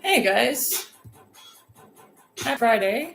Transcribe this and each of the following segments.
Hey guys, happy Friday.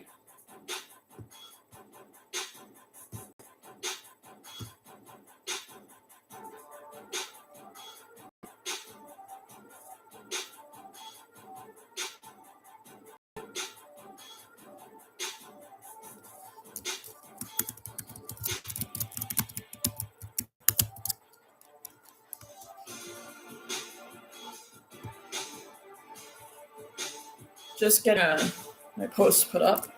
Just getting my post put up.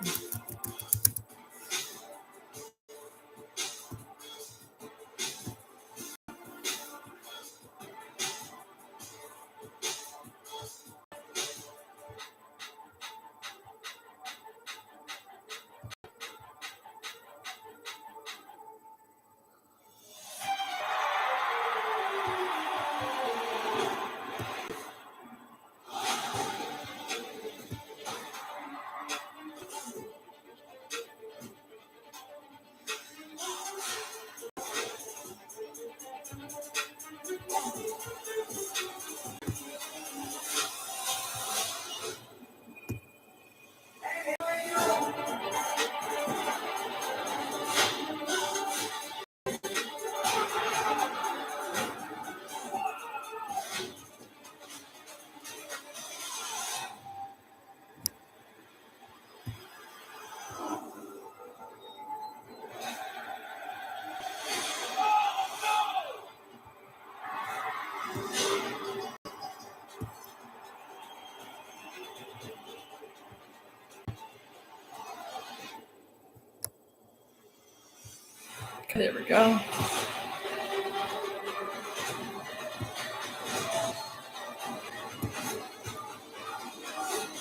Okay, there we go.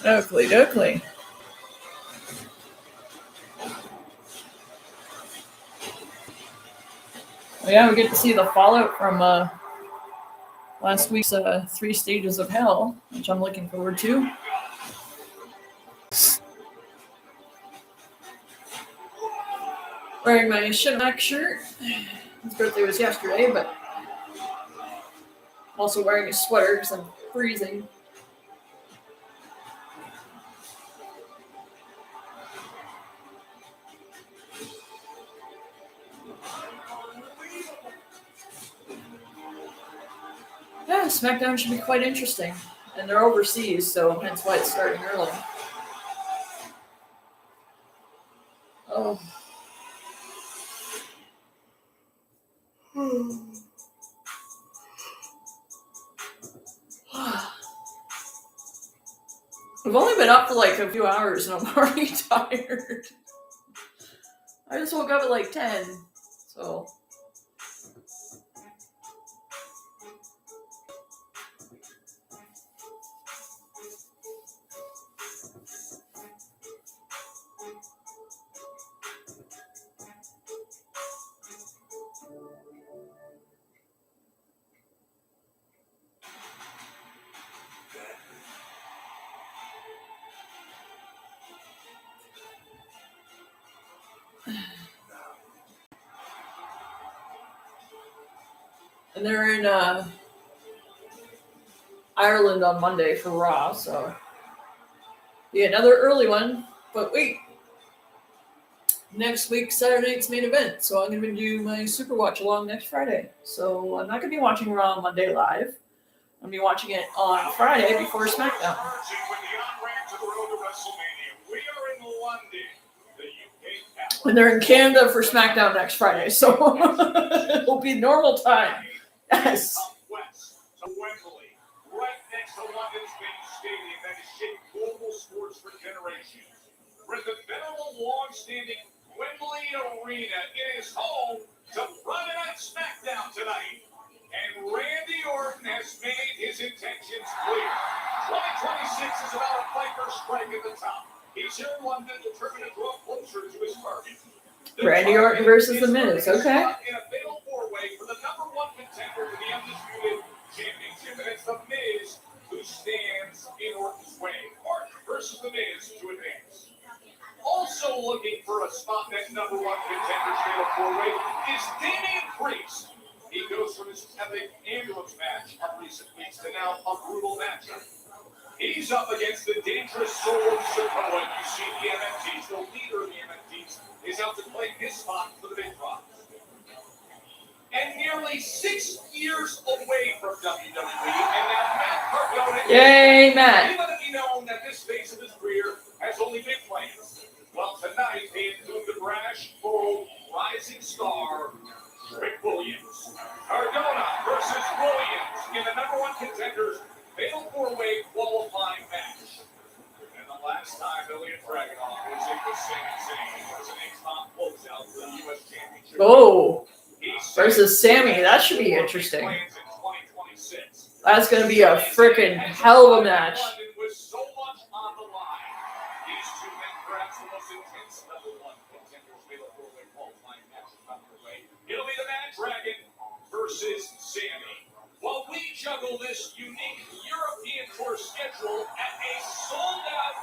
Oakley dokley. Well, yeah, we get to see the fallout from last week's 3 Stages of Hell, which I'm looking forward to. Wearing my Shimak shirt. His birthday was yesterday, but also wearing a sweater because I'm freezing. Yeah, Smackdown should be quite interesting. And they're overseas, so hence why it's starting early. Oh. I've only been up for like a few hours and I'm already tired. I just woke up at like 10, so. And they're in Ireland on Monday for Raw, so yeah, another early one. But wait, next week Saturday night's main event, so I'm going to do my Super Watchalong next Friday. So I'm not going to be watching Raw on Monday live. I'm going to be watching it on Friday before SmackDown. When they're in Canada for SmackDown next Friday, so it'll be normal time. Yes. Right next to London's main stadium that has shaped global sports for generations. We're at the venerable, long-standing Wembley Arena. It is home to Friday Night Smackdown tonight. And Randy Orton has made his intentions clear. 2026 is about a Piper's strike at the top. He's here in London determined to draw closer to his target. Randy Orton versus The Miz, okay. In a fatal four-way for the number one contender to the undisputed championship, and it's The Miz who stands in Orton's way. Orton versus The Miz to advance. Also looking for a spot that number one contender's fatal four-way is Damian Priest. He goes from his epic ambulance match of recent weeks to now a brutal matchup. He's up against the dangerous soul of Samoa. You see the MFTs, the leader of the MFTs, is out to play his spot for the big prize. And nearly 6 years away from WWE, and now Matt Cardona. Yay, Matt. He let it be known that this phase of his career has only big plans. Well, tonight they include the brash, bold, rising star, Rick Williams. Cardona versus Williams in the number one contenders fatal four-way qualifying match. And the last time Ilya Dragunov was in the same was an top closeout for the U.S. Championship. Oh, versus Sammy. That should be interesting. That's going to be a freaking hell of a match. It'll be the Mad Dragon versus Sammy. While we juggle this unique European tour schedule at a sold-out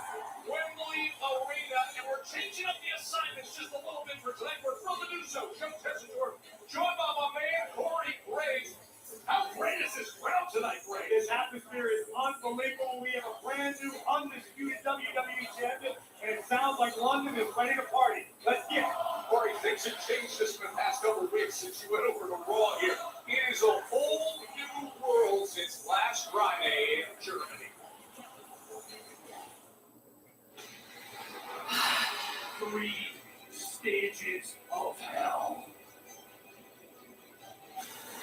Wembley Arena, and we're changing up the assignments just a little bit for tonight. We're from the do so. Joe Tessendorf, joined by my man Corey Graves. How great is this crowd tonight, Graves? This atmosphere is unbelievable. We have a brand new undisputed WWE champion, and it sounds like London is ready to party. Let's get it. Corey, things have changed just in the past couple of weeks since you went over to Raw here. It is a whole new world since last Friday in Germany. 3 stages of hell.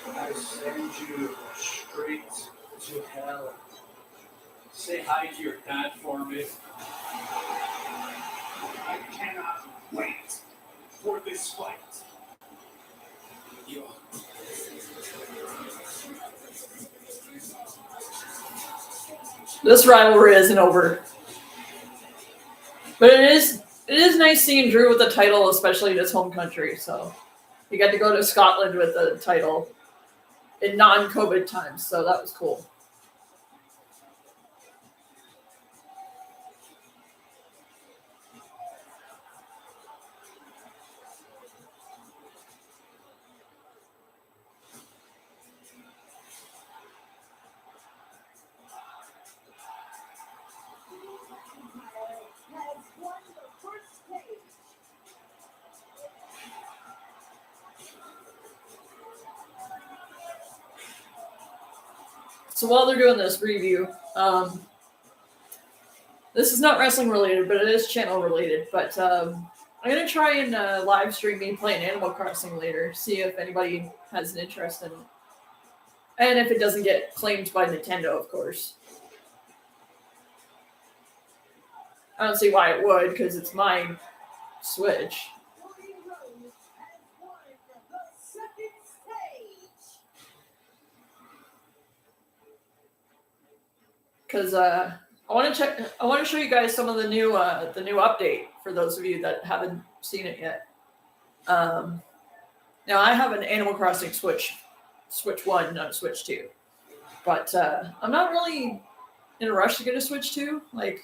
I send you straight to hell. Say hi to your dad for me. I cannot wait for this fight. Yo. This rivalry isn't over. But it is nice seeing Drew with the title, especially in his home country. So he got to go to Scotland with the title in non-COVID times, so that was cool. So while they're doing this review, this is not wrestling related, but it is channel related. But I'm going to try and live stream me playing Animal Crossing later, see if anybody has an interest in it. And if it doesn't get claimed by Nintendo, of course. I don't see why it would, because it's my Switch. Because I want to show you guys some of the new update for those of you that haven't seen it yet. Now I have an Animal Crossing Switch 1, not Switch 2, but I'm not really in a rush to get a Switch 2. Like,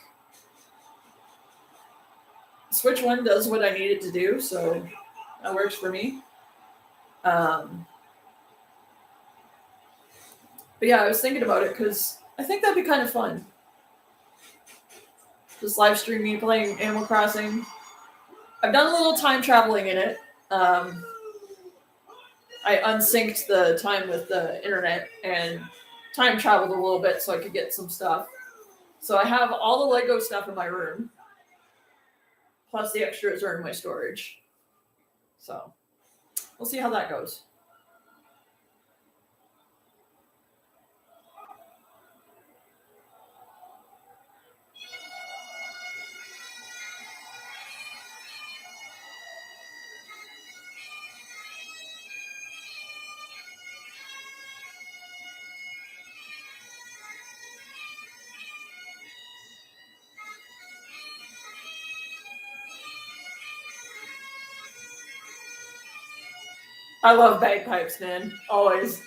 Switch 1 does what I need it to do, so that works for me. But yeah, I was thinking about it because I think that'd be kind of fun. Just live stream me playing Animal Crossing. I've done a little time traveling in it. I unsynced the time with the internet and time traveled a little bit so I could get some stuff. So I have all the Lego stuff in my room, plus the extras are in my storage. So we'll see how that goes. I love bagpipes, man. Always.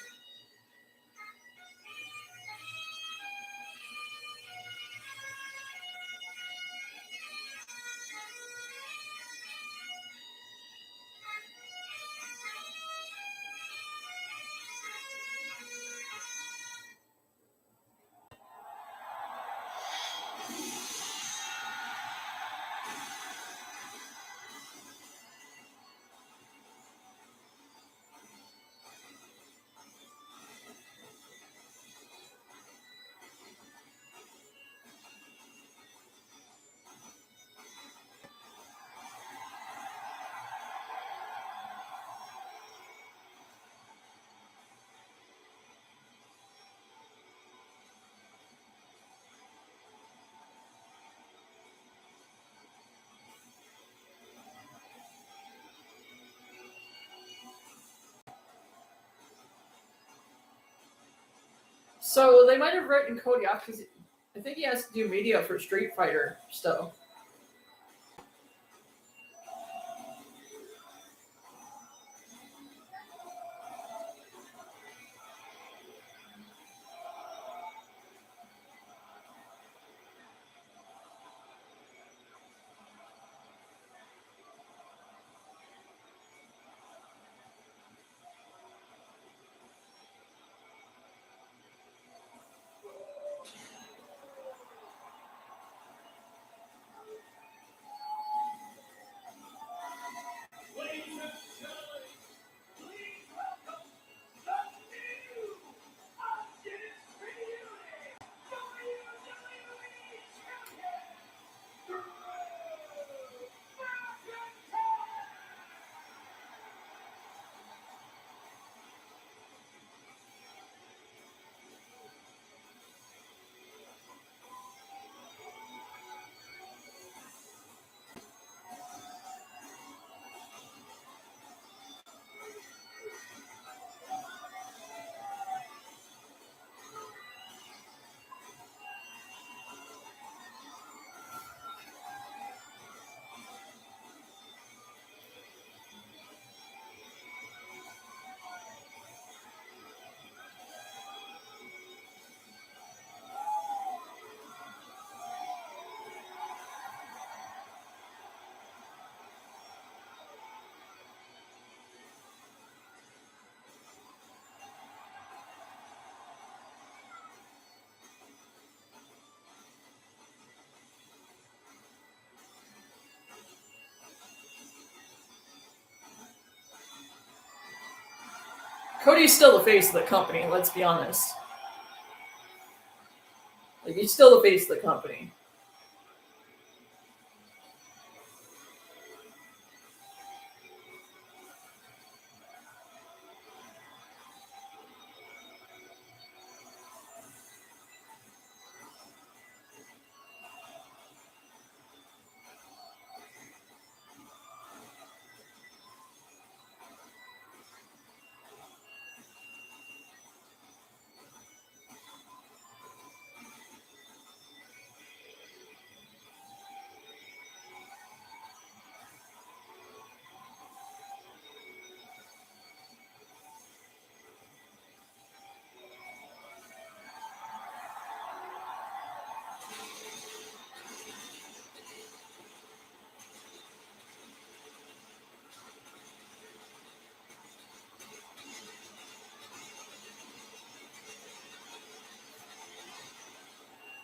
So they might have written Cody off because I think he has to do media for Street Fighter still. Cody's still the face of the company, let's be honest. Like, he's still the face of the company.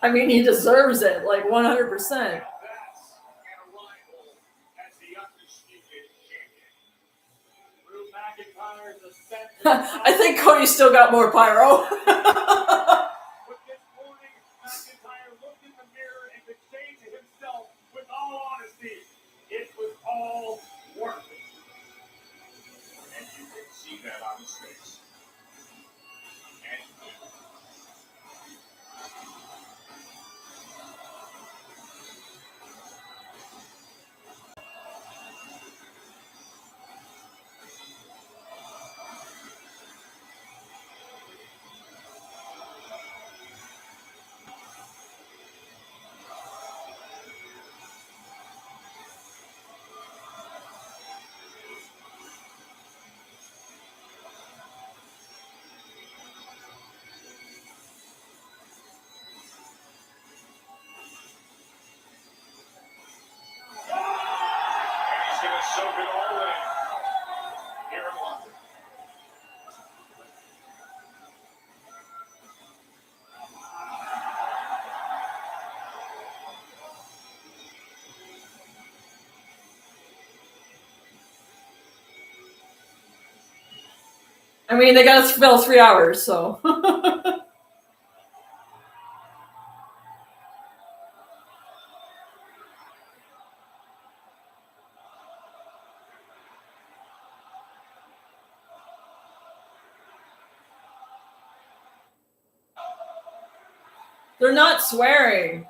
I mean, he deserves it, like 100%. That's an arrival as the undisputed champion. Drew McIntyre's ascent. I think Cody still got more pyro. But this morning, McIntyre looked in the mirror and could say to himself, with all honesty, it was all worth it. And you can see that on his face. And he's going to soak it all in here in London. I mean, they got to fill 3 hours, so. They're not swearing.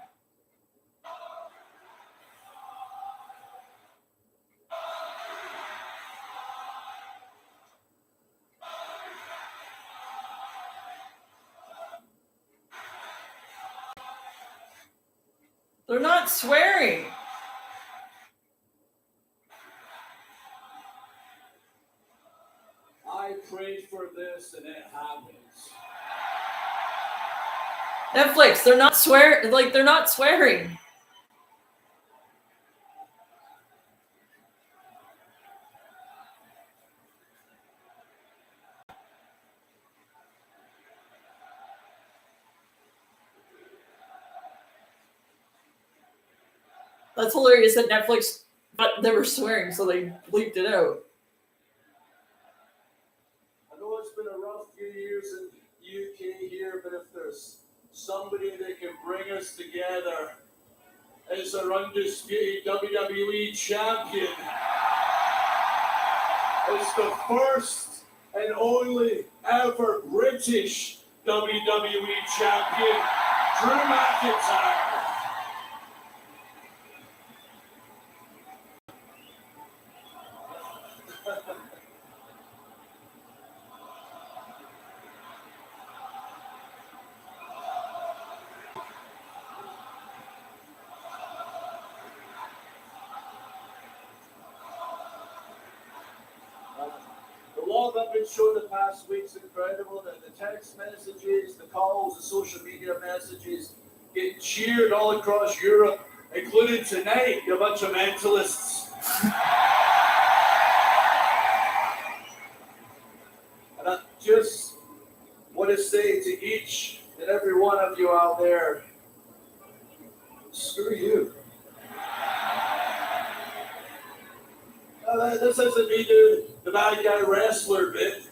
They're not swearing. I prayed for this and it happens. Netflix, they're not they're not swearing. That's hilarious that Netflix, but they were swearing, so they bleeped it out. I know it's been a rough few years in UK here, but if there's somebody that can bring us together as our undisputed WWE champion, as the first and only ever British WWE champion, Drew McIntyre. The love I've been shown the past week's incredible. The text messages, the calls, the social media messages, getting cheered all across Europe, including tonight, a bunch of mentalists. And I just want to say to each and every one of you out there, screw you. This isn't me doing the bad guy wrestler bit.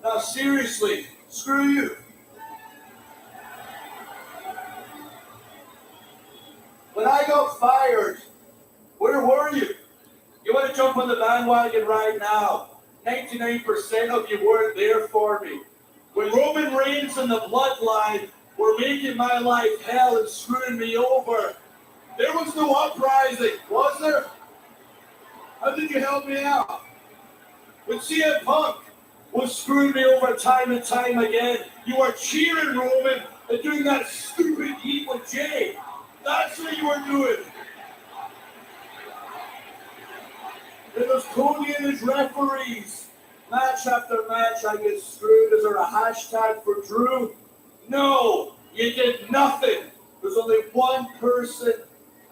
Now, seriously, screw you. When I got fired, where were you? You want to jump on the bandwagon right now? 99% of you weren't there for me. When Roman Reigns and the Bloodline were making my life hell and screwing me over, there was no uprising, was there? How did you help me out? When CM Punk was screwing me over time and time again, you were cheering Roman and doing that stupid heat with Jay. That's what you were doing. It was Cody and his referees. Match after match, I get screwed. Is there a hashtag for Drew? No, you did nothing. There's only one person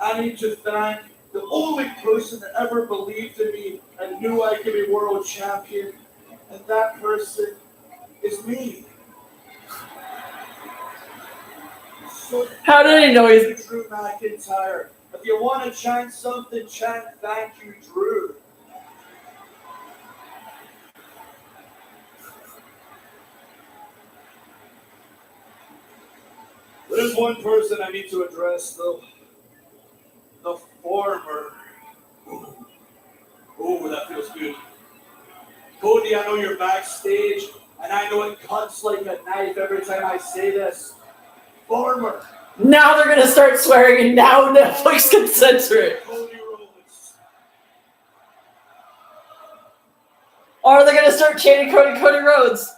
I need to thank. The only person that ever believed in me and knew I could be world champion, and that person is me. So How did he know he's Drew McIntyre? If you want to chant something, chant "Thank you, Drew." There's one person I need to address, though. The former. Oh, that feels good. Cody, I know you're backstage, and I know it cuts like a knife every time I say this. Former. now they're gonna start swearing, and now Netflix can censor it. Cody Rhodes. Or are they gonna start chanting Cody Rhodes?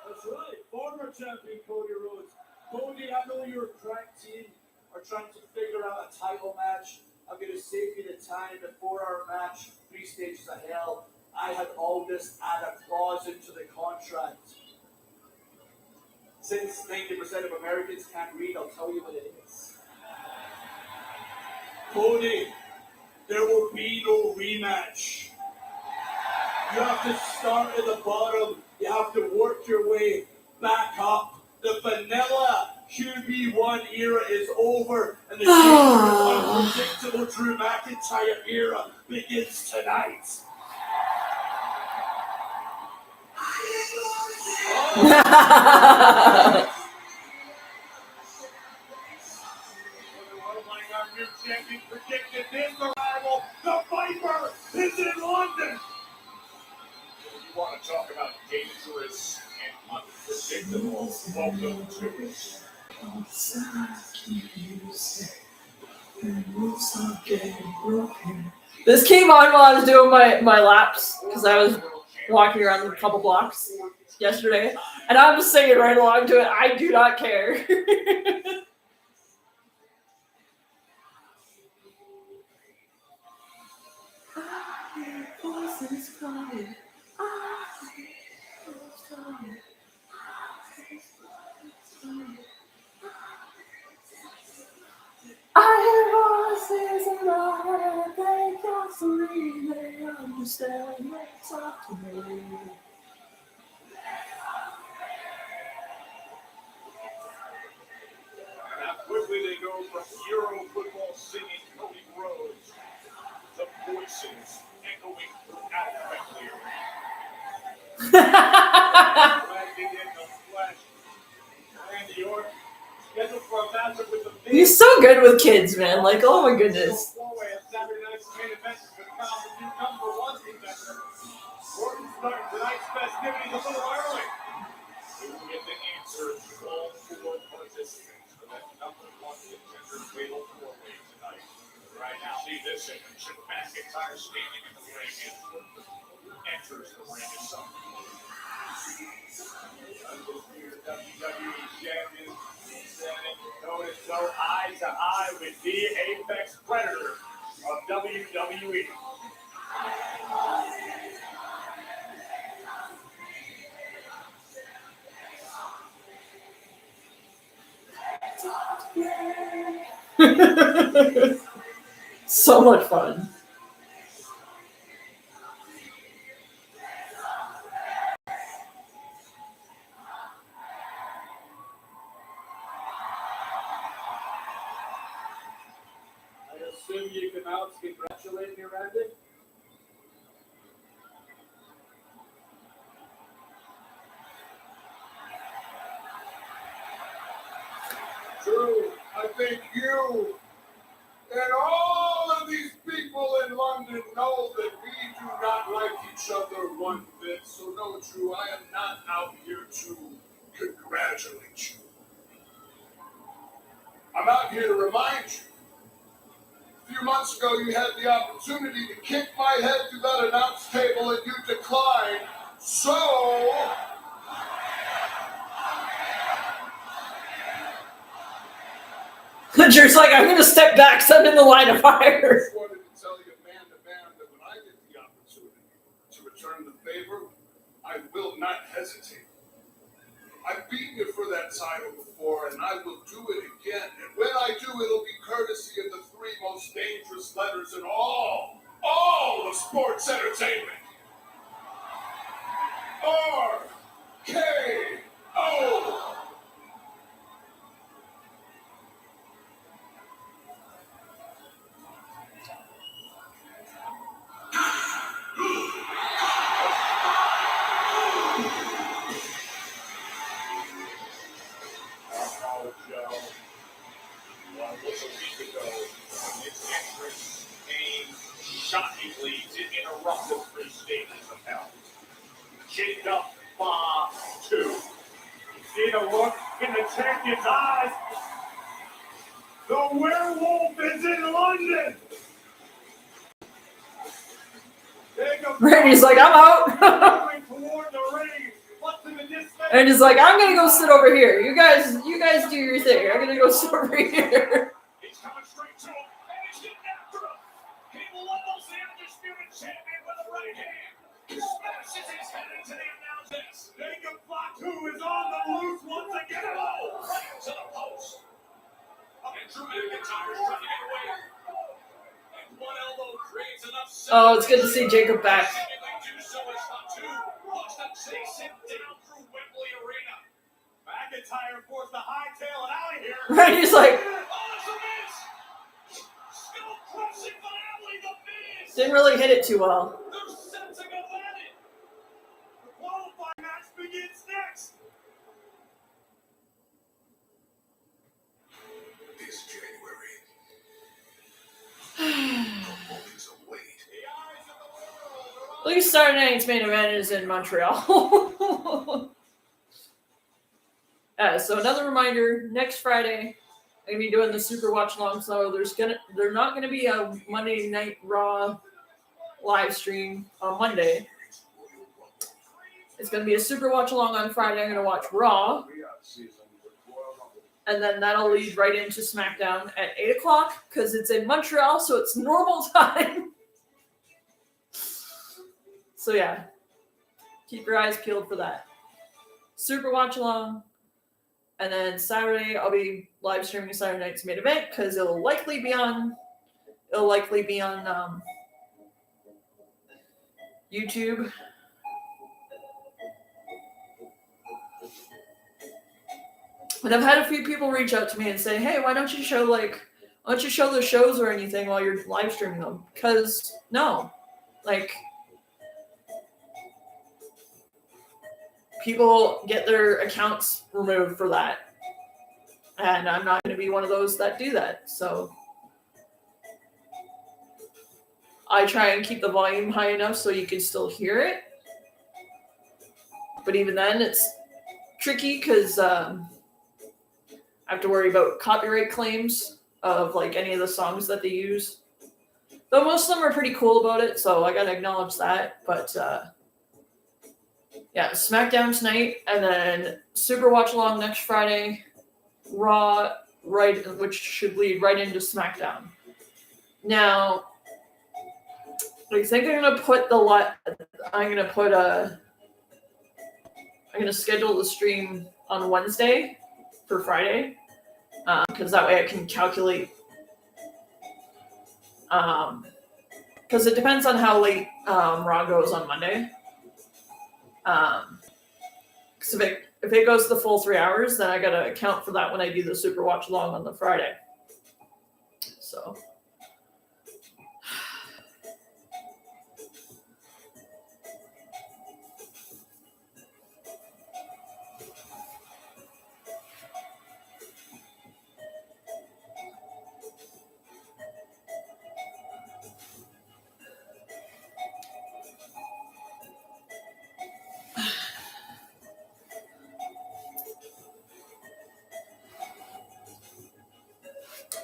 That's right, former champion Cody Rhodes. Cody, I know your crack team are trying to figure out a title match. I'm going to save you the time before our match, 3 Stages of Hell. I had all this add a clause into the contract. Since 90% of Americans can't read, I'll tell you what it is. Cody, there will be no rematch. You have to start at the bottom. You have to work your way back up. The vanilla QB1 era is over, and the unpredictable Drew McIntyre era begins tonight. Our new champion predicted this arrival. The Viper is in London. You want to talk about dangerous and unpredictable? Welcome to it. This came on while I was doing my laps because I was walking around a couple blocks yesterday, and I was singing right along to it. I do not care. horses coming. I hear horses coming. I hear voices in my head, they constantly, they understand, they talk to me. How quickly they go from Euro football singing Cody Rhodes to voices echoing throughout Wembley Arena. Dragged it in the flesh. Randy Orton scheduled for a matchup with the He's so good with kids, man. Like, oh my goodness. Four-way of Saturday night's main event with crowned the new number one contender. Orton starting tonight's festivities a little early. We will get the answers to all four participants for that number one contender fatal four-way tonight. Right now, see this image of McIntyre standing in the ring and enters the ring as some. Undisputed WWE champion standing toe-to-toe, eye-to-eye with the Apex Predator of WWE. So much fun. I assume you can now congratulate me, Randy? True. I think you and all of these people in London know that we do not like each other one bit. So no, Drew, I am not out here to congratulate you. I'm out here to remind you. A few months ago, you had the opportunity to kick my head through that announce table and you declined. So... Drew's like, I'm going to step back because I'm in the line of fire. I just wanted to tell you man to man that when I get the opportunity to return the favor, I will not hesitate. I've beaten you for that title before, and I will do it again. And when I do, it'll be courtesy of the three most dangerous letters in all of sports entertainment. RKO. Oh, Joe. Well, it was a week ago when his entrance came shockingly to interrupt the three stages of hell. Jacob Bob 2. See the look in the champion's eyes. The werewolf is in London. Randy's like, I'm out. Moving toward the ring. What's in the distance? And he's like, I'm going to go sit over here. You guys do your thing. I'm going to go sit over here. He's coming straight to him, and he's getting after him. Cable levels the undisputed champion with a right hand. Smashes his head into the announcers. Jacob Black, who is on the loose once again. Oh, right into the post. And Drew McIntyre's trying to get away. And one elbow creates enough space. Oh, it's good to see Jacob back. Seemingly do so as not to. Watch them chase him down through Wembley Arena. McIntyre forced the hightail it out of here. Randy's like, Oh, it's a miss. Still crushing finally the Miz. didn't really hit it too well. They're sensing a landing. The qualifying match begins next. This January, moments await. The eyes of the world At least Saturday night's main event is in Montreal. So another reminder, next Friday, I'm gonna be doing the Super Watchalong. So there's not gonna be a Monday Night Raw live stream on Monday. It's gonna be a Super Watchalong on Friday. I'm gonna watch Raw, and then that'll lead right into SmackDown at 8:00 because it's in Montreal, so it's normal time. So yeah, keep your eyes peeled for that. Super Watchalong. And then Saturday, I'll be live streaming Saturday night's main event because it'll likely be on YouTube. And I've had a few people reach out to me and say, "Hey, why don't you show the shows or anything while you're live streaming them?" Because no, like, people get their accounts removed for that, and I'm not going to be one of those that do that. So I try and keep the volume high enough so you can still hear it, but even then, it's tricky because I have to worry about copyright claims of like any of the songs that they use. Though most of them are pretty cool about it, so I gotta acknowledge that. But yeah, Smackdown tonight, and then Super Watchalong next Friday, Raw, which should lead right into Smackdown. Now, I think I'm gonna schedule the stream on Wednesday for Friday, because that way I can calculate. Because it depends on how late Raw goes on Monday. Because if it goes the full 3 hours, then I gotta account for that when I do the Super Watchalong on the Friday. So.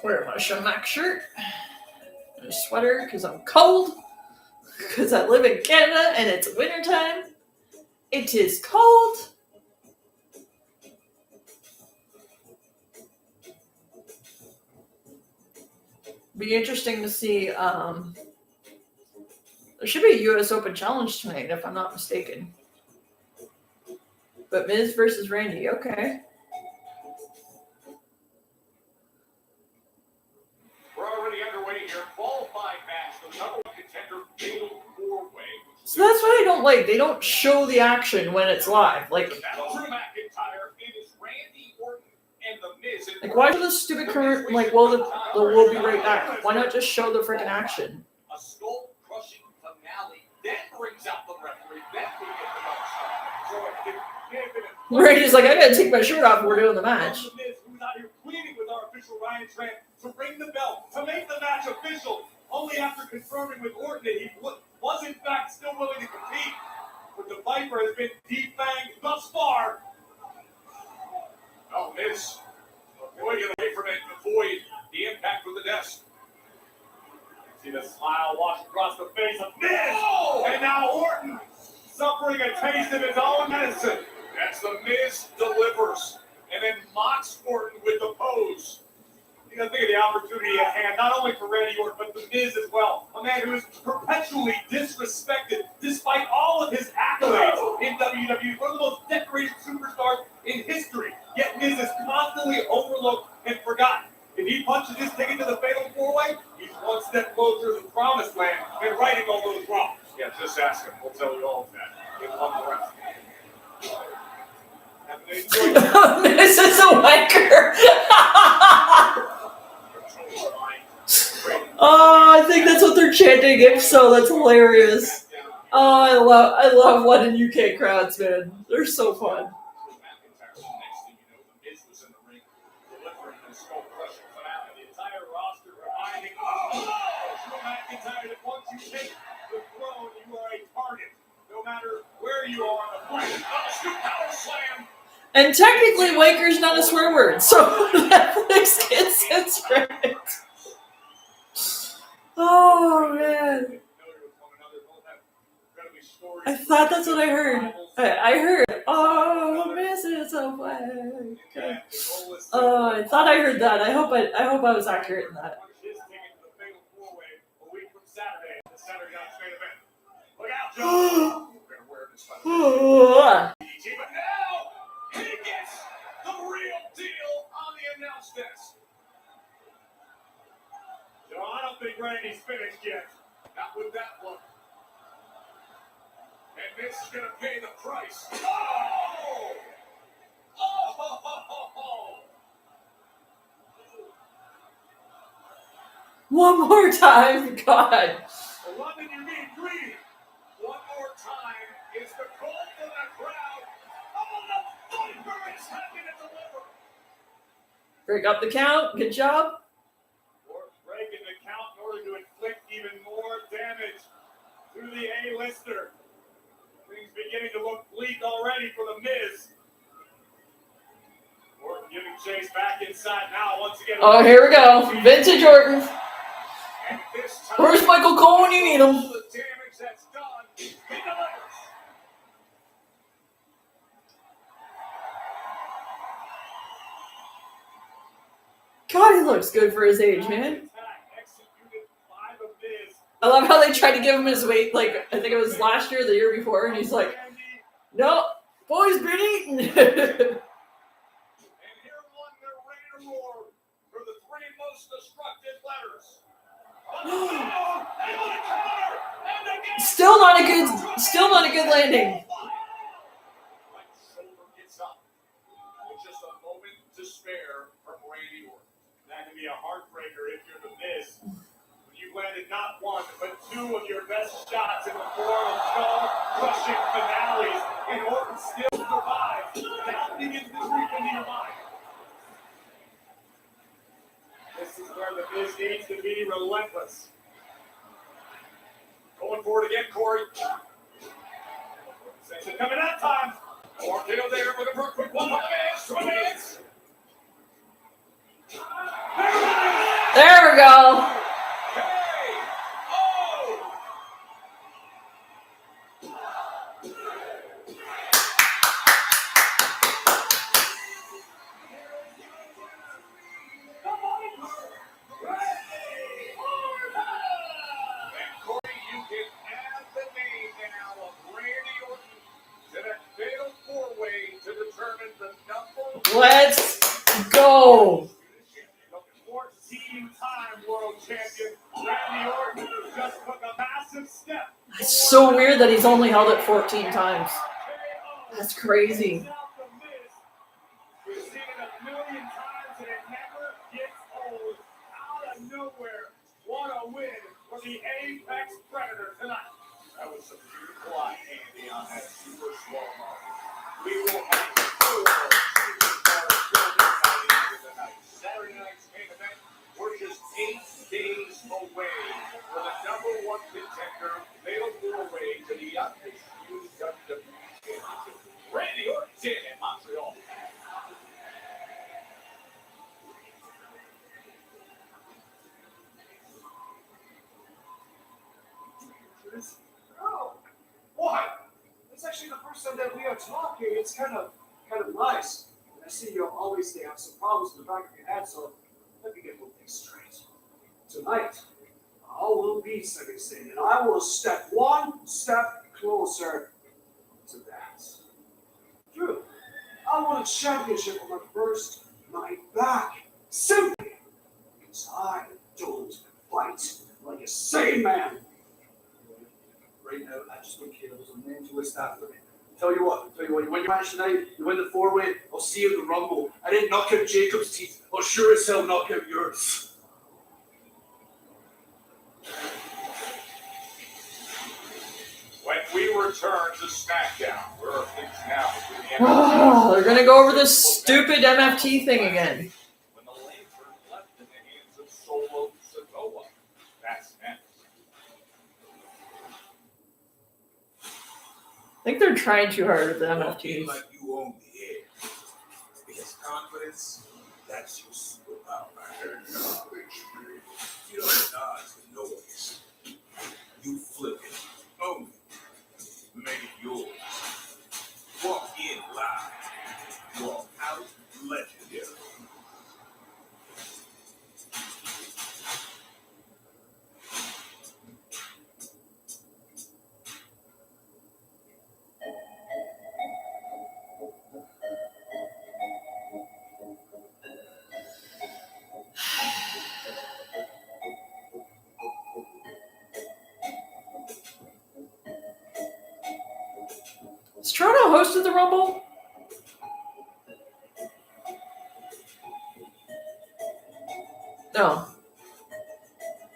Wear my Shamak shirt, a sweater because I'm cold, because I live in Canada and it's wintertime. It is cold. Be interesting to see. There should be a US Open Challenge tonight, if I'm not mistaken. But Miz versus Randy, okay. So that's what I don't like. They don't show the action when it's live. Like why do the stupid current, like, well, we'll be right back. Why not just show the freaking action? A skull-crushing finale, then brings out the referee, then we get the mouse. So Randy's like, I gotta take my shirt off and we're doing the match. The Miz, who's out here pleading with our official Ryan Trent to ring the bell, to make the match official, only after confirming with Orton that he was in fact still willing to compete. But the Viper has been defanged thus far. Oh, Miz, avoiding away from it, avoid the impact with the desk. See the smile wash across the face of Miz, and now Orton suffering a taste of his own medicine. That's the Miz delivers, and then mocks Orton with the pose. You gotta think of the opportunity at hand, not only for Randy Orton, but the Miz as well. A man who is perpetually disrespected despite all of his accolades in WWE. One of the most decorated superstars in history. Yet Miz is constantly overlooked and forgotten. If he punches his ticket to the Fatal 4-Way, he's one step closer to the promised land and righting all those wrongs. Yeah, just ask him. We'll tell you all of that. In one breath. This is a wanker. Oh, I think that's what they're chanting. If so, that's hilarious. Oh, I love London UK crowds, man. They're so fun. And technically, wanker's not a swear word, so Netflix can censor it. Oh, man. I thought that's what I heard. I heard, oh, Mrs. Wanker. Oh, I thought I heard that. I hope I was accurate in that. Look out. We're aware of this, by the way. But now, he gets the real deal on the announce desk. Joe, I don't think Randy's finished yet. Not with that look. And this is going to pay the price. Oh! Oh! One more time, God. Well, London, you're being greedy. One more time is the call for the crowd. Oh, the Viper is having to deliver. Break up the count. Good job. Or breaking the count in order to inflict even more damage to the A-lister. Things beginning to look bleak already for the Miz. Orton giving chase back inside now once again. Oh, here we go. Vintage Orton. And this time, Where's Michael Cole when you need him? all the damage that's done, he delivers. God, he looks good for his age, man. I love how they tried to give him his weight, like, I think it was last year or the year before, and he's like, no, boy's been eating. And here one, they're ready to roar for the three most destructive letters. Still not a good landing. Right shoulder gets up. With just a moment to spare from Randy Orton. That can be a heartbreaker if you're the Miz. When you've landed not one, but two of your best shots in the form of skull-crushing finales, and Orton still survives. That begins to creep into your mind. This is where the Miz needs to be relentless. Going for it again, Corey. Sensation coming that time. Orton there looking for a quick one. 2 minutes. There we go. Let's go. It's so weird that he's only held it 14 times. That's crazy. We've seen it a million times and it never gets old. Out of nowhere, what a win for the Apex Predator tonight. That was some beautiful eye candy on that super slow-mo. We will have 4 superstars building by the end of the night. Saturday night's main event, we're just 8 days away for the #1 contender, fatal 4-way to the undisputed WWE Championship. Randy Orton in Montreal. Oh, what? It's actually the first time that we are talking. It's kind of nice. I see you obviously have some problems in the back of your head, so let me get one thing straight. Tonight, I will be Sami Zayn, and I will step one step closer to that. True. I won a championship on my first night back. Simply because I don't fight like a sane man. Right now, I just don't care. There's a man to list after me. Tell you what, you win your match tonight, you win the 4-way, I'll see you at the Rumble. I didn't knock out Jacob's teeth, I'll sure as hell knock out yours. When we return to Smackdown, where are things now? Oh, they're going to go over this stupid MFT thing again. When the lantern left in the hands of Solo Sikoa. That's next. I think they're trying too hard with the MFTs. Like you own the air. Because confidence, that's your superpower. You don't dodge the noise. You flip it, own it, make it yours. Walk in live, walk out legendary. Has Toronto hosted the Rumble? No.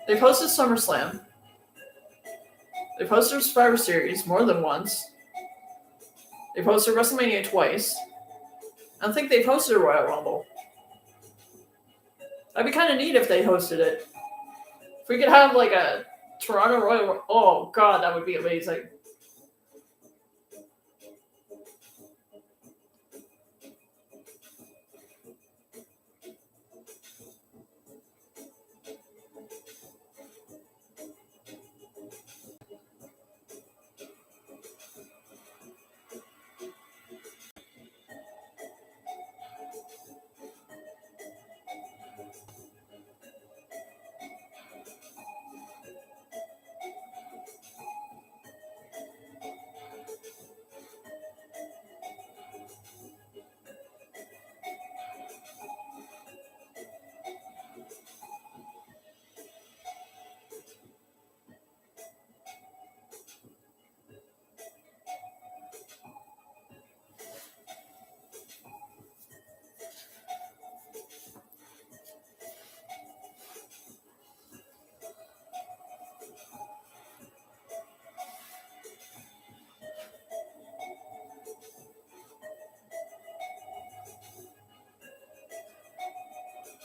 They've hosted SummerSlam. They've hosted Survivor Series more than once. They've hosted WrestleMania twice. I don't think they've hosted a Royal Rumble. That'd be kind of neat if they hosted it. If we could have like a Toronto Royal Rumble. Oh, God, that would be amazing.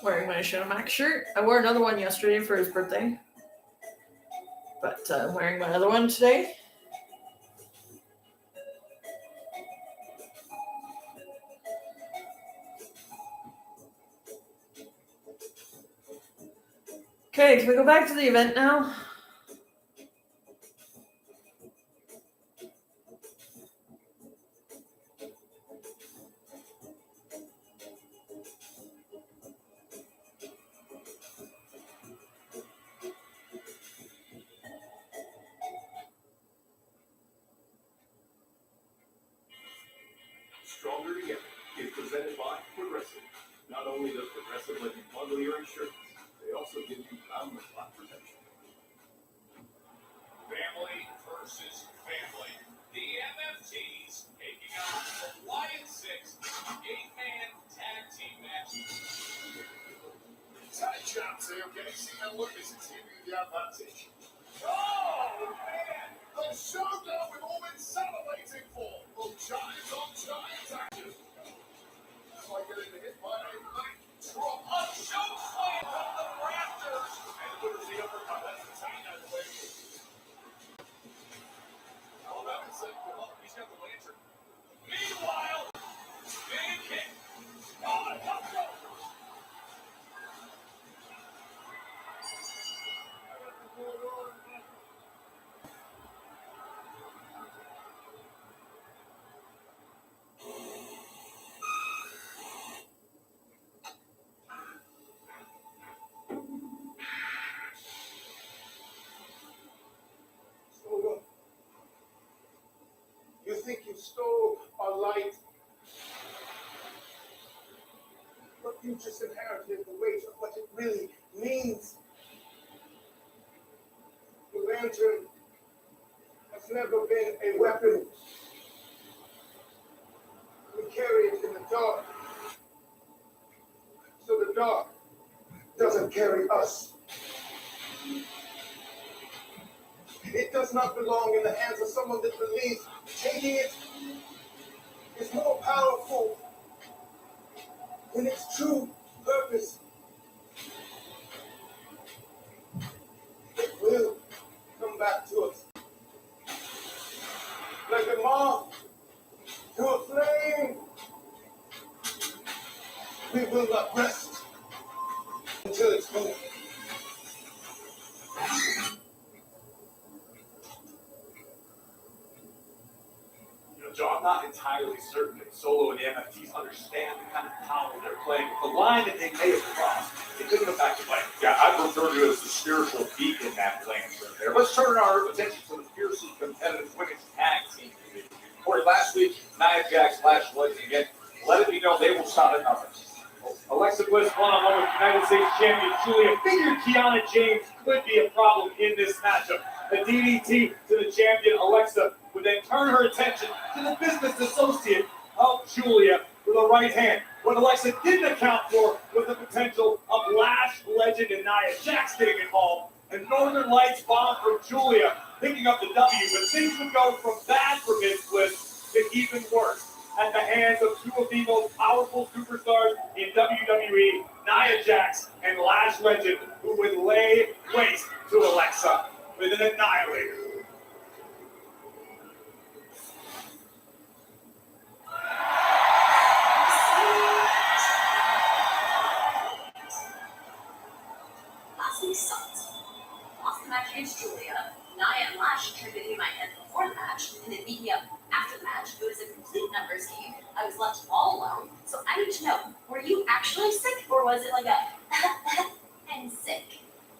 Wearing my Shadow Max shirt. I wore another one yesterday for his birthday. But I'm wearing my other one today. Okay, can we go back to the event now? Stronger Together is presented by Progressive. Not only does Progressive let you bundle your insurance, they also give you boundless lot protection. Family versus family. The MFTs taking on the Lion 6 8-man tag team match. Tight chops here, okay? See, now look, this is giving you the advantage. Oh, man! The showdown we've all been salivating for. Oh, giants on giants action. It's like getting hit by a mic drop. A choke slam from the rafters! And there's the uppercut. That's the time out of the way. Alabama said, Oh, he's got the lantern. Meanwhile, big kick. Oh, a top rope. you think you stole our light, but you just inherited the weight of what it really means. The lantern has never been a weapon. We carry it in the dark, so the dark doesn't carry us. It does not belong in the hands of someone that believes taking it is more powerful than its true purpose. It will come back to us. Like a moth to a flame, we will not rest until it's gone. Joe, I'm not entirely certain that Solo and the MFTs understand the kind of power they're playing. With the line that they may have crossed, it could have affected play. Yeah, I refer to it as the spiritual beacon that lance right there. Let's turn our attention to the fiercely competitive women's tag team division. Corey, last week, Nia Jax lashed legs again. Let it be known they will stop at nothing. Alexa Bliss one-on-one with United States Champion Julia. Figured Kiana James could be a problem in this matchup. The DDT to the champion Alexa would then turn turn her attention to the business associate of Julia with a right hand. What Alexa didn't account for was the potential of Lash legend and Nia Jax getting involved. And Northern Lights bomb from Julia, picking up the W, but things would go from bad for Mid-Swift to even worse at the hands of two of the most powerful superstars in WWE, Nia Jax and Lash legend, who would lay waste to Alexa with an annihilator. Last week sucked. Lost the match against Julia. Nia and Lash tried to be my head before the match, and then beat me up after the match. It was a complete numbers game. I was left all alone. So I need to know, were you actually sick, or was it like a I'm sick?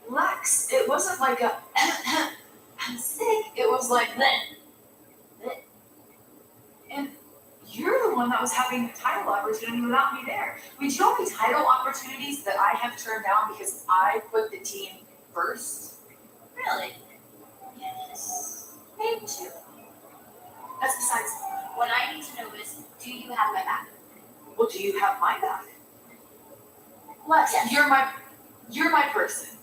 Lex, it wasn't like a I'm sick. It was like Bleh. and you're the one that was having the title opportunity without me there. Do you know how many title opportunities that I have turned down because I put the team first? Really? Yes. Maybe two. That's besides. What I need to know is, do you have my back? Well, do you have my back? What? Lex, you're my person.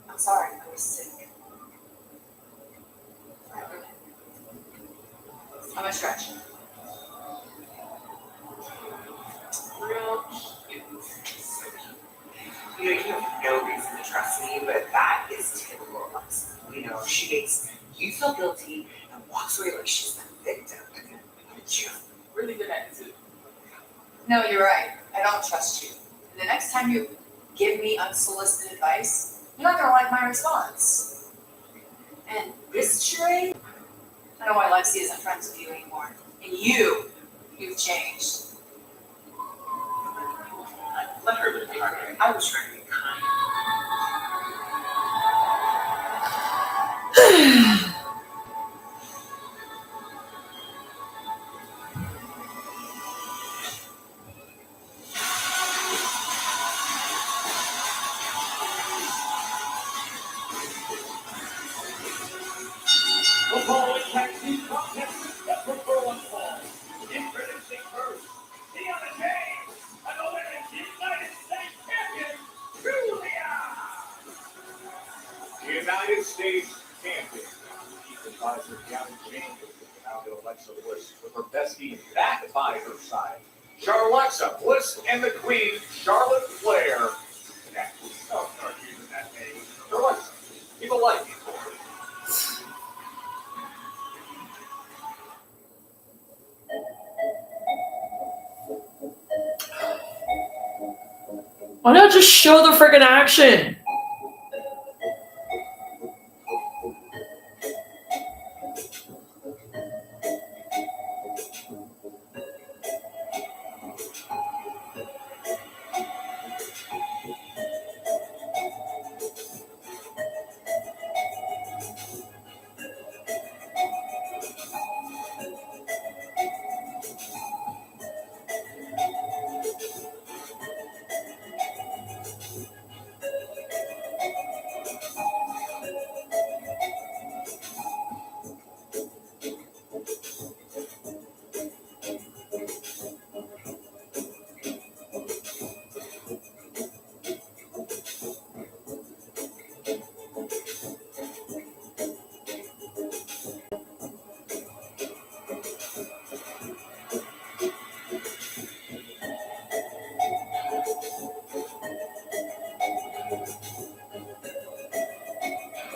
I'm sorry, I was sick. I'm gonna stretch. Real cute. So cute. You know, you have no reason to trust me, but that is typical of us. You know, she makes you feel guilty and walks away like she's the victim. You have really good attitude. No, you're right. I don't trust you. And the next time you give me unsolicited advice, you're not gonna like my response. And this charade, I don't know why Lexi isn't friends with you anymore. And you've changed. Let her live the argument. I was trying to be kind. The following tag team contest is scheduled for one fall. Introducing first, the Undertaker, and the Women's United States Champion, Julia. United States Champion. Chief Advisor Gavin James is now to Alexa Bliss with her bestie back by her side. Charlotte Bliss and the Queen, Charlotte Flair. Next. Oh, start using that name. Alexa, keep a light for her. Why not just show the freaking action?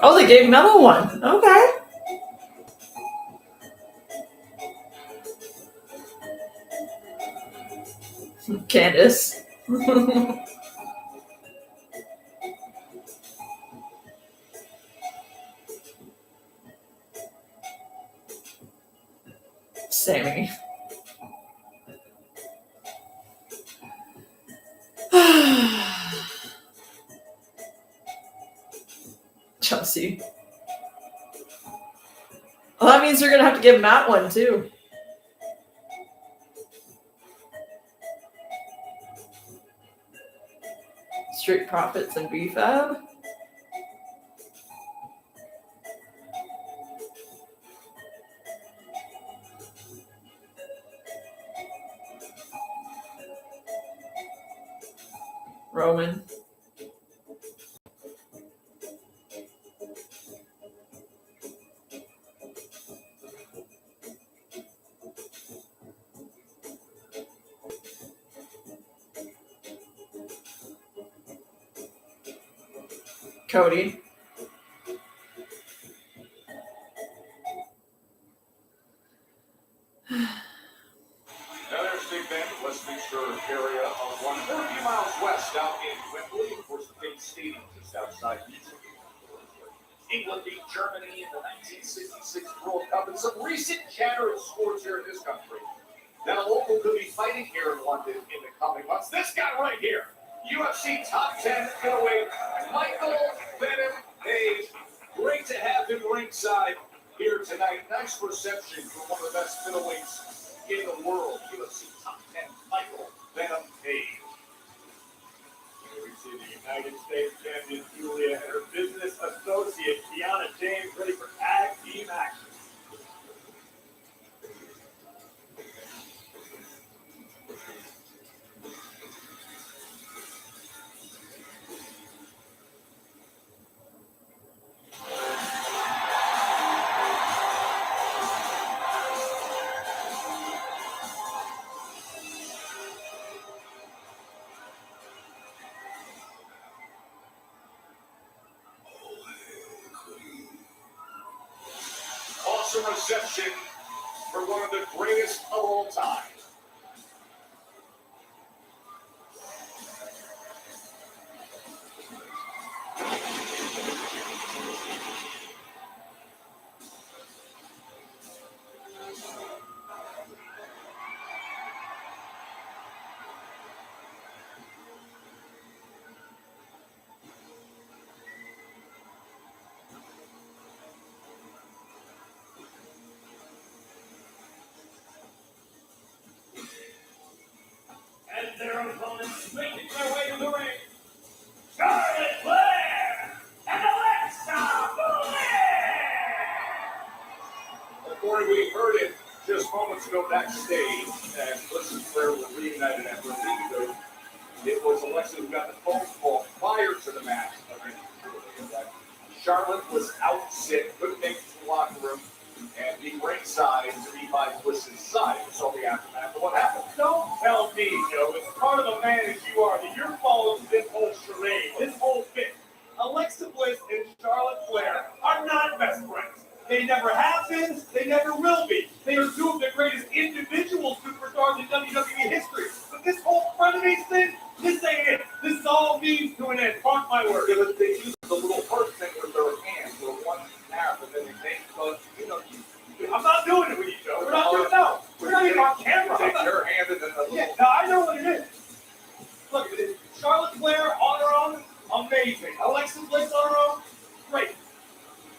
Oh, they gave another one. Okay. Candace. Sammy. Chelsea. Well, that means you're going to have to give Matt one, too. Street Profits and BFAB. Roman. Cody. Now there's Big Ben, Westminster area of 140 miles west out in Wembley. Of course, the big stadium just outside Munich. England beat Germany in the 1966 World Cup, and some recent chatter of sports here in this country that a local could be fighting here in London in the coming months. This guy right here, UFC Top 10 middleweight Michael Venom Hayes. Great to have him ringside here tonight. Nice reception for one of the best middleweights in the world. UFC Top 10 Michael Venom Hayes. We see the United States champion Julia and her business associate Kiana James ready for tag team action. Awesome reception for one of the greatest of all time. And their opponents making their way to the ring. Charlotte Flair and Alexa Bliss! Corey, we heard it just moments ago backstage, and Bliss and Flair were reunited after a week ago. It was Alexa who got the phone call prior to the match. Charlotte was out sick, couldn't make it to the locker room, and be ringside to be by Bliss's side. We saw the aftermath of what happened. Don't tell me, Joe, as part of a man as you are, that you're following this whole charade, this whole bit. Alexa Bliss and Charlotte Flair are not best friends. They never have been, they never will be. They are two of the greatest individual superstars in WWE history. But this whole frenemies thing, this ain't it. This is all means to an end. Mark my words. Yeah, but they used the little heart thing with their hands, the one half, and then they make, I'm not doing it with you, Joe. We're not doing it now. We're not even on camera. Take your hand and then the little... Yeah, no, I know what it is. Look, Charlotte Flair on her own, amazing. Alexa Bliss on her own, great.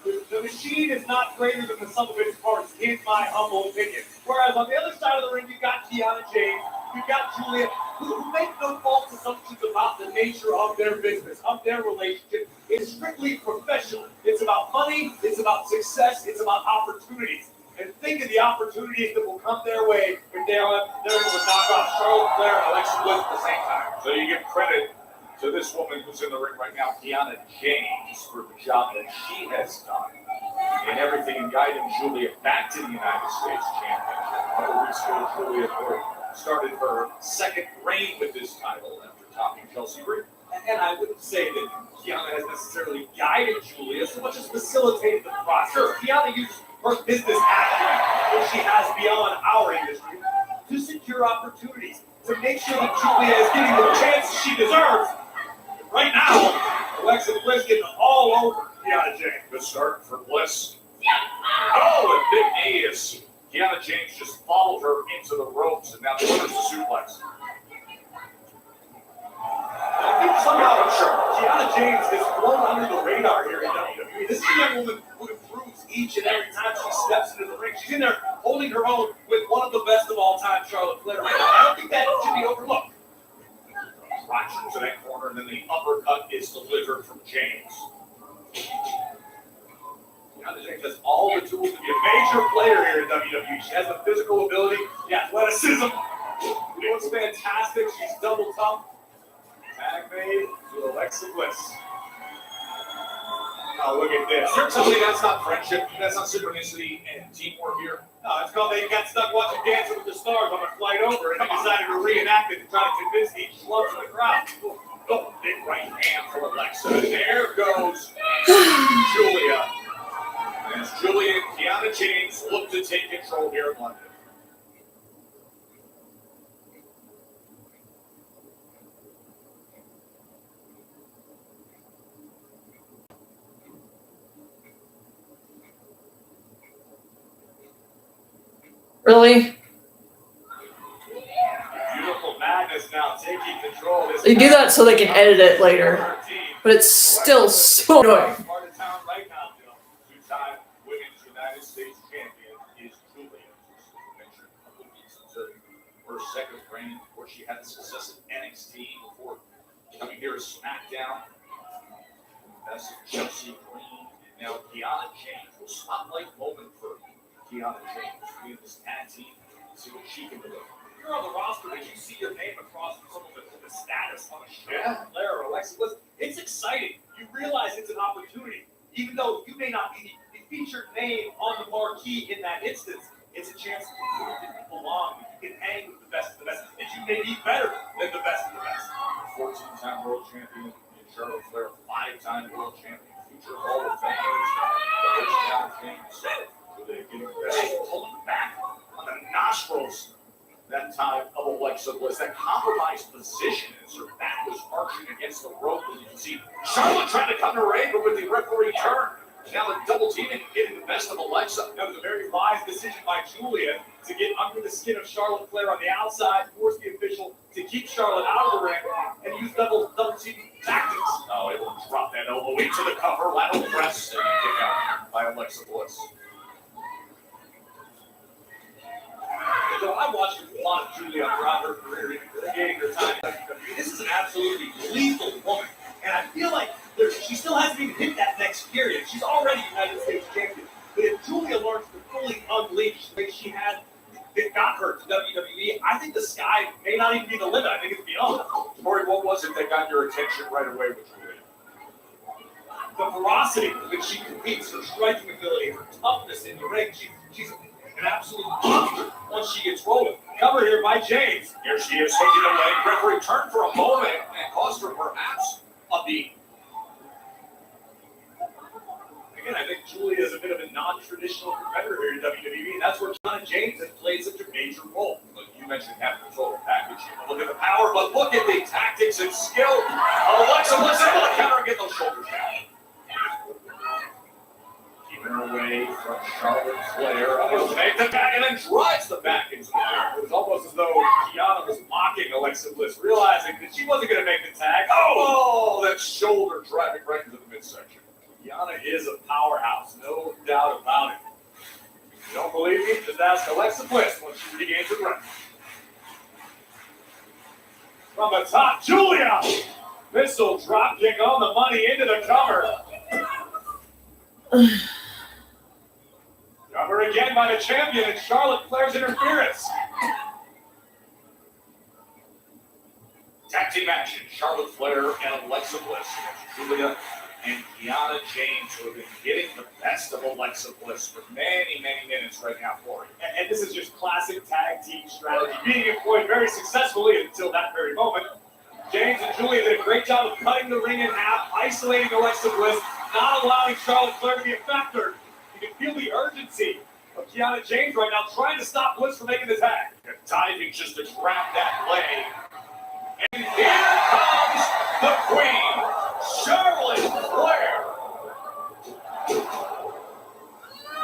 The machine is not greater than the sum of its parts, in my humble opinion. Whereas on the other side of the ring, you've got Kiana James, you've got Julia, who make no false assumptions about the nature of their business, of their relationship. It's strictly professional. It's about money, it's about success, it's about opportunities. And think of the opportunities that will come their way if they're able to knock off Charlotte Flair and Alexa Bliss at the same time. So you give credit to this woman who's in the ring right now, Kiana James, for the job that she has done in everything in guiding Julia back to the United States Championship. A couple weeks ago, Julia started her second reign with this title after topping Chelsea Green. And I wouldn't say that Kiana has necessarily guided Julia so much as facilitated the process. Sure. Kiana uses her business acumen, which she has beyond our industry, to secure opportunities, to make sure that Julia is getting the chances she deserves. Right now, Alexa Bliss getting all over Kiana James. Good start for Bliss. Oh, and big knee is Kiana James just followed her into the ropes, and now delivers the suplex. I think somehow Kiana James has flown under the radar here in WWE. This is a young woman who improves each and every time she steps into the ring. She's in there holding her own with one of the best of all time, Charlotte Flair. Right now. I don't think that should be overlooked. Roger to that corner, and then the uppercut is delivered from James. Kiana James has all the tools to be a major player here in WWE. She has the physical ability, the athleticism. She looks fantastic. She's double tough. Tag made to Alexa Bliss. Oh, look at this. You're telling me that's not friendship, that's not synchronicity and teamwork here? No, it's called they got stuck watching Dancing with the Stars on a flight over and they decided to reenact it to try to convince each love to the crowd. Oh, big right hand from Alexa. There goes Julia. As Julia and Kiana James look to take control here in London. Really? Beautiful Madness now taking control. This They do that so they can edit it later, but it's still so annoying. Part of town right now, Bill. Two-time Women's United States champion is Julia. Mentioned a couple weeks into her second reign, before she had the success at NXT, before coming here to SmackDown. That's Chelsea Green. Now Kiana James. A spotlight moment for Kiana James being this tag team. See what she can do. If you're on the roster and you see your name across some of the status on a show, Flair or Alexa Bliss, it's exciting. You realize it's an opportunity. Even though you may not be the featured name on the marquee in that instance, it's a chance to prove that you belong. You can hang with the best of the best. And you may be better than the best of the best. 14-time world champion in Charlotte Flair, 5-time world champion, future Hall of Famers. They're getting ready, pulling back on the nostrils that time of Alexa Bliss. That compromised position as her back was arching against the rope. As you can see, Charlotte trying to come to her aid, but with the referee turn. Now the double teaming, getting the best of Alexa. That was a very wise decision by Julia to get under the skin of Charlotte Flair on the outside, force the official to keep Charlotte out of the ring, and use double teaming tactics. Oh, it will drop that elbow into the cover, lateral press, and kick out by Alexa Bliss. So I've watched a lot of Julia throughout her career, getting her time. This is an absolutely lethal woman, and I feel like she still hasn't even hit that next period. She's already United States champion, but if Julia learns to fully unleash the way she had that got her to WWE, I think the sky may not even be the limit. I think it's beyond. Corey, what was it that got your attention right away with Julia? The ferocity with which she competes, her striking ability, her toughness in the ring. She's an absolute monster once she gets rolling. Cover here by James. Here she is taking a leg. Referee turned for a moment and caused her perhaps a beat. Again, I think Julia is a bit of a non-traditional competitor here in WWE. That's where Kiana James has played such a major role. Look, you mentioned having control of the package. Look at the power, but look at the tactics and skill. Alexa Bliss able to counter and get those shoulders down. Keeping her away from Charlotte Flair. Almost makes the back and then drives the back into the air. It was almost as though Kiana was mocking Alexa Bliss, realizing that she wasn't going to make the tag. Oh, that shoulder driving right into the midsection. Kiana is a powerhouse, no doubt about it. If you don't believe me, just ask Alexa Bliss once she regains her breath. From the top, Julia! Missile drop kick on the money into the cover. Cover again by the champion and Charlotte Flair's interference. Tag team action, Charlotte Flair and Alexa Bliss. Julia and Kiana James, who have been getting the best of Alexa Bliss for many, many minutes right now for you. And this is just classic tag team strategy, being employed very successfully until that very moment. James and Julia did a great job of cutting the ring in half, isolating Alexa Bliss, not allowing Charlotte Flair to be a factor. You can feel the urgency of Kiana James right now, trying to stop Bliss from making the tag. And diving just to grab that leg. And here comes the Queen, Charlotte Flair.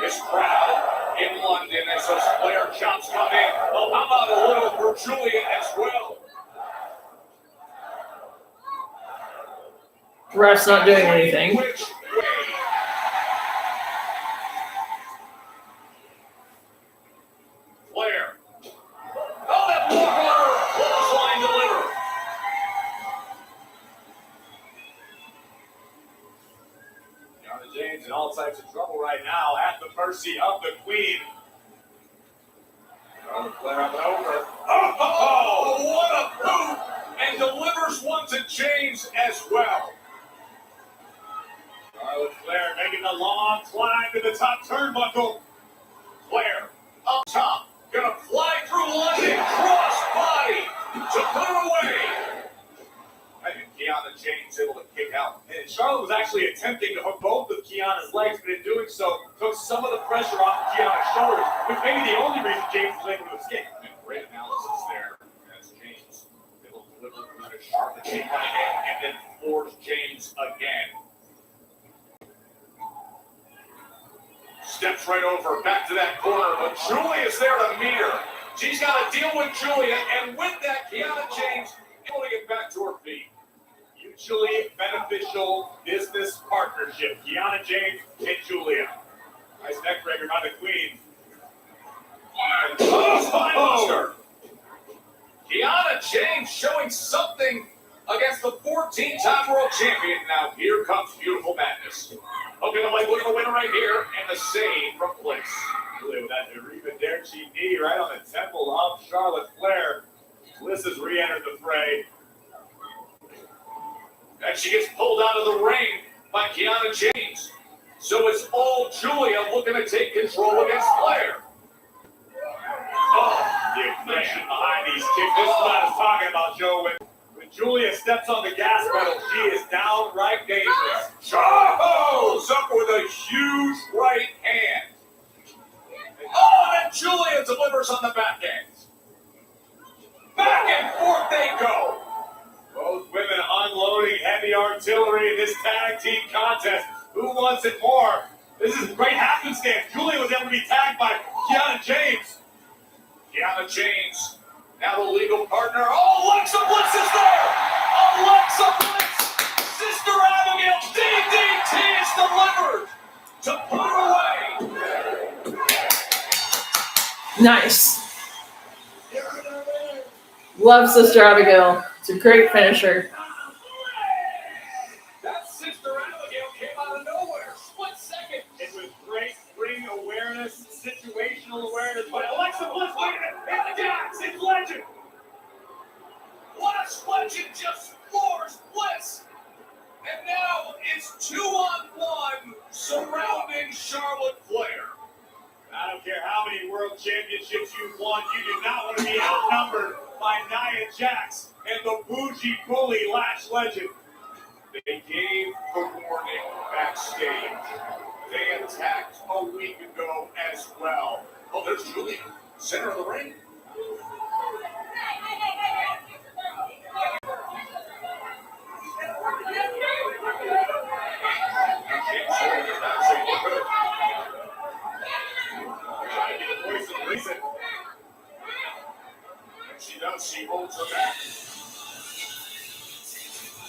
This crowd in London as those Flair chops come in. Well, how about a little for Julia as well? Ref's not doing anything. Which way? Flair. Oh, that block on her. Clothesline delivered. Kiana James in all types of trouble right now, at the mercy of the Queen. Charlotte Flair up and over. Oh, what a boot! And delivers one to James as well. Charlotte Flair making the long climb to the top turnbuckle. Flair up top, gonna fly through London, cross body to put her away. And Kiana James able to kick out. And Charlotte was actually attempting to hook both of Kiana's legs, but in doing so, took some of the pressure off of Kiana's shoulders, which may be the only reason James was able to escape. And great analysis there as James able to deliver to Charlotte James again, and then force James again. Steps right over, back to that corner, but Julia's there to meet her. She's got to deal with Julia, and with that, Kiana James able to get back to her feet. Mutually beneficial business partnership. Kiana James and Julia. Nice neck breaker by the Queen. Oh, Spinebuster! Kiana James showing something against the 14-time world champion. Now here comes Beautiful Madness. Okay, the leg, look at the winner right here, and the save from Bliss. Julia with that Deriva Derchi knee right on the temple of Charlotte Flair. Bliss has re-entered the fray. And she gets pulled out of the ring by Kiana James. So it's all Julia looking to take control against Flair. Oh, the aggression behind these kicks. This is what I was talking about, Joe. When Julia steps on the gas pedal, she is downright dangerous. Charles up with a huge right hand. Oh, and Julia delivers on the back end. Back and forth they go. Both women unloading heavy artillery in this tag team contest. Who wants it more? This is great happenstance. Julia was able to be tagged by Kiana James. Kiana James, now the legal partner. Oh, Alexa Bliss is there! Alexa Bliss! Sister Abigail, DDT is delivered to put her away. Nice. Love Sister Abigail. It's a great finisher. That Sister Abigail came out of nowhere. Split second. It was great ring awareness, situational awareness by Alexa Bliss. Look at it. It's Jax. It's Legend. Last Legend just floors Bliss. And now it's 2-on-1 surrounding Charlotte Flair. I don't care how many world championships you've won, you do not want to be outnumbered by Nia Jax and the bougie bully Lash Legend. They gave the warning backstage. They attacked a week ago as well. Oh, there's Julia, center of the ring. Voice of reason. She does, she holds her back.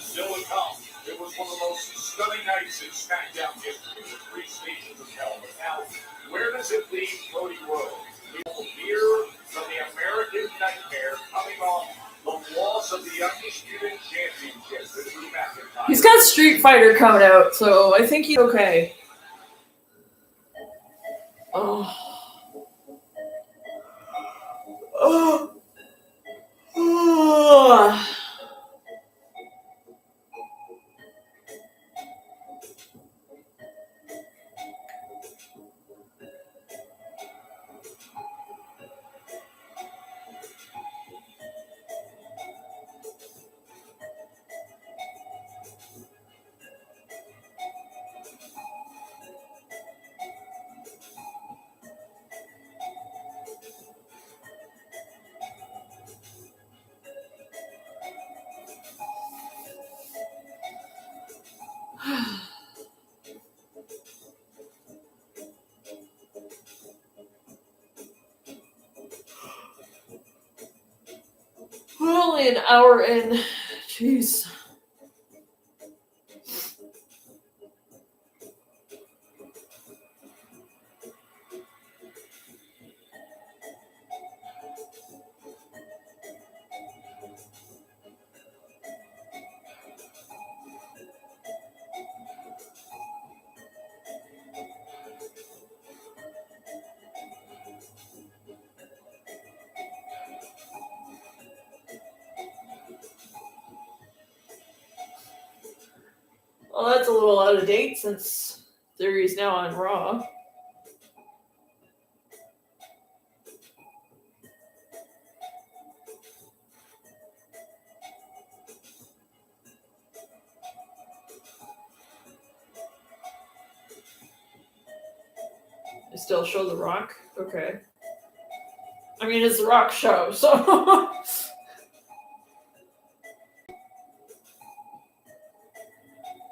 Still to come. It was one of the most stunning nights in Smackdown history, the 3 stations of hell. But now, where does it leave Cody Rhodes? We will hear from the American Nightmare coming off the loss of the Undisputed Championship to Drew McIntyre. He's got Street Fighter coming out, so I think he's okay. Oh. Oh. Oh. We're only an hour in. Jeez. Well, that's a little out of date since Theory's now on Raw. They still show The Rock? Okay. I mean, it's The Rock show, so...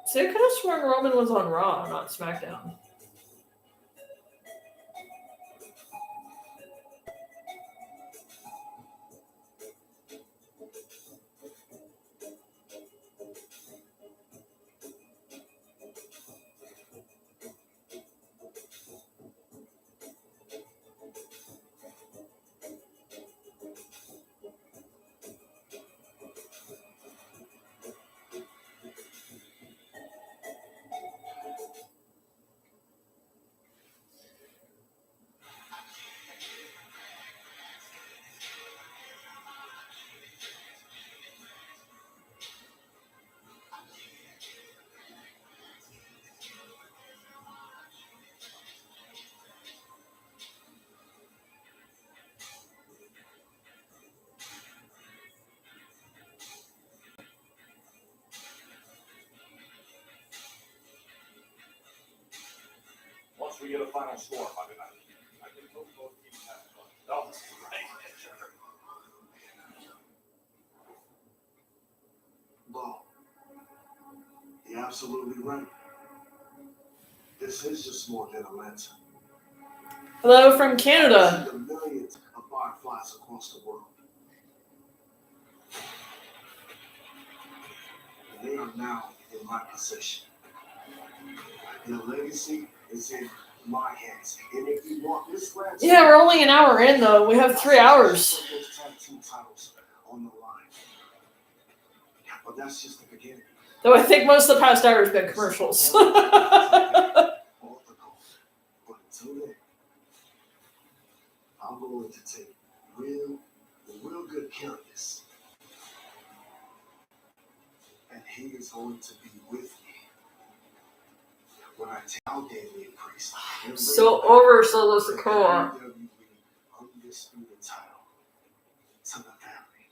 See, I could have sworn Roman was on Raw, not SmackDown. Once we get a final score Monday night, I can hope both teams have fun. No, right, sure. Bo, you're absolutely right. This is just more than Atlanta. Hello from I Canada. see the millions of fireflies across the world. And they are now in my possession. Their legacy is in my hands. And if you want this last, Yeah, we're only an hour in, though. We have 3 hours. those tag team titles on the line. But that's just the beginning. Though I think most of the past hour has been commercials. All the gold. But until then, I'm going to take real good care of this. And he is going to be with me when I tell Daily Priest. So over Solo Sikoa. WWE undisputed title to the family.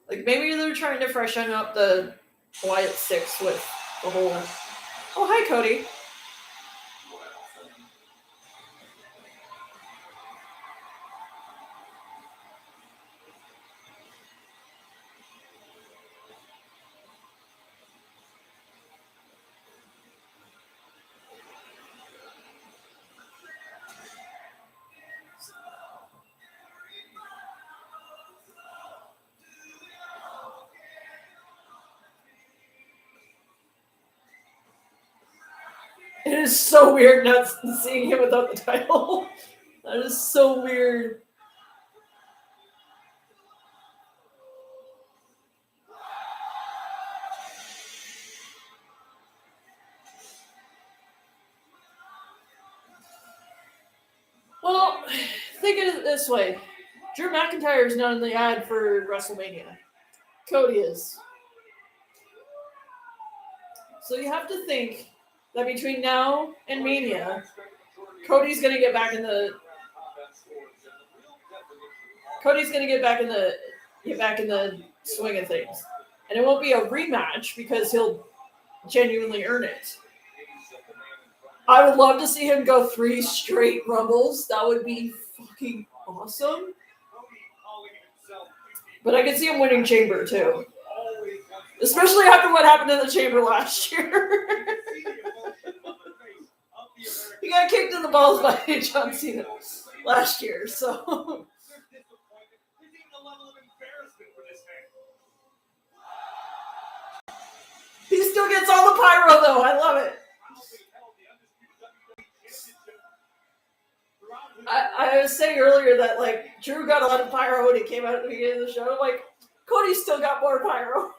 Like, maybe they're trying to freshen up the Wyatt 6 with the whole... Oh, hi, Cody. It is so weird not seeing him without the title. That is so weird. Well, think of it this way. Drew McIntyre is not in the ad for WrestleMania. Cody is. So you have to think that between now and Mania, Cody's gonna get back in the swing of things. And it won't be a rematch because he'll genuinely earn it. I would love to see him go 3 straight Rumbles. That would be fucking awesome. But I could see him winning Chamber too. Especially after what happened in the Chamber last year. He got kicked in the balls by John Cena last year, so. He still gets all the pyro though. I love it. I was saying earlier that, like, Drew got a lot of pyro when he came out at the beginning of the show. Like, Cody still got more pyro.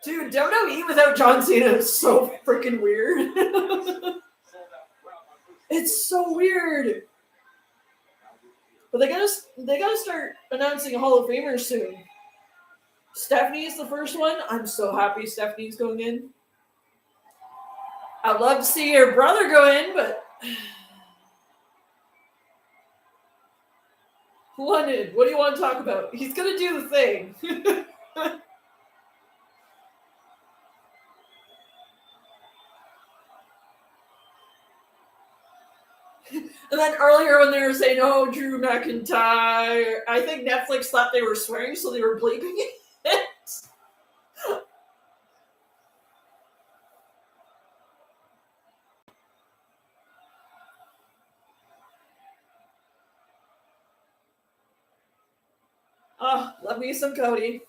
Dude, WWE without John Cena is so freaking weird. It's so weird. But they gotta start announcing Hall of Famers soon. Stephanie's the first one. I'm so happy Stephanie's going in. I'd love to see her brother go in, but London, what do you want to talk about? He's gonna do the thing. And then earlier when they were saying, "Oh, Drew McIntyre," I think Netflix thought they were swearing, so they were bleeping it. Oh, love me some Cody.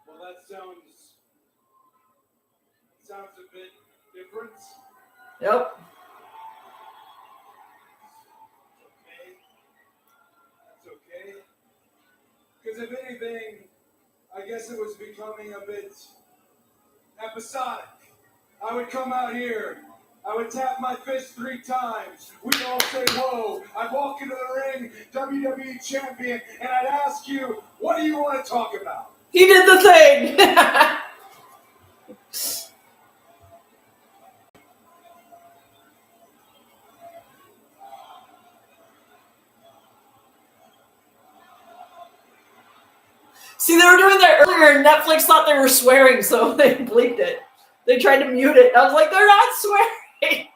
Well, that sounds a bit different. Yep. That's okay. Because if anything, I guess it was becoming a bit episodic. I would come out here, I would tap my fist 3 times. We'd all say, "Whoa." I'd walk into the ring, WWE champion, and I'd ask you, "What do you want to talk about?" He did the thing. See, they were doing that earlier, and Netflix thought they were swearing, so they bleeped it. They tried to mute it. I was like, they're not swearing.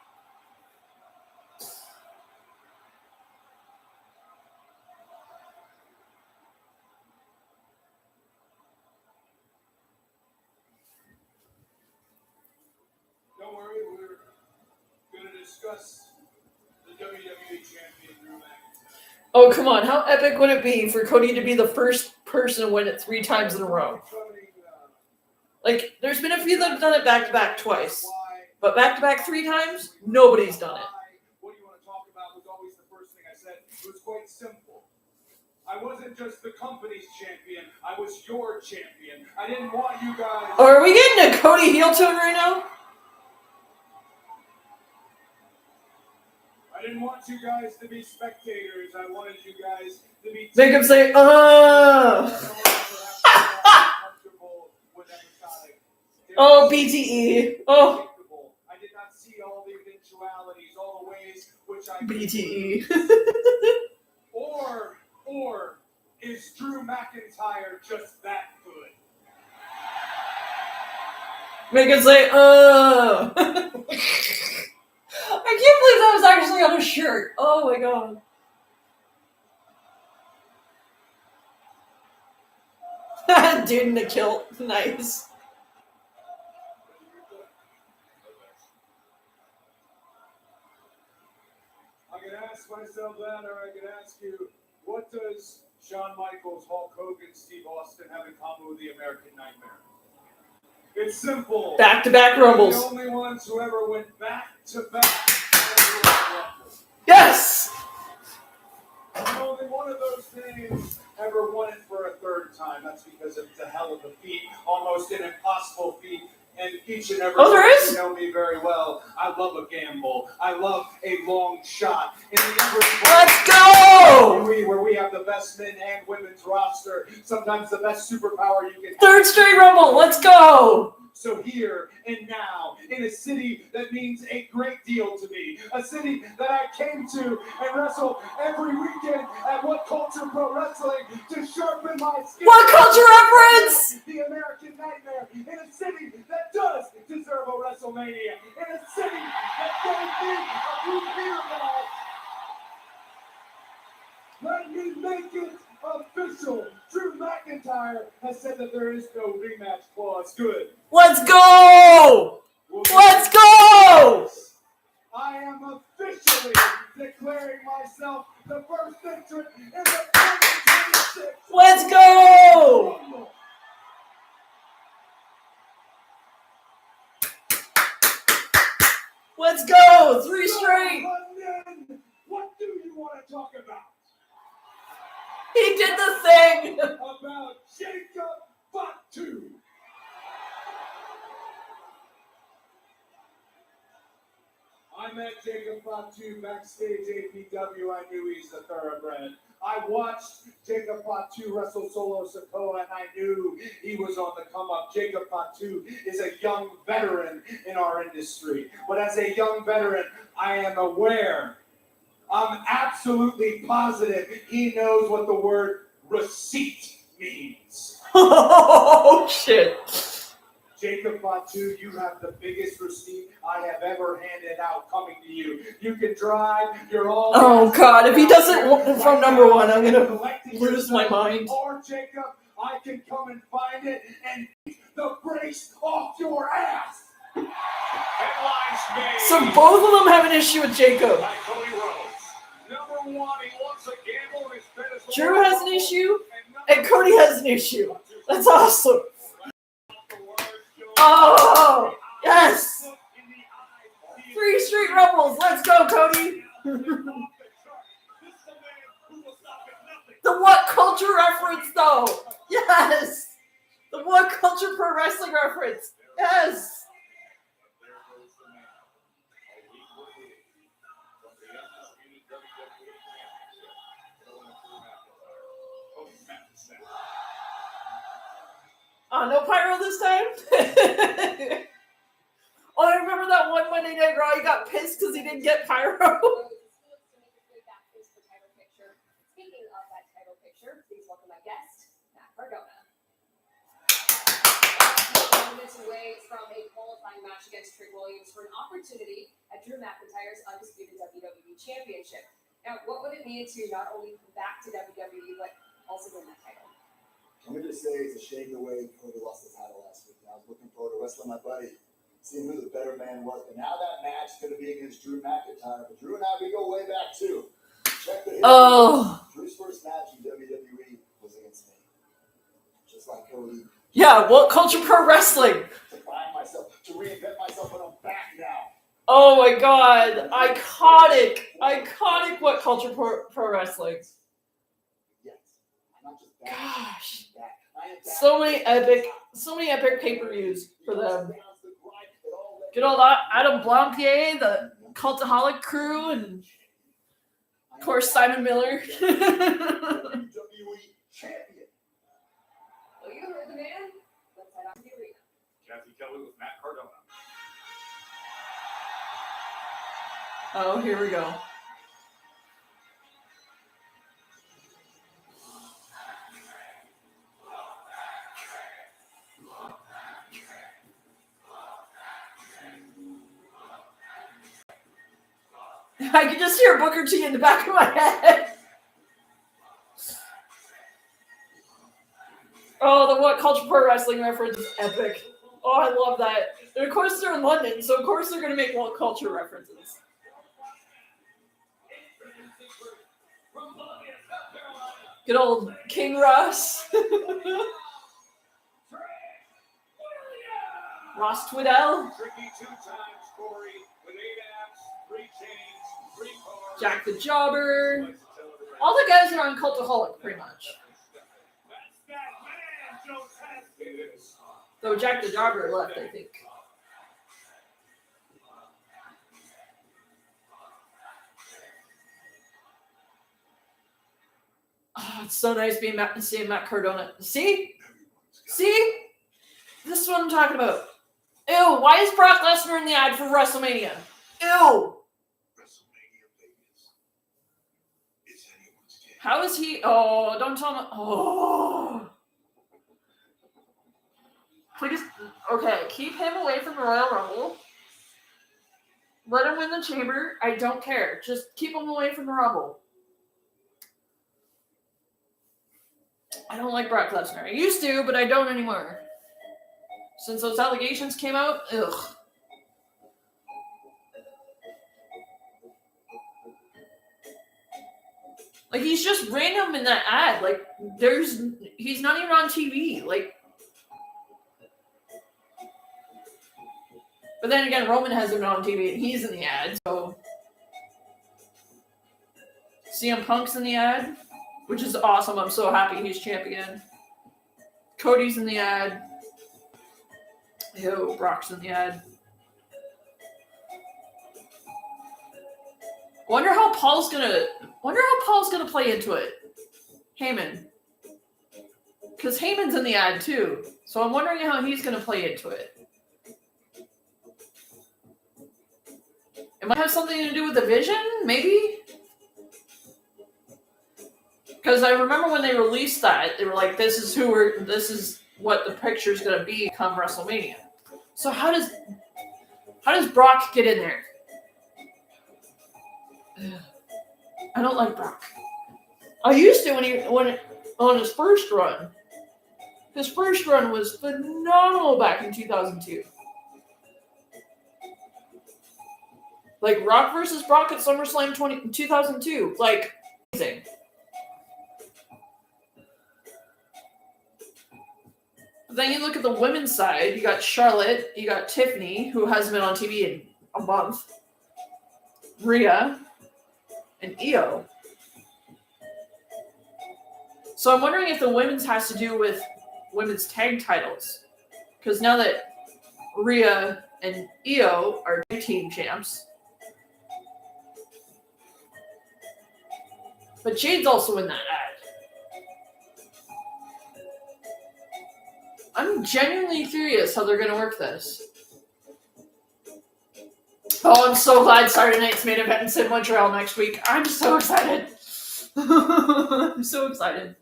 Don't worry, we're going to discuss the WWE champion, Drew McIntyre. Oh, come on. How epic would it be for Cody to be the first person to win it 3 times in a row? Like, there's been a few that have done it back-to-back twice. But back-to-back 3 times, nobody's done it. What do you want to talk about was always the first thing I said. It was quite simple. I wasn't just the company's champion. I was your champion. I didn't want you guys... Oh, are we getting a Cody heel tone right now? I didn't want you guys to be spectators. I wanted you guys to be... Make him say, Oh, BTE. Oh. I did not see all the eventualities, all the ways which I... BTE. Or is Drew McIntyre just that good? Make him say, I can't believe that was actually on a shirt. Oh my god. Dude in the kilt. Nice. I could ask myself that, or I could ask you, what does Shawn Michaels, Hulk Hogan, Steve Austin have in common with the American Nightmare? It's simple. Back-to-back Rumbles. The only ones who ever went back-to-back. Yes! And only one of those things ever won it for a 3rd time. That's because it's a hell of a feat, almost an impossible feat. And each and every Oh, there one is? you know me very well. I love a gamble. I love a long shot. In the Let's go! where we have the best men and women's roster, sometimes the best superpower you can have. 3rd straight Rumble. Let's go! So here and now, in a city that means a great deal to me, a city that I came to and wrestle every weekend at What Culture Pro Wrestling to sharpen my skill. What Culture reference? The American Nightmare, in a city that does deserve a WrestleMania, in a city that don't need a blue beer ball. Let me make it official. Drew McIntyre has said that there is no rematch clause. Good. Let's go! Let's go! I am officially declaring myself the first entrant in the 2026. Let's go! Let's go! 3 straight! London, what do you want to talk about? He did the thing! About Jacob Fatu. I met Jacob Fatu backstage APW. I knew he's the thoroughbred. I watched Jacob Fatu wrestle Solo Sikoa, and I knew he was on the come up. Jacob Fatu is a young veteran in our industry. But as a young veteran, I am aware, I'm absolutely positive he knows what the word receipt means. Oh, shit. Jacob Fatu, you have the biggest receipt I have ever handed out coming to you. You can drive, you're all... Oh, God, if he doesn't want from number 1, I'm gonna lose my mind. Or, Jacob, I can come and find it and beat the brakes off your ass. Headlines made So both of them have an issue with Jacob. by Cody Rhodes. Number 1, he wants to gamble and his bet is Drew has an issue, and Cody has an issue. That's awesome. Oh, yes! 3 straight Rumbles. Let's go, Cody. The What Culture reference, though. Yes. The What Culture Pro Wrestling reference. Yes. No pyro this time? Oh, I remember that one Monday Night Raw. He got pissed because he didn't get pyro. Speaking of that title picture, please welcome my guest, Matt Cardona. Moments away from a qualifying match against Trick Williams for an opportunity at Drew McIntyre's undisputed WWE Championship. Now, what would it mean to not only come back to WWE, but also win that title? Let me just say it's a shame the way Cody lost the title last week. I was looking forward to wrestling my buddy, seeing who the better man was. But now that match is going to be against Drew McIntyre. But Drew and I, we go way back too. Check the history. Oh. Drew's first match in WWE was against me. Just like Cody. Yeah, What Culture Pro Wrestling. To find myself, to reinvent myself, but I'm back now. Oh my God. Iconic What Culture Pro Wrestling. Yes. I'm not just back. Gosh. I'm back. I am back. So many epic pay-per-views for them. Good old Adam Blampier, the Cultaholic crew, and of course Simon Miller. WWE champion. Well, you heard the man. Let's head out to the arena. Kathy Kelly with Matt Cardona. Oh, here we go. I can just hear Booker T in the back of my head. Oh, the What Culture Pro Wrestling reference is epic. Oh, I love that. And of course they're in London, so of course they're going to make What Culture references. Good old King Ross. Ross Twiddell. Tricky 2 times, Corey, with 8 abs, 3 chains, 3 cars. Jack the Jobber. All the guys are on Cultaholic, pretty much. That's that man, Joe Test. It is. Though Jack the Jobber left, I think. Oh, it's so nice seeing Matt Cardona. See? This is what I'm talking about. Ew, why is Brock Lesnar in the ad for WrestleMania? Ew. WrestleMania Vegas. It's anyone's game. How is he? Oh, don't tell me. Oh. Please. Okay, keep him away from the Royal Rumble. Let him win the Chamber. I don't care. Just keep him away from the Rumble. I don't like Brock Lesnar. I used to, but I don't anymore. Since those allegations came out, ugh. Like, he's just random in that ad. Like, he's not even on TV. Like, But then again, Roman hasn't been on TV and he's in the ad, so CM Punk's in the ad, which is awesome. I'm so happy he's champion. Cody's in the ad. Yo, Brock's in the ad. Wonder how Paul's gonna play into it. Heyman. Because Heyman's in the ad too. So I'm wondering how he's gonna play into it. It might have something to do with the vision, maybe? Because I remember when they released that, they were like, this is what the picture's gonna be come WrestleMania. So how does Brock get in there? I don't like Brock. I used to when on his first run. His first run was phenomenal back in 2002. Like Rock versus Brock at SummerSlam 2002. Like, amazing. But then you look at the women's side, you got Charlotte, you got Tiffany, who hasn't been on TV in a month, Rhea, and Io. So I'm wondering if the women's has to do with women's tag titles. Because now that Rhea and Io are tag team champs, but Jade's also in that ad. I'm genuinely curious how they're going to work this. Oh, I'm so glad Saturday Night's main event is in Montreal next week. I'm so excited. I'm so excited.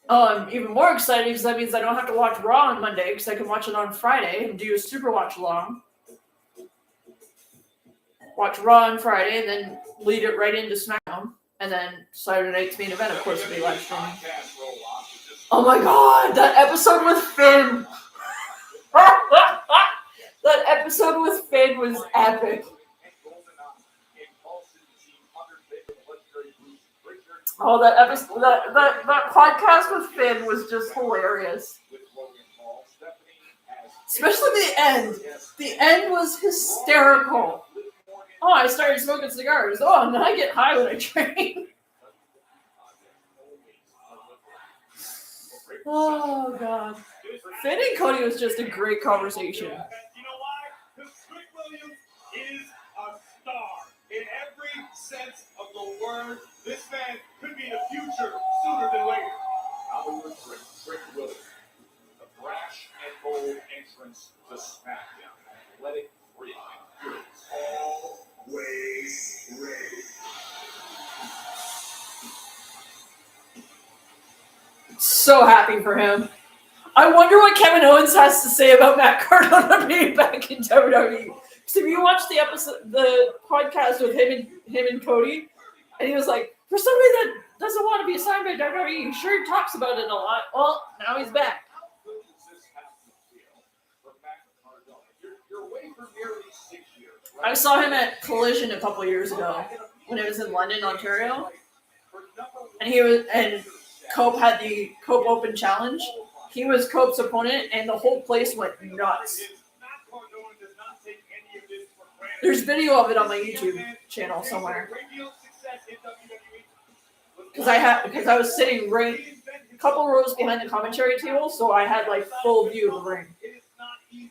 Oh, I'm even more excited because that means I don't have to watch Raw on Monday because I can watch it on Friday and do a super watch-along. Watch Raw on Friday and then lead it right into SmackDown. And then Saturday Night's main event, of course, will be live streaming. Oh my god, that episode with Finn! That episode with Finn was epic. Oh, that episode, that podcast with Finn was just hilarious. Especially the end. The end was hysterical. Oh, I started smoking cigars. Oh, and then I get high when I train. Oh, God. Finn and Cody was just a great conversation. You know why? Because Trick Williams is a star. In every sense of the word, this man could be the future sooner than later. Hollywood Trick Williams. The brash and bold entrance to SmackDown. Athletic, free, and Always ready. So happy for him. I wonder what Kevin Owens has to say about Matt Cardona being back in WWE. So if you watch the podcast with him and Cody, and he was like, for somebody that doesn't want to be signed by WWE, he sure talks about it a lot. Well, now he's back. I saw him at Collision a couple years ago when it was in London, Ontario, and Cope had the Cope Open Challenge. He was Cope's opponent, and the whole place went nuts. There's video of it on my YouTube channel somewhere. Because I was sitting right a couple rows behind the commentary table, so I had like full view of the ring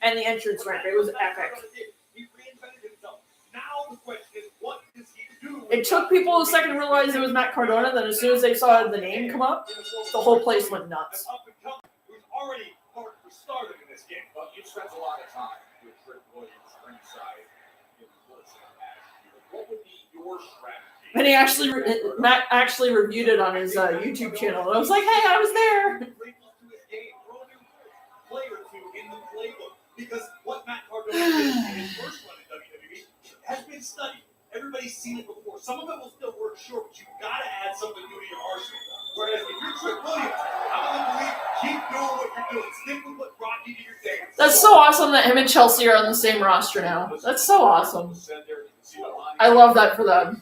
and the entrance ramp. It was epic. It took people a second to realize it was Matt Cardona. Then as soon as they saw the name come up, the whole place went nuts. Already started in this game. But you spent a lot of time with Trick Williams ringside in person last year. What would be your strategy? And Matt actually reviewed it on his YouTube channel. And I was like, hey, I was there. Player two in the playbook because what Matt Cardona did in his first run in WWE has been studied. Everybody's seen it before. Some of it will still work, sure, but you've got to add something new to your arsenal. Whereas if you're Trick Williams, I'm going to believe keep doing what you're doing. Stick with what brought you to your dance. That's so awesome that him and Chelsea are on the same roster now. That's so awesome. I love that for them.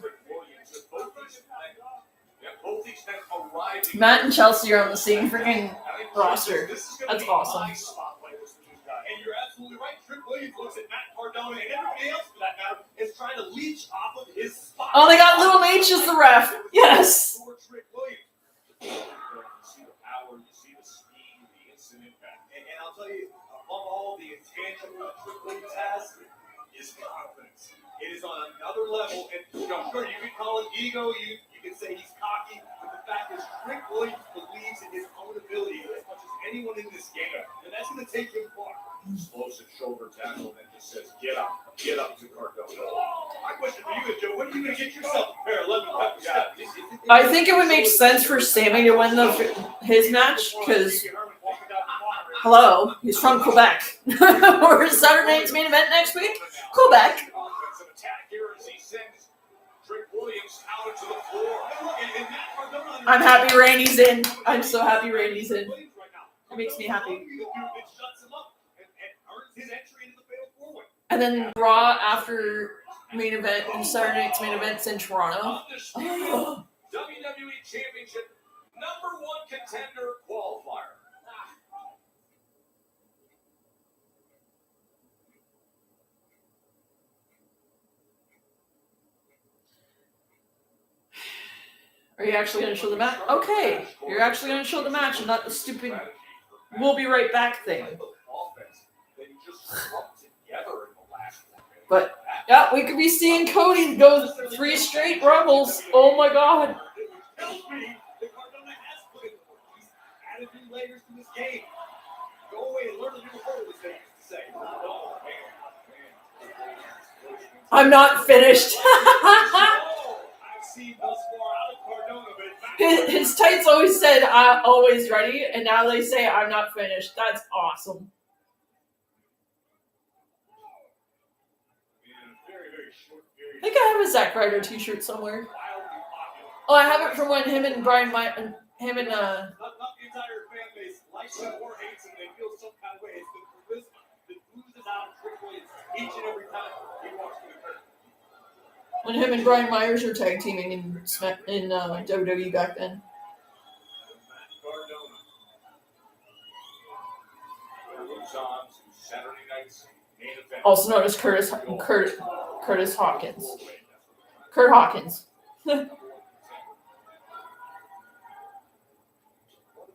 Matt and Chelsea are on the same freaking roster. That's awesome. And you're absolutely right. Trick Williams Cardona and everybody else for that matter is trying to leech off of his spot. Oh, they got Little H as the ref. Yes. For Trick Williams. You see the power, you see the speed, the instant impact. And I'll tell you, above all, the intangible that Trick Williams has is confidence. It is on another level, and sure, you can call it ego, you can say he's cocky, but the fact is Trick Williams believes in his own ability as much as anyone in this game, and that's going to take him far. Explosive shoulder tackle that just says, get up to Cardona. My question for you is, Joe, when are you going to get yourself a pair of lemon pepper steps? I think it would make sense for Sammy to win his match because, hello, he's from Quebec. Or Saturday night's main event next week, Quebec. Offensive attack here as he sends Trick Williams out into the floor. I'm happy Randy's in. I'm so happy Randy's in. It makes me happy. And then Raw after main event and Saturday night's main event's in Toronto. WWE Championship #1 contender qualifier. Are you actually going to show the match? Okay, you're actually going to show the match and not the stupid "we'll be right back" thing. But yeah, we could be seeing Cody go 3 straight Rumbles. Oh my God! I'm not finished. His tights always said "I'm always ready," and now they say "I'm not finished." That's awesome. I think I have a Zack Ryder T-shirt somewhere. Oh, I have it from when him and Brian, not the entire fan base likes him or hates him. They feel some kind of way. It's the charisma that oozes out of Trick Williams each and every time he walks through the curtain. when him and Brian Myers were tag teaming in WWE back then. Also known as Curtis Hawkins. Kurt Hawkins. One of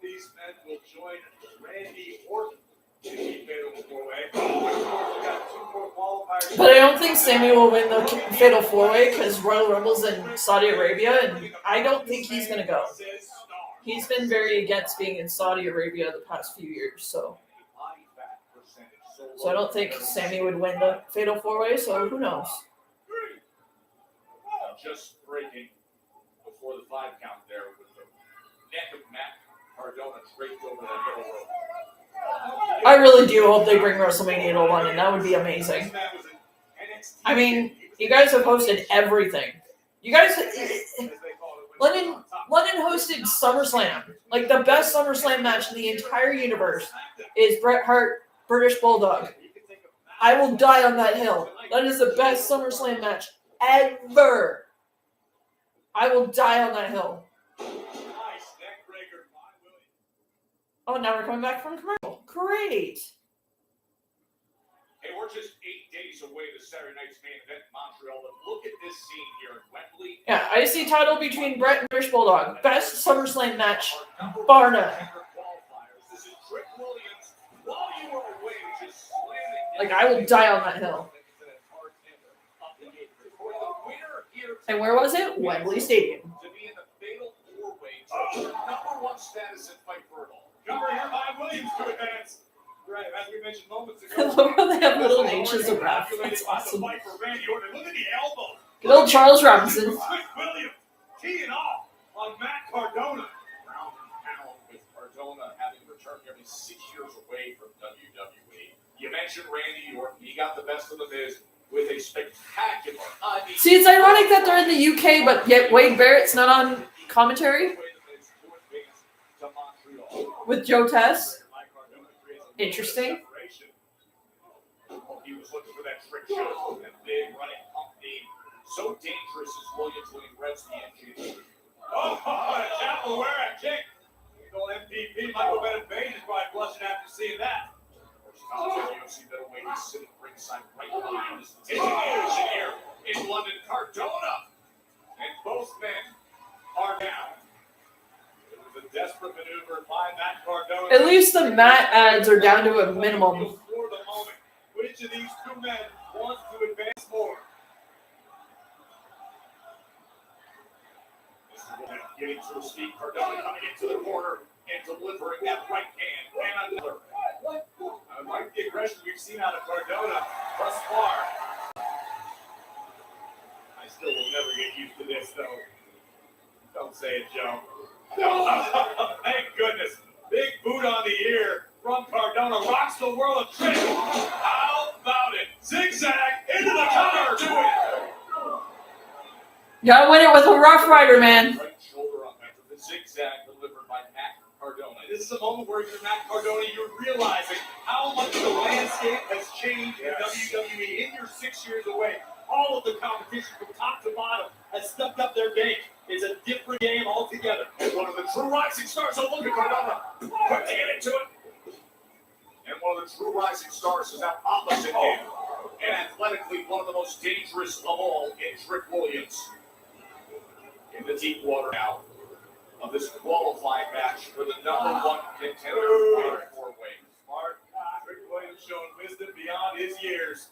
these men will join Randy Orton to keep Fatal 4-Way. Oh, we got 2 more qualifiers. But I don't think Sammy will win the Fatal 4-Way because Royal Rumble's in Saudi Arabia, and I don't think he's going to go. He's been very against being in Saudi Arabia the past few years, so I don't think Sammy would win the Fatal 4-Way, so who knows? Just breaking before the 5 count there with the neck of Matt Cardona draped over the middle rope. I really do hope they bring WrestleMania to London. That would be amazing. I mean, you guys have hosted everything. You guys, London hosted SummerSlam. Like, the best SummerSlam match in the entire universe is Bret Hart, British Bulldog. I will die on that hill. That is the best SummerSlam match ever. I will die on that hill. Oh, now we're coming back from commercial. Great. Hey, we're just 8 days away to Saturday night's main event in Montreal, but look at this scene here at Wembley. Yeah, IC title between Bret and British Bulldog. Best SummerSlam match, bar none. This is Trick Williams. While you were away, just slamming. Like, I will die on that hill. And where was it? Wembley Stadium. To be in the Fatal 4-Way to #1 status in Fight for It All. Number here by Williams to advance. Right, as we mentioned moments ago. I love how they have Little H as a ref. That's awesome. Fight for Randy Orton. Look at the elbow. Good old Charles Robinson. Trick Williams teeing off on Matt Cardona. Round and pound with Cardona having returned nearly 6 years away from WWE. You mentioned Randy Orton. He got the best of the Miz with a spectacular. See, it's ironic that they're in the UK, but yet Wade Barrett's not on commentary with Joe Tess. Interesting. He was looking for that trick shot, that big running pump knee. So dangerous as Williams when he revs the engine. Oh, a Chapelware kick. Old MVP Michael Bennett Bain is probably blushing after seeing that. UFC middleweight is sitting ringside right behind At least the mat ads are down to a minimum. For the moment, which of these two men wants to advance more? Getting to his feet, Cardona coming into the corner and delivering that right hand and another. I like the aggression we've seen out of Cardona thus far. I still will never get used to this, though. Don't say it, Joe. Thank goodness. Big boot on the ear from Cardona rocks the world of trick. How about it? Zigzag into the cover. Do it. Gotta win it with a Rough Rider, man. Right shoulder up after the zigzag delivered by Matt Cardona. This is a moment where you're Matt Cardona, you're realizing how much the landscape has changed in WWE in your 6 years away. All of the competition from top to bottom has stepped up their game. It's a different game altogether. And one of the true rising stars, so look at Cardona. Quick to get into it. And one of the true rising stars is that opposite game. And athletically, one of the most dangerous of all in Trick Williams. In the deep water now of this qualifying match for the #1 contender in four-way. Smart. Trick Williams showing wisdom beyond his years.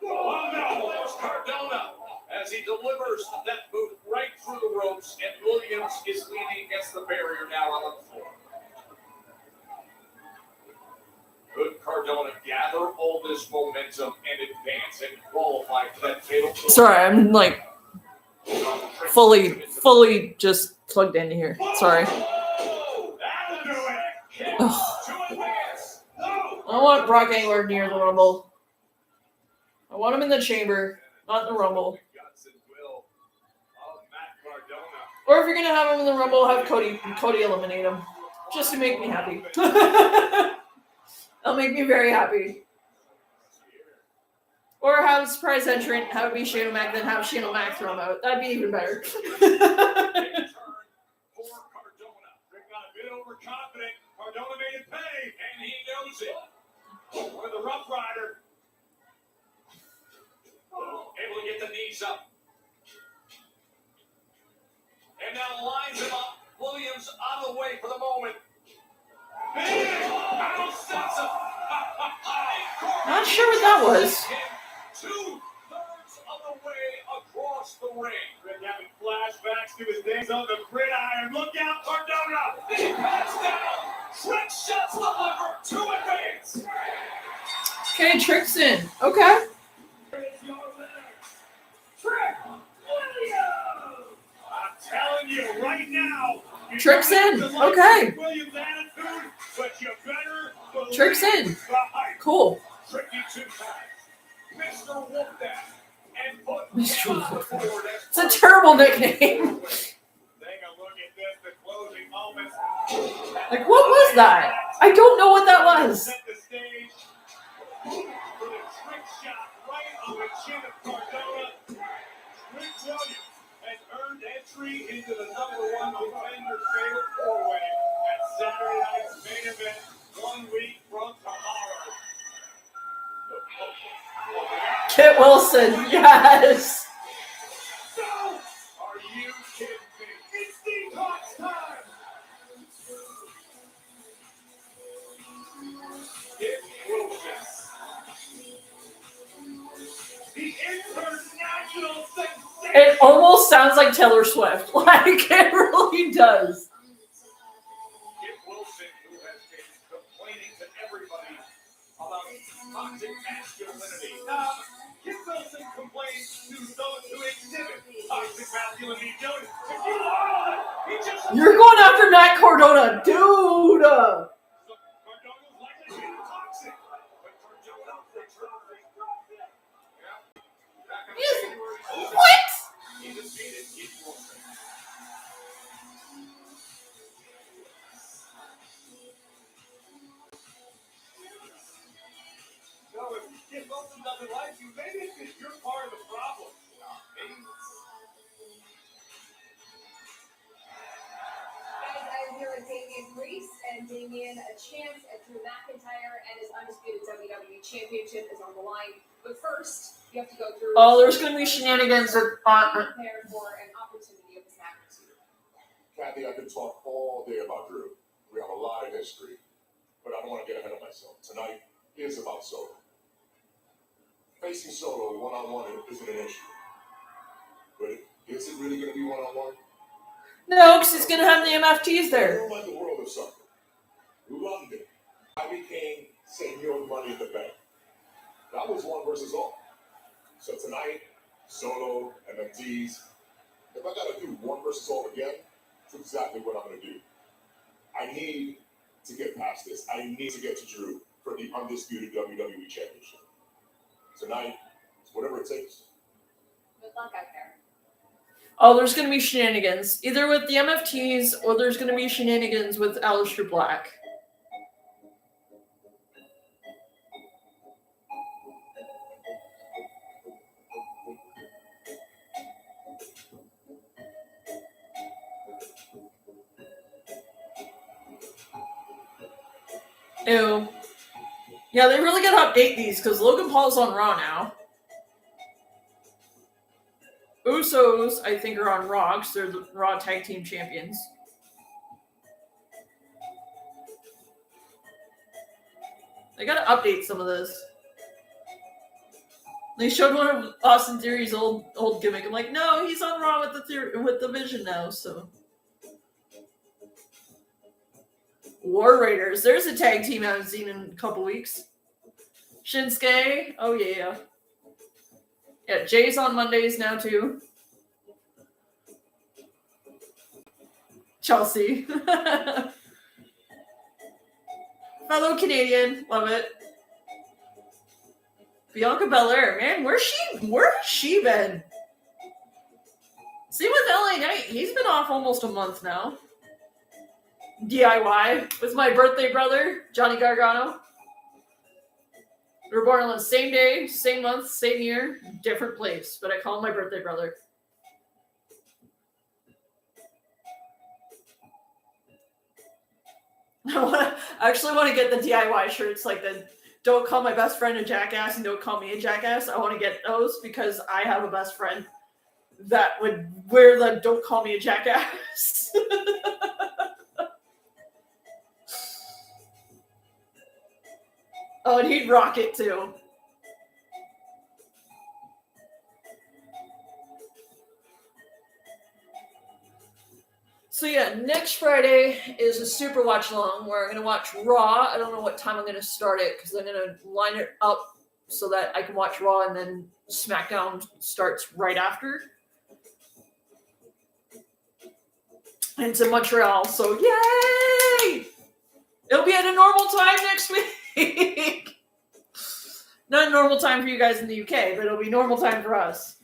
Oh no, there's Cardona as he delivers that boot right through the ropes, and Williams is leaning against the barrier now on the floor. Could Cardona gather all this momentum and advance and qualify for that fatal? Sorry, I'm like fully just plugged in here. Sorry. That'll do it. To advance. I don't want Brock anywhere near the Rumble. I want him in the chamber, not in the Rumble. Or if you're gonna have him in the Rumble, have Cody eliminate him, just to make me happy. That'll make me very happy. Or have a surprise entrant, have it be Shane O'Mac, then have Shane O'Mac throw him out. That'd be even better. Overconfident. Cardona made it pay, and he knows it. With the Rough Rider. Able to get the knees up. And now lines him up. Williams out of the way for the moment. Big battle sets up. Not sure what that was. 2/3 of the way across the ring. Rick having flashbacks to his days on the gridiron. Look out, Cardona! He backs down. Trick shots delivered to advance. Okay, Trick's in. Okay. Trick Williams! I'm telling you right now. Trick's in. Okay. Williams attitude, but you better believe Trick's in. the hype. Cool. Tricky 2 times. Mr. Wolfpack and put Mr. him on the board. It's a terrible nickname. Take a look at this, the closing moments. Like, what was that? I don't know what that was. Set the stage for the trick shot right on the chin of Cardona. Trick Williams has earned entry into the #1 contender fatal four-way at Saturday night's main event 1 week from tomorrow. Kit Wilson, yes. No! Are you kidding me? It's the Hawks time! Kit Wilson. The international sensation. It almost sounds like Taylor Swift. Like, it really does. Kit Wilson, who has been complaining to everybody about toxic masculinity. Kit Wilson complains to those who exhibit toxic masculinity. If you are, he just You're going after Matt Cardona, dude. Cardona's likely to be toxic, but Cardona What? he defeated Kit Wilson. No, if Kit Wilson doesn't like you, maybe it's you're part of the problem. Maybe. Guys, I'm here with Damian Priest, and Damian, a chance at Drew McIntyre and his undisputed WWE Championship is on the line. But first, you have to go through. Oh, there's going to be shenanigans. Prepare for an opportunity of this magnitude. Kathy, I could talk all day about Drew. We have a lot of history, but I don't want to get ahead of myself. Tonight is about Solo. Facing Solo one-on-one isn't an issue. But is it really going to be one-on-one? No, because he's going to have the MFTs there. You like the world of something. London. I became Senor Money in the Bank. That was one versus all. So tonight, Solo, MFTs. If I got to do one versus all again, that's exactly what I'm going to do. I need to get past this. I need to get to Drew for the undisputed WWE Championship. Tonight, it's whatever it takes. Good luck out there. Oh, there's going to be shenanigans. Either with the MFTs or there's going to be shenanigans with Aleister Black. Ew. Yeah, they really gotta update these because Logan Paul's on Raw now. Usos, I think, are on Raw because they're the Raw Tag Team Champions. They gotta update some of this. They showed one of Austin Theory's old gimmick. I'm like, no, he's on Raw with the Vision now, so. War Raiders. There's a tag team I haven't seen in a couple weeks. Shinsuke. Oh, yeah. Yeah, Jay's on Mondays now, too. Chelsea. Fellow Canadian. Love it. Bianca Belair. Man, where has she been? See, with LA Knight, he's been off almost a month now. DIY with my birthday brother, Johnny Gargano. We were born on the same day, same month, same year, different place, but I call him my birthday brother. I actually want to get the DIY shirts, like the don't call my best friend a jackass and don't call me a jackass. I want to get those because I have a best friend that would wear the don't call me a jackass. Oh, and he'd rock it too. So yeah, next Friday is a super watch along where I'm going to watch Raw. I don't know what time I'm going to start it because I'm going to line it up so that I can watch Raw and then SmackDown starts right after. And it's in Montreal, so yay! It'll be at a normal time next week. Not a normal time for you guys in the UK, but it'll be normal time for us.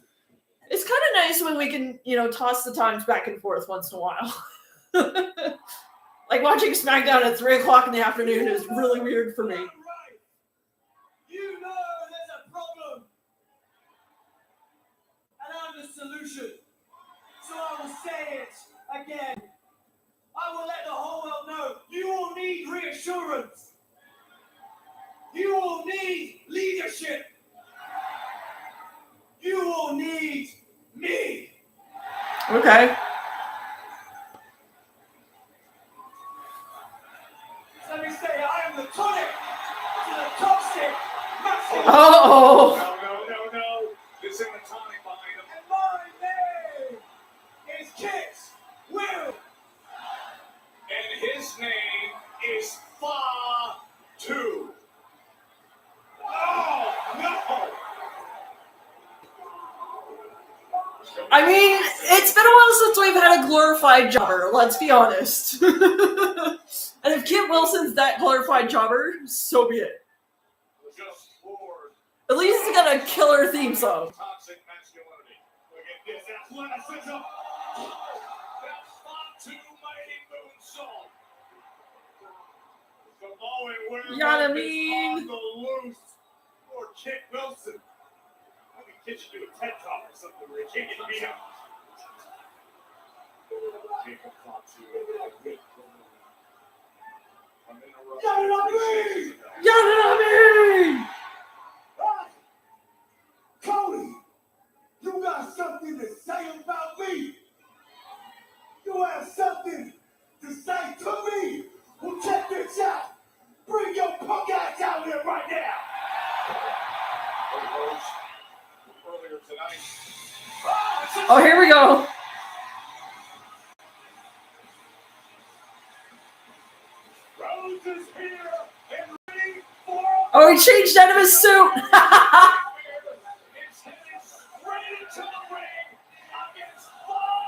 It's kind of nice when we can, toss the times back and forth once in a while. Like watching SmackDown at 3 o'clock in the afternoon is really weird for me. You know there's a problem. And I'm the solution. So I will say it again. I will let the whole world know you all need reassurance. You all need leadership. You all need me. Okay. So let me say, I am the tonic to the toxic masculine. Oh. No. This isn't the tonic behind him. And my name is Kit Will. And his name is Fa2. Oh, no! I mean, it's been a while since we've had a glorified jobber, let's be honest. And if Kit Wilson's that glorified jobber, so be it. At least he's got a killer theme song. Toxic masculinity. Look at this athleticism. That's Fa2 mighty moonsault. Samoan wear Yada on mean. the loose for Kit Wilson. I think Kit should do a TED Talk or something where he can't get beat up. Jacob Fa2. Yada! Cody, you got something to say about me? You have something to say to me? Well, Earlier tonight. Oh, here we go. Rose is here and ready for Oh, he changed out of his suit. it's headed straight into the ring against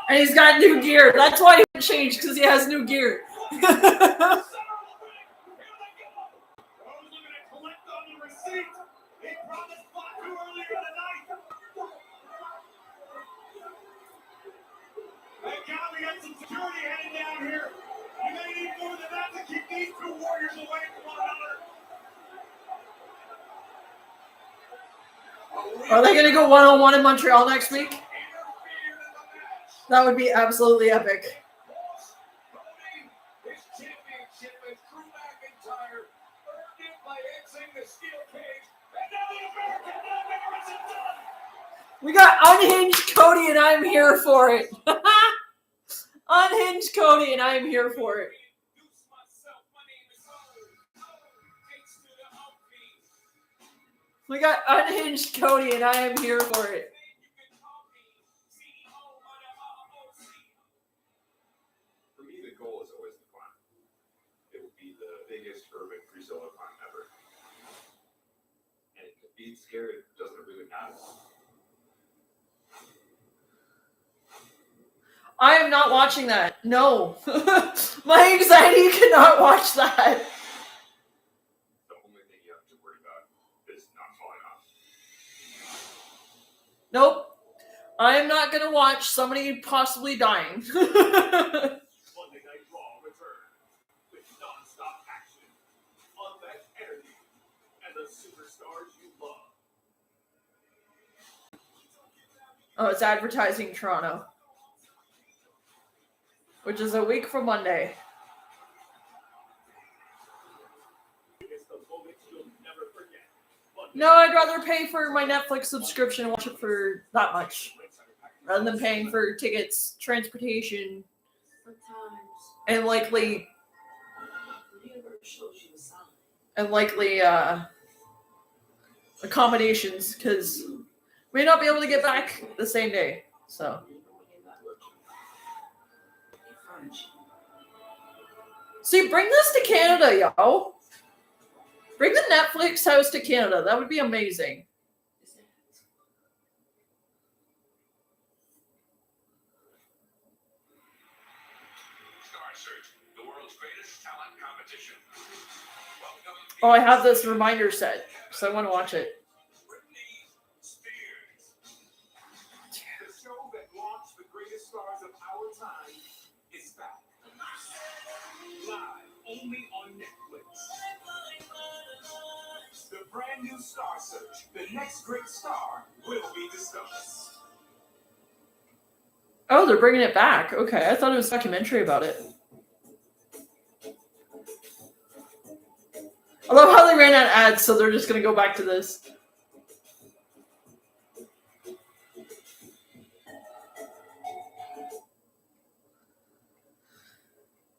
And he's got new gear. That's why he changed, because he has new gear. center of the ring. Here they go. Rose looking to collect on the receipt. He promised Fatu earlier tonight. Thank God we got some security heading down here. You may need more than that to keep these two warriors away from one another. Are they going to go one-on-one in Montreal next week? That would be absolutely epic. His championship as Drew McIntyre earned it by exiting the steel cage. And now the American Nightmare is done. We got Unhinged Cody, and I'm here for it. Unhinged Cody, and I'm here for it. Introduce myself. My name is Thanks to the outfit. We got Unhinged Cody, and I am here for it. You can call me CEO of the OC. For me, the goal is always the climb. It will be the biggest urban free solo climb ever. And if it beats scared, it doesn't really matter. I am not watching that. No. My anxiety cannot watch that. The only thing you have to worry about is not falling off. Nope. I am not going to watch somebody possibly dying. Monday Night Raw return with non-stop action, unmatched energy, and the superstars you love. Oh, it's advertising Toronto. Which is a week from Monday. It's the moments you'll never forget. No, I'd rather pay for my Netflix subscription and watch it for that much. Rather than paying for tickets, transportation, and likely accommodations, because we may not be able to get back the same day. So see, bring this to Canada, yo. Bring the Netflix house to Canada. That would be amazing. Star Search, the world's greatest talent competition. Oh, I have this reminder set, so I want to watch it. Britney Spears. The show that launched the greatest stars of our time is back. Live only on Netflix. The brand new Star Search, the next great star, will be discussed. Oh, they're bringing it back. Okay, I thought it was a documentary about it. I love how they ran out of ads, so they're just going to go back to this.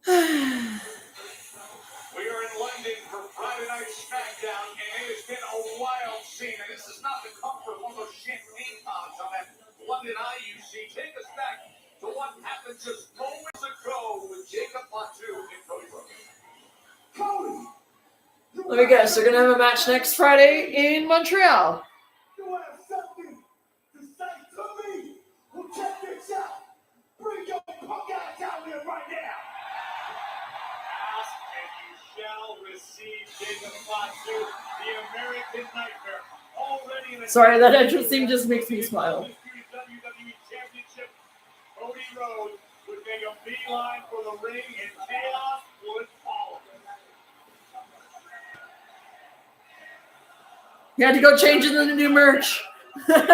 We are in London for Friday Night Smackdown, and it has been a wild scene. And this is not the comfort of one of those champagne pods on that London IUC. Take us back to what happened just moments ago with Jacob Fatu and Cody Rhodes. Cody! Let me guess, they're going to have a match next Friday in Montreal. You have something to say to me? Well, check this out. Bring your punk ass out here right now. Ask and you shall receive Jacob Fatu, the American Nightmare. Already in the Sorry, that entrance theme just makes me smile. WWE Championship, Cody Rhodes would make a beeline for the ring and chaos would follow. You had to go change into the new merch. The Samoan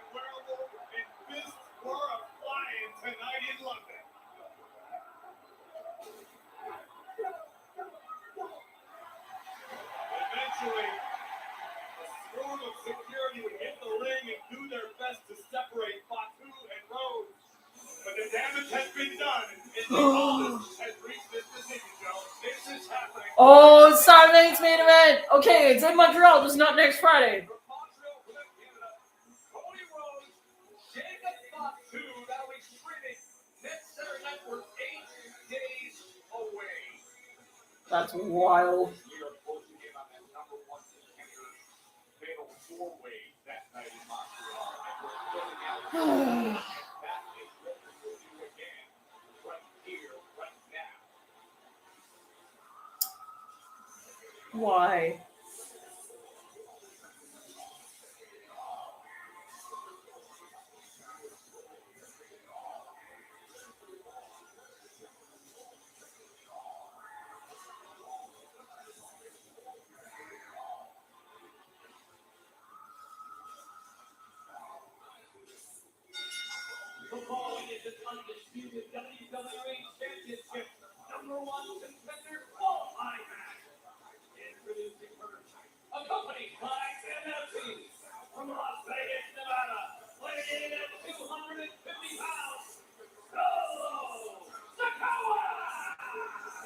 werewolf and fists were a-flying tonight in London. Eventually, a swarm of security would hit the ring and do their best to separate Fatu and Rhodes. But the damage has been done, and the oldest has reached this decision, Joe. This This is happening. Oh, it's Saturday's main event. Okay, it's in Montreal, just not next Friday. From Montreal, Quebec, Canada, Cody Rhodes, Jacob Fatu, that'll be streaming next Saturday night. We're 8 days away. That's wild. We are closing in on that number one contender fatal four-way that night in Montreal. And we're filling out that is what we will do again right here, right now. Why? The following is an undisputed WWE Championship number one contender qualifying match. Introducing first, accompanied by MFT from Las Vegas, Nevada, weighing in at 250 pounds, Solo Sikoa!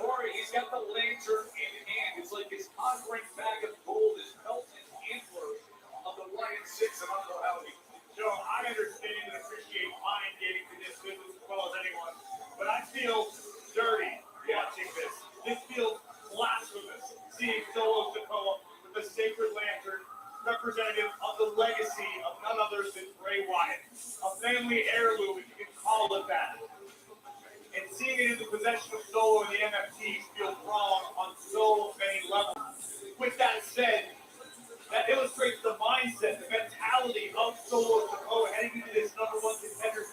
Corey, he's got the lantern in hand. It's like his conquering bag of gold is melted antlers of the Lion 6 of Uncle Howdy. Joe, I understand and appreciate mind getting to this business as well as anyone, but I feel dirty watching this. This feels blasphemous, seeing Solo Sikoa with the sacred lantern, representative of the legacy of none other than Bray Wyatt. A family heirloom, if you can call it that. And seeing it in the possession of Solo and the NFTs feels wrong on so many levels. With that said, that illustrates the mindset, the mentality of Solo Sikoa heading into this number one contender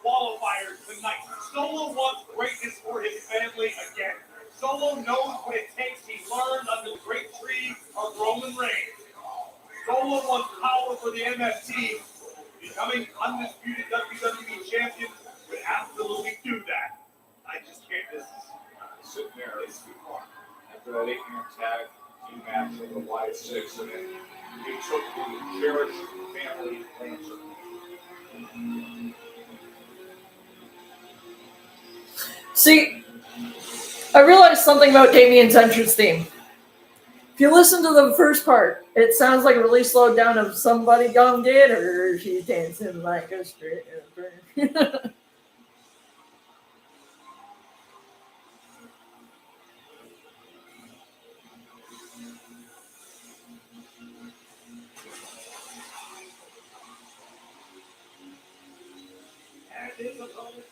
qualifier tonight. Solo wants greatness for his family again. Solo knows what it takes. He learned under the great tree of Roman Reigns. Solo wants power for the MFT. Becoming undisputed WWE champion would absolutely do that. I just can't. This is sitting there. It's too far. After that 8-man tag team match with the Wyatt 6, and then he took the cherished family lantern. See, I realized something about Damien's entrance theme. If you listen to the first part, it sounds like a really slowed down of somebody gone get her. She's dancing like a stripper. And his opponent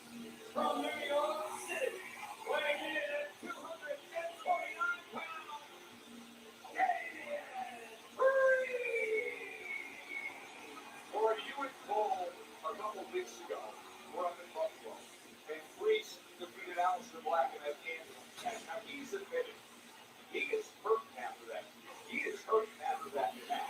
from New York City, weighing in at 249 pounds, Or you and Cole a couple weeks ago were up in Buffalo, and Priest defeated Aleister Black in that game. And now he's admitted he is hurt after that. He is hurt after that match.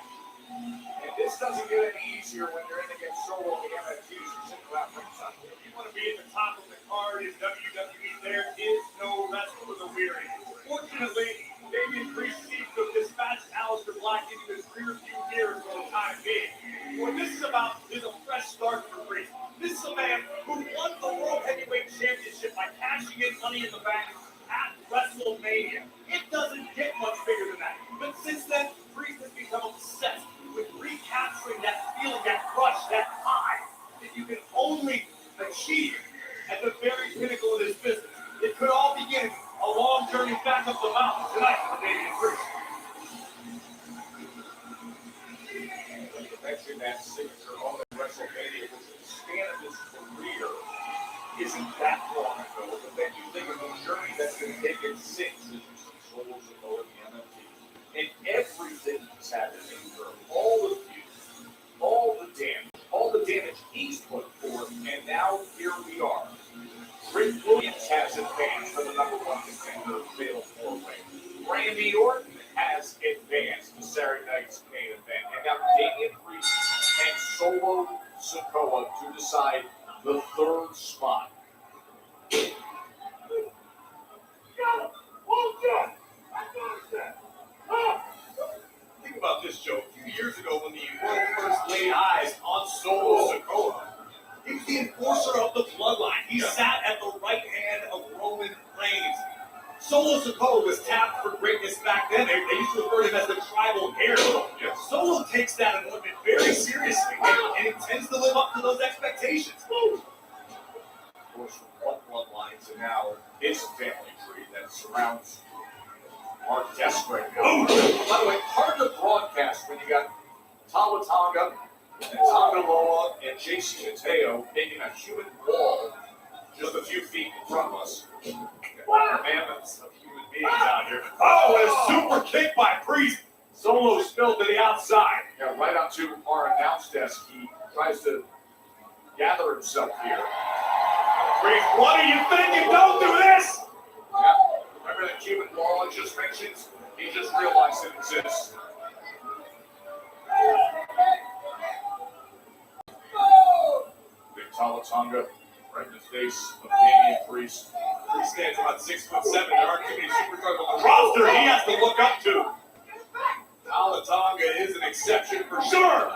And this doesn't get any easier when you're in against Solo and the MFTs who sit around ringside. If you want to be at the top of the card in WWE, there is no rest for the weary. Fortunately, Damian Priest seems to have dispatched Aleister Black into his rear view mirror for the time being. What this is about is a fresh start for Priest. This is a man who won the World Heavyweight Championship by cashing in Money in the Bank at WrestleMania. It doesn't get much bigger than that. But since then, Priest has become obsessed with recapturing that feeling, that rush, that high that you can only achieve at the very pinnacle of this business. It could all begin a long journey back up the mountain tonight for Damian Priest. You mentioned that signature moment at WrestleMania, which the span of his career isn't that long ago, but then you think of the journey that's been taken since, as you see Solo Sikoa and the MFT, and everything he's had to endure, all the abuse, all the damage he's put forth, and now here we are. Rick Williams has advanced for the number one contender fatal four-way. Randy Orton has advanced to Saturday night's main event, and now Damian Priest and Solo Sikoa to decide the third spot. Think about this, Joe. A few years ago, when the world first laid eyes on Solo Sikoa, he was the enforcer of the bloodline. He sat at the right hand of Roman Reigns. Solo Sikoa was tapped for greatness back then. They used to refer to him as the tribal heir. Yeah. Solo takes that anointment very seriously, and he tends to live up to those expectations. Of course, from one bloodline to now his family tree that surrounds our desk right now. By the way, hard to broadcast when you got Tama Tonga and Tonga Loa and JC Mateo making a human wall just a few feet in front of us. Mammoths of human beings out here. Oh, and a super kick by Priest. Solo spilled to the outside. Yeah, right onto our announce desk. He tries to gather himself here. Priest, what are you thinking? Don't do this! Yeah. Remember that human wall I just mentioned? He just realized it exists. Big Talatonga right in the face of Damian Priest. Priest stands about 6'7". There aren't too many superstars on the roster he has to look up to. Talatonga is an exception for sure.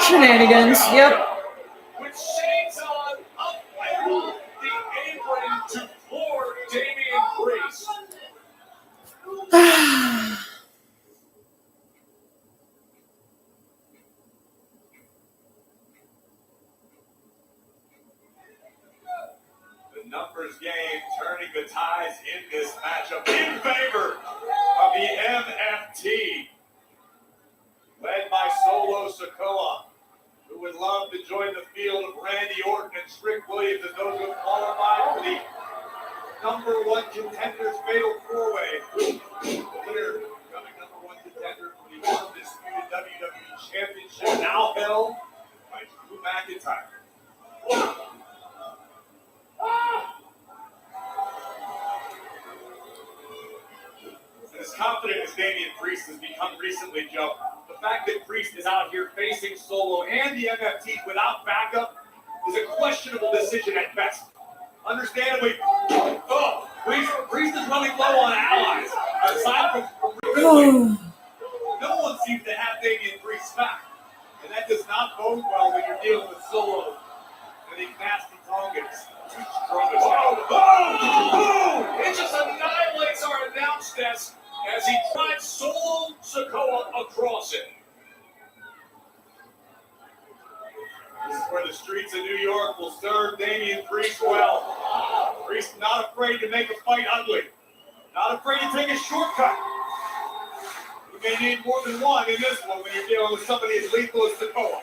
Shenanigans, yep. With shades on, up and off the apron to floor Damian Priest. The numbers game turning the tides in this matchup in favor of the MFT. Led by Solo Sikoa, who would love to join the field of Randy Orton and Trick Williams as those who have qualified for the #1 contenders fatal four-way. Here, becoming #1 contender for the undisputed WWE Championship, now held by Drew McIntyre. As confident as Damian Priest has become recently, Joe, the fact that Priest is out here facing Solo and the MFT without backup is a questionable decision at best. Understandably, Priest is running low on allies. Aside from no one seems to have Damian Priest's back. And that does not bode well when you're dealing with Solo and these nasty Tongans. It just annihilates our announce desk as he drives Solo Sikoa across it. This is where the streets of New York will serve Damian Priest well. Priest not afraid to make a fight ugly. Not afraid to take a shortcut. You may need more than one in this one when you're dealing with somebody as lethal as Sikoa.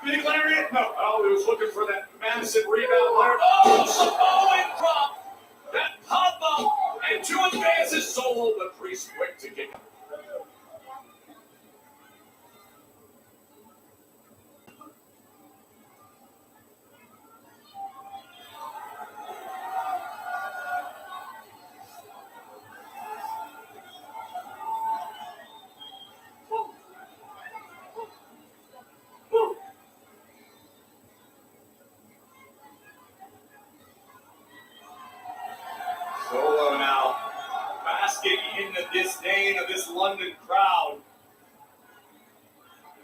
Big lariat? No. Oh, he was looking for that massive rebound there. Oh, Samoan drop. That pop up and two advances Solo, but Priest quick to get him. Solo now basking in the disdain of this London crowd.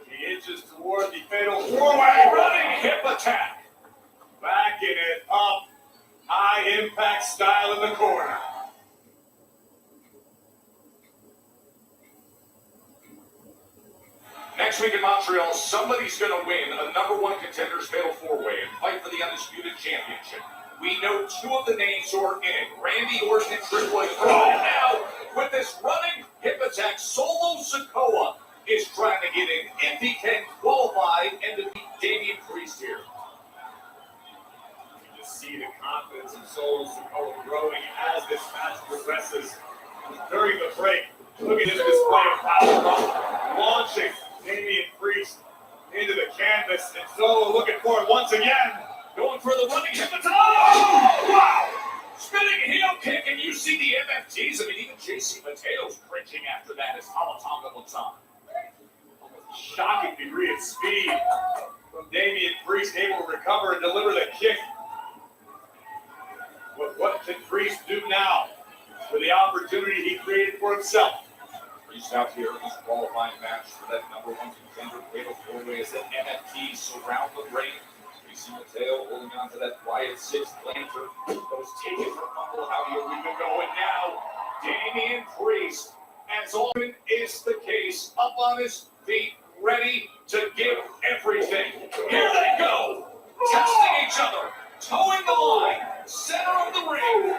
He inches toward the fatal four-way running hip attack. Backing it up. High impact style in the corner. Next week in Montreal, somebody's going to win a #1 contenders fatal four-way and fight for the undisputed championship. We know two of the names who are in it, Randy Orton and Trick Williams. Right now, with this running hip attack, Solo Sikoa is trying to get in if he can qualify and defeat Damian Priest here. You just see the confidence of Solo Sikoa growing as this match progresses. During the break, look at this display of power, launching Damian Priest into the canvas, and Solo looking for it once again. Going for the running hip attack. Oh, wow! Spinning heel kick, and you see the MFTs. I mean, even JC Mateo's cringing after that as Talatonga looks on. Shocking degree of speed from Damian Priest, able to recover and deliver the kick. What can Priest do now with the opportunity he created for himself? Priest out here in this qualifying match for that #1 contender fatal four-way as the MFTs surround the ring. JC Mateo holding on to that quiet sixth lantern. Those taken from Uncle Howdy are even going now. Damian Priest, as often is the case, up on his feet, ready to give everything. Here they go, testing each other, towing the line, center of the ring. And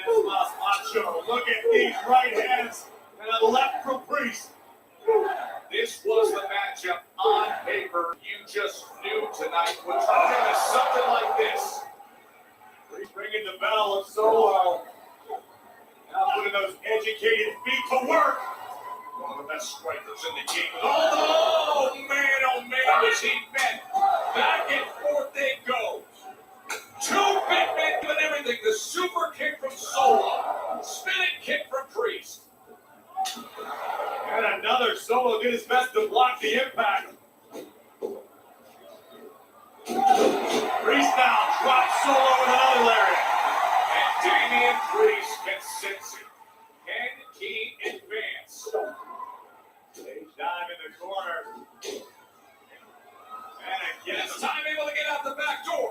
it's Mas Macho. Look at these right hands and a left from Priest. This was the matchup on paper you just knew tonight would turn into something like this. Priest ringing the bell of Solo. Now putting those educated feet to work. One of the best strikers in the game. Oh man, was he bent. Back and forth they go. Two big men doing everything. The super kick from Solo. Spinning kick from Priest. And another Solo did his best to block the impact. Priest now drops Solo with another lariat. And Damian Priest can sense it. Can he advance? Stage dive in the corner. And again, This time able to get out the back door.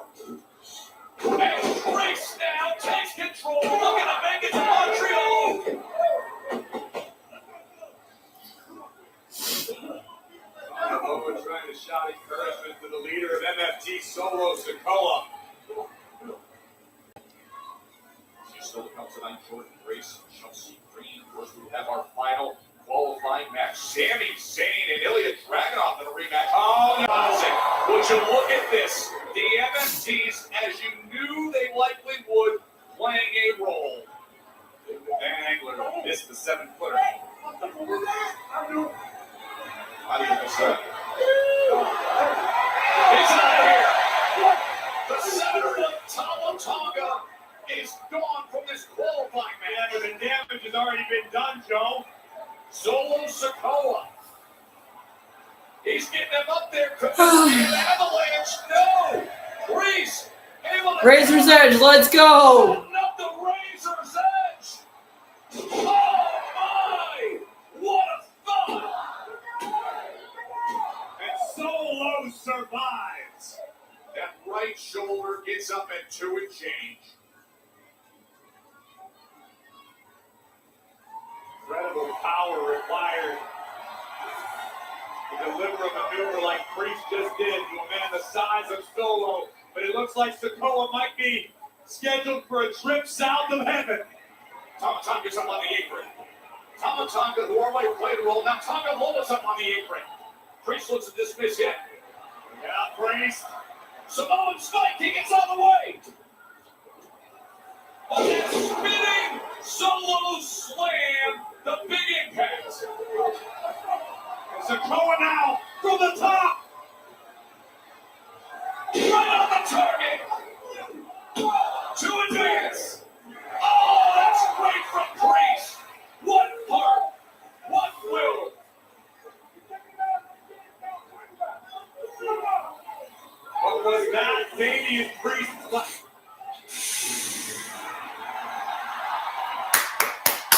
And Priest now takes control. Looking to make it to Montreal. We're trying to shout encouragement to the leader of MFT, Solo Sikoa. She still comes tonight, Jordan Grace, Chelsea Green. First, we have our final qualifying match. Sami Zayn and Ilya Dragunov in a rematch. Oh, no. Would you look at this? The MFTs, as you knew they likely would, playing a role. Van Angler missed the 7-footer. I think it's he's out of here. The center of Tama is gone from this qualifying Yeah, match. but the damage has already been done, Joe. Solo Sikoa. He's getting them up there. Could this be an avalanche? No. Priest able to Razor's Edge, let's go. Setting up the Razor's Edge. Oh my! What a thought! And Solo survives. That right shoulder gets up at 2 and change. Incredible power required to deliver a maneuver like Priest just did to a man the size of Solo. But it looks like Sikoa might be scheduled for a trip south of heaven. Tama Tonga's up on the apron. Tama Tonga, who already played a role. Now Tonga Lola's up on the apron. Priest looks to dismiss him. Yeah, Priest. Samoan Spike, he gets out of the way. Oh, that spinning Solo slam. The big impact. And Sikoa now from the top. Right on the target. To advance. Oh, that's great from Priest. What heart. What will. What was that? Damian Priest.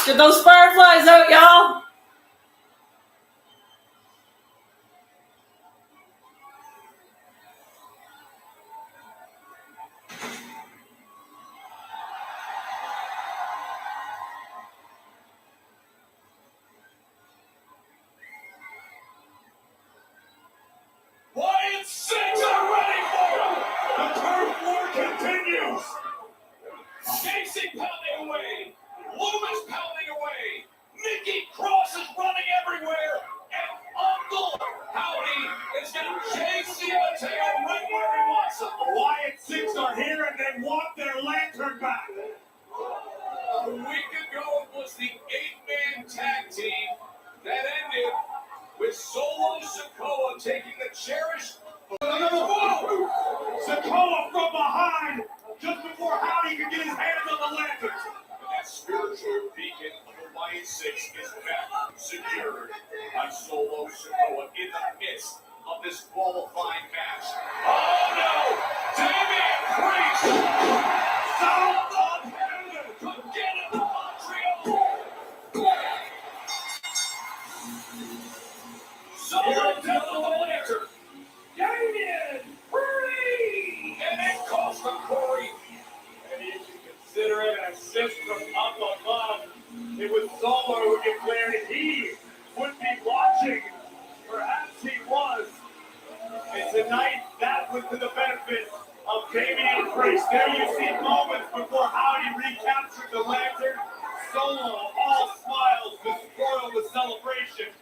Get those fireflies out, y'all. Wyatt Six are ready for him. The turf war continues. Casey pounding away. Loomis pounding away. Nikki Cross is running everywhere. And Uncle Howdy is going to chase Mateo right where he wants him. The Wyatt Six are here and they want their lantern back. A week ago, it was the 8-man tag team that ended with Solo Sikoa taking the cherished. Whoa! Sikoa from behind just before Howdy could get his hands on the lanterns. That spiritual beacon of the Wyatt Six is back, secured by Solo Sikoa in the midst of this qualifying match. Oh no! Damian Priest! South of heaven! Could get him to Montreal! Solo down the lantern! Damian Priest! assist from up above. It was Solo who declared he would be watching. Perhaps he was. And tonight, that was to the benefit of Damian Priest. There you see moments before Howdy recaptured the lantern. Solo, all smiles, to spoil the celebration.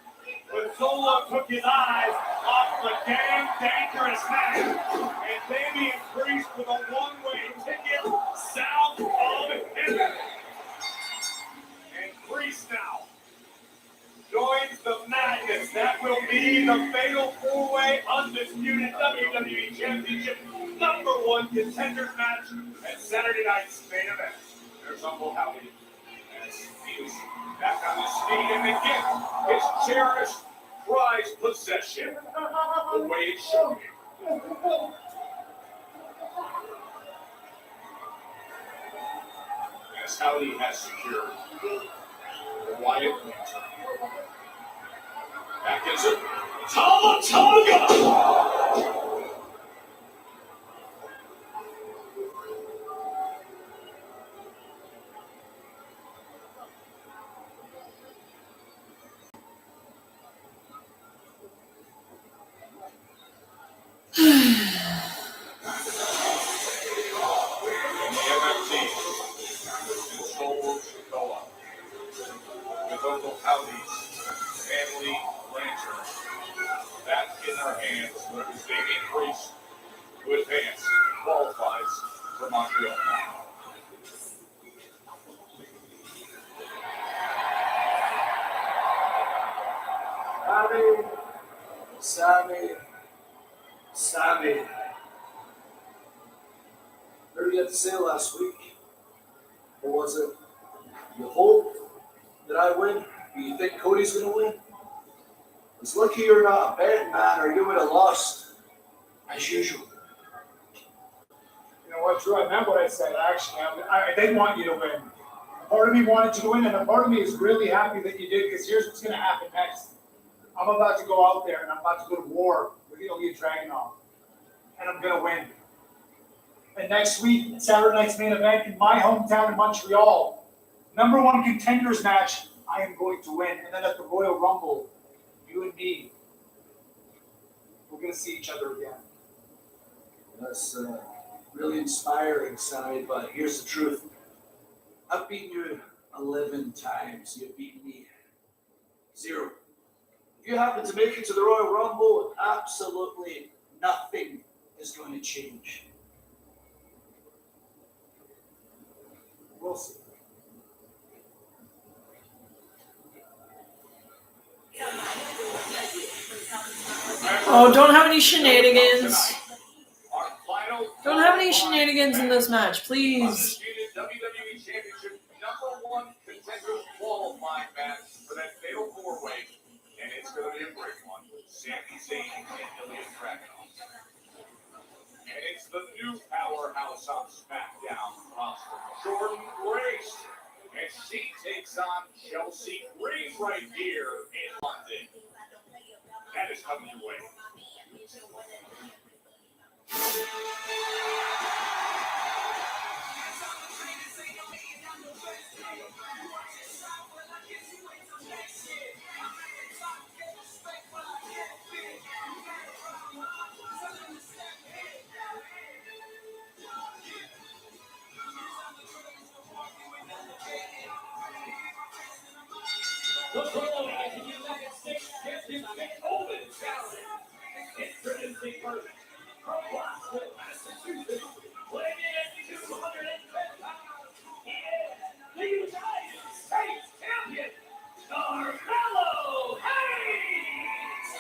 But Solo took his eyes off the damn dangerous match. And Damian Priest with a one-way ticket south of heaven. And Priest now joins the madness. That will be the fatal four-way undisputed WWE Championship #1 contenders match at Saturday night's main event. There's Uncle Howdy as he is back on his feet and again his cherished prized possession the way it should be. As Howdy has secured the Wyatt lantern. Back is it. Tamatonga! With Uncle Howdy's family lantern back in our hands, Damian Priest, who advance qualifies for Montreal. Sammy. Heard you had to say last week. Or was it you hope that I win? Do you think Cody's going to win? It's lucky you're not a betting man or you would have lost, as usual. You know what, Drew? I meant what I said. Actually, I did want you to win. A part of me wanted you to win, and a part of me is really happy that you did, because here's what's going to happen next. I'm about to go out there, and I'm about to go to war with Ilya Dragunov, and I'm going to win. And next week, Saturday night's main event in my hometown in Montreal, #1 contenders match, I am going to win. And then at the Royal Rumble, you and me, we're going to see each other again. That's really inspiring, Sammy, but here's the truth. I've beaten you 11 times. You've beaten me 0. If you happen to make it to the Royal Rumble, absolutely nothing is going to change. We'll see. Oh, don't have any shenanigans. Don't have any shenanigans in this match, please. WWE Championship #1 contender qualifying match for that fatal four-way, and it's going to be a great one. Sami Zayn and Ilya Dragunov. And it's the new powerhouse on SmackDown roster, Jordan Grace, and she takes on Chelsea Green right here in London. That is coming your way. The United States Championship Open Challenge. Introducing first from Boston, Massachusetts, weighing in at 210 pounds. He is the United States Champion, Carmelo Hayes.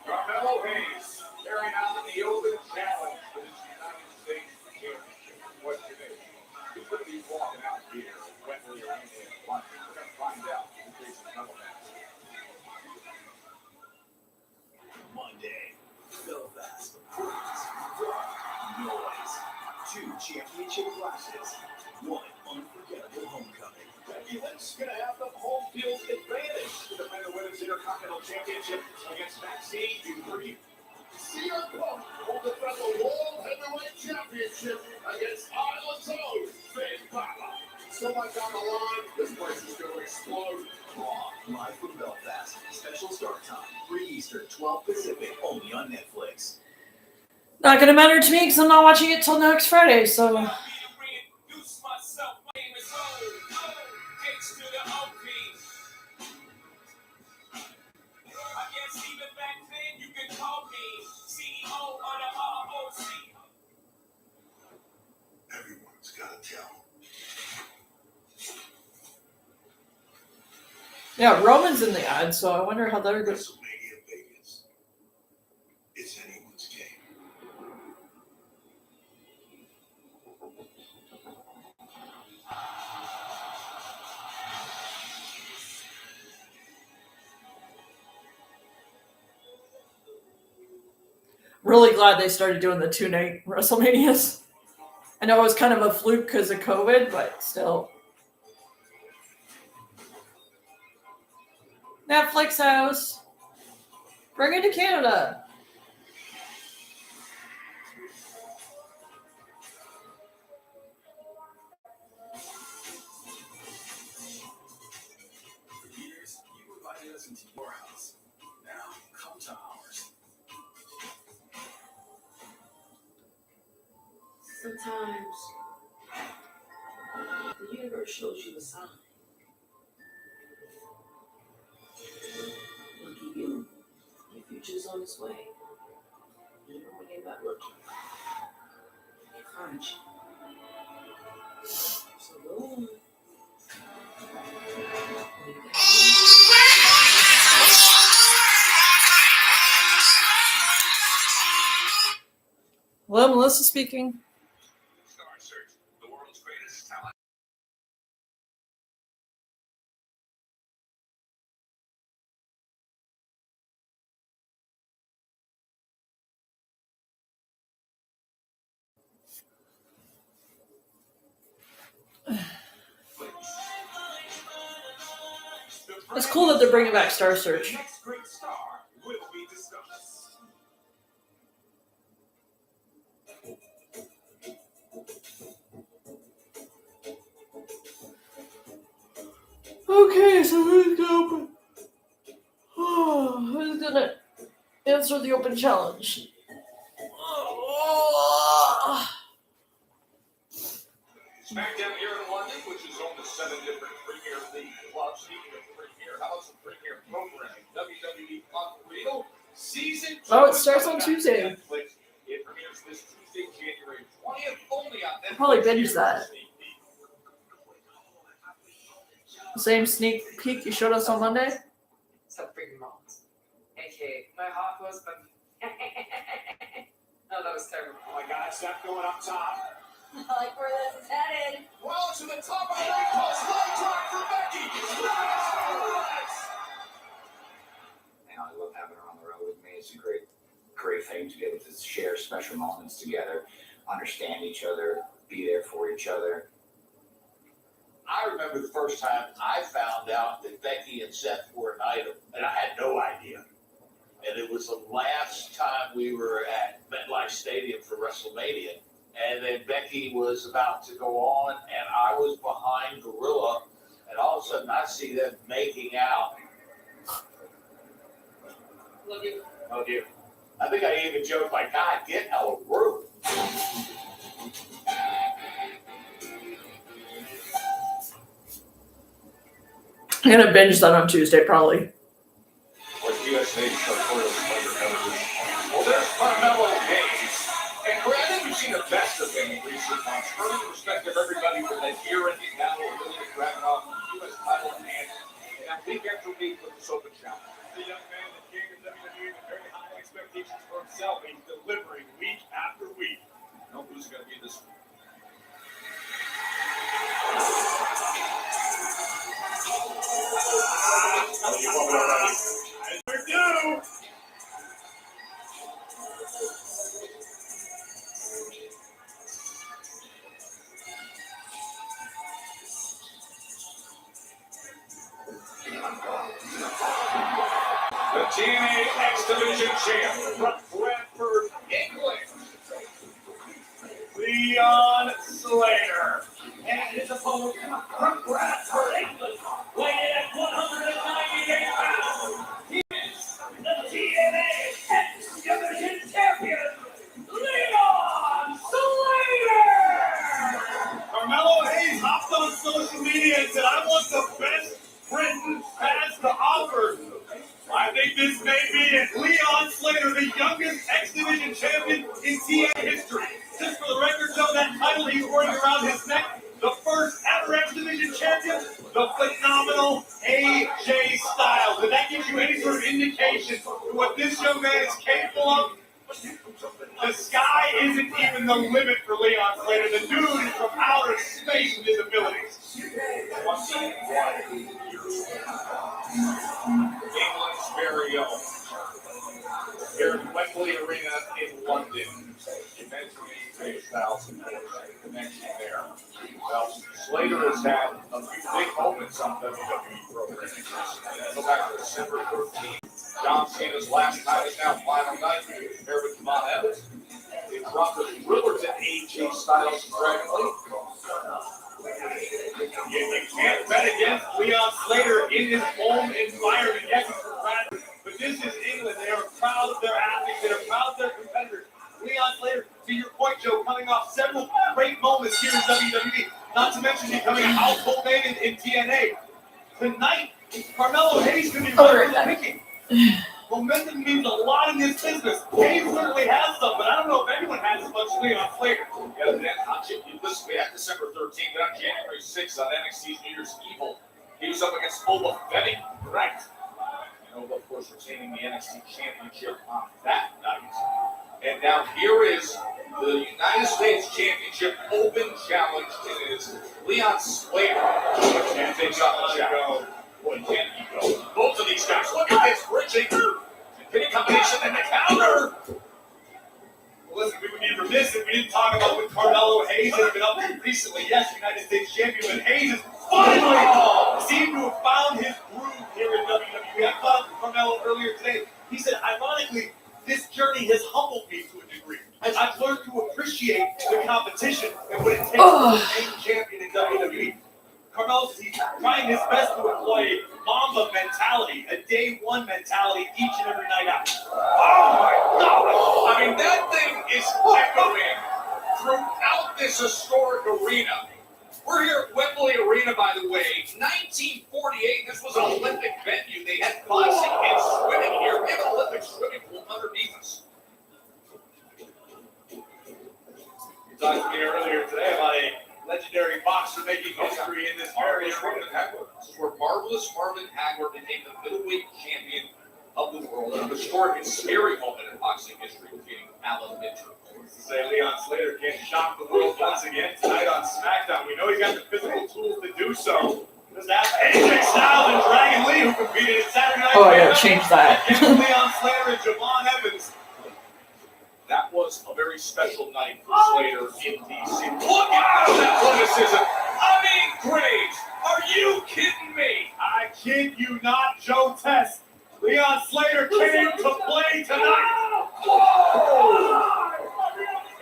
Carmelo Hayes carrying out the Open Challenge for this United States Championship. What's your name? Who's going to be walking out here at Wembley Arena in London? We're going to find out. Monday, Belfast, noise, 2 championship clashes, 1 unforgettable homecoming. Becky Lynch going to have the home field advantage to defend the Women's Intercontinental Championship against Maxine Dupree. CM Punk will defend the World Heavyweight Championship against Island's own Finn Balor. So much on the line. This place is going to explode. Raw, live from Belfast. Special start time, 3 Eastern, 12 Pacific, only on Netflix. Not gonna matter to me because I'm not watching it till next Friday. So Reintroduce myself. My name is O. H to the OP. I guess even back then you could call me CEO of the ROC. Everyone's got to tell. yeah, Roman's in the ad, so I wonder how they're going. WrestleMania Vegas. It's anyone's game. Really glad they started doing the 2-night WrestleManias. I know it was kind of a fluke because of COVID, but still. Netflix house. Bring it to Canada. For years, you invited us into your house. Now, come to ours. Sometimes the universe shows you a sign. Lucky you, your future's on its way. Even when you're not looking, it finds you. So go on. Hello, Melissa speaking. Star Search, the world's greatest talent. It's cool that they're bringing back Star Search. The next great star will be discussed. Okay, so who's gonna open? Who's gonna answer the open challenge? Smackdown here in London, which is home to 7 different Premier League clubs. Speaking of Premier, how about some Premier programming? WWE Unreal Season 2. Oh, it starts on Tuesday. Netflix. It premieres this Tuesday, January 20th, only on Netflix. Probably binge that. Same sneak peek you showed us on Monday? So freaking moms. AKA my hot husband. Oh, that was terrible. Oh my God, Steph going up top. I like where this is headed. Well, to the top of the ring post. Leg drop for Becky. Nice. You know, I love having her on the road with me. It's a great thing to be able to share special moments together, understand each other, be there for each other. I remember the first time I found out that Becky and Seth were an item, and I had no idea. And it was the last time we were at MetLife Stadium for WrestleMania. And then Becky was about to go on, and I was behind Gorilla, and all of a sudden I see them making out. Love you. Oh dear. I think I even joked like, God, get out of the room. I'm gonna binge that on Tuesday, probably. What USA Sartorial Splendor Evolution. Well, there's Carmelo Hayes. And Greg, I think we've seen the best of him in recent months. Earning the respect of everybody with that year-ending battle of Billy Dragunov, the U.S. title in hand, and week after week with this open challenge. The young man that came to WWE with very high expectations for himself. He's delivering week after week. No, who's going to be this one? We're due. The TNA X Division champ from Bradford, England, Leon Slater. And it is a Congrats for England, weighing in at 198 pounds. He is the TNA X Division Champion, Leon Slater! Carmelo Hayes hopped on social media and said, I want the best Britain has to offer. I think this may be it. Leon Slater, the youngest X Division champion in TNA history. Just for the record, though, that title he's wearing around his neck, the first ever X Division champion, the phenomenal AJ Styles. And that gives you any sort of indication to what this young man is capable of. The sky isn't even the limit for Leon Slater. The dude is from outer space with his abilities. England's very own. Here at Wembley Arena in London. You mentioned AJ Styles and the connection there. Well, Slater has had a few big moments on WWE programming. Go back to December 13th. John Cena's last night is now final night. Here with Devon Evans. They dropped the thriller to AJ Styles and Dragon Lee. You can't bet against Leon Slater in his home environment. Yes, but this is England. They are proud of their athletes. They are proud of their competitors. Leon Slater, to your point, Joe, coming off several great moments here in WWE, not to mention becoming a household name in TNA. Tonight, Carmelo Hayes can be right for the picking. Momentum means a lot in this business. Hayes certainly has some, but I don't know if anyone has as much Leon Slater. Yeah, listen, we had December 13th, then on January 6th on NXT's New Year's Evil. He was up against Boba Fett. Right. You know, of course, retaining the NXT Championship on that night. And now here is the United States Championship Open Challenge. It is Leon Slater. And takes on the challenge. Boy, can he go? Both of these guys, look at this, bridging. Pinning combination and the counter. Well, listen, we would be remiss if we didn't talk about what Carmelo Hayes has been up to recently. Yes, United States champion, but Hayes has finally seemed to have found his groove here in WWE. I thought of Carmelo earlier today. He said, ironically, this journey has humbled me to a degree. I've learned to appreciate the competition and what it takes to be a champion in WWE. Carmelo says he's trying his best to employ a Mamba mentality, a day one mentality each and every night out. Oh my God! I mean, that thing is echoing throughout this historic arena. We're here at Wembley Arena, by the way. 1948, this was an Olympic venue. They had boxing and swimming here. We have an Olympic swimming pool underneath us. You talked to me earlier today about a legendary boxer making history in this very arena. This is where Marvelous Marvin Hagler became the middleweight champion of the world. A historic and scary moment in boxing history, defeating Alan Mitchell. To say Leon Slater can't shock the world once again tonight on SmackDown. We know he's got the physical tools to do so. Just ask AJ Styles and Dragon Lee, who competed in Saturday Night. Oh, I gotta change that. Against Leon Slater and Javon Evans. That was a very special night for Slater in DC. Look at that athleticism! I mean, Graves, are you kidding me? I kid you not, Joe Test. Leon Slater came to play tonight. Whoa!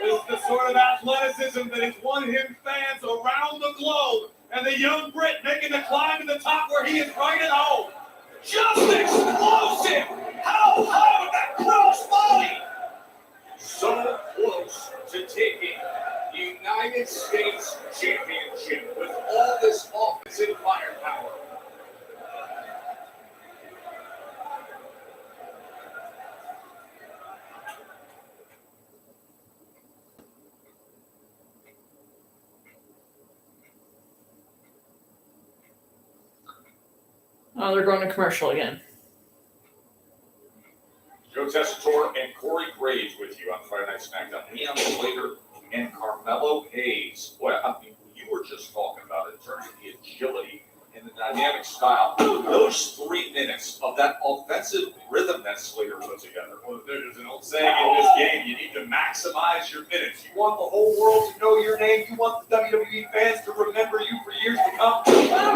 It's the sort of athleticism that has won him fans around the globe. And the young Brit making the climb to the top where he is right at home. Just explosive! How high would that cross body? So close to taking the United States Championship with all this offensive firepower. Oh, they're going to commercial again. Joe Tessitore and Corey Graves with you on Friday Night SmackDown. Leon Slater and Carmelo Hayes. Boy, I mean, you were just talking about it in terms of the agility and the dynamic style. Those 3 minutes of that offensive rhythm that Slater put together. Well, there's an old saying in this game, you need to maximize your minutes. You want the whole world to know your name. You want the WWE fans to remember you for years to come.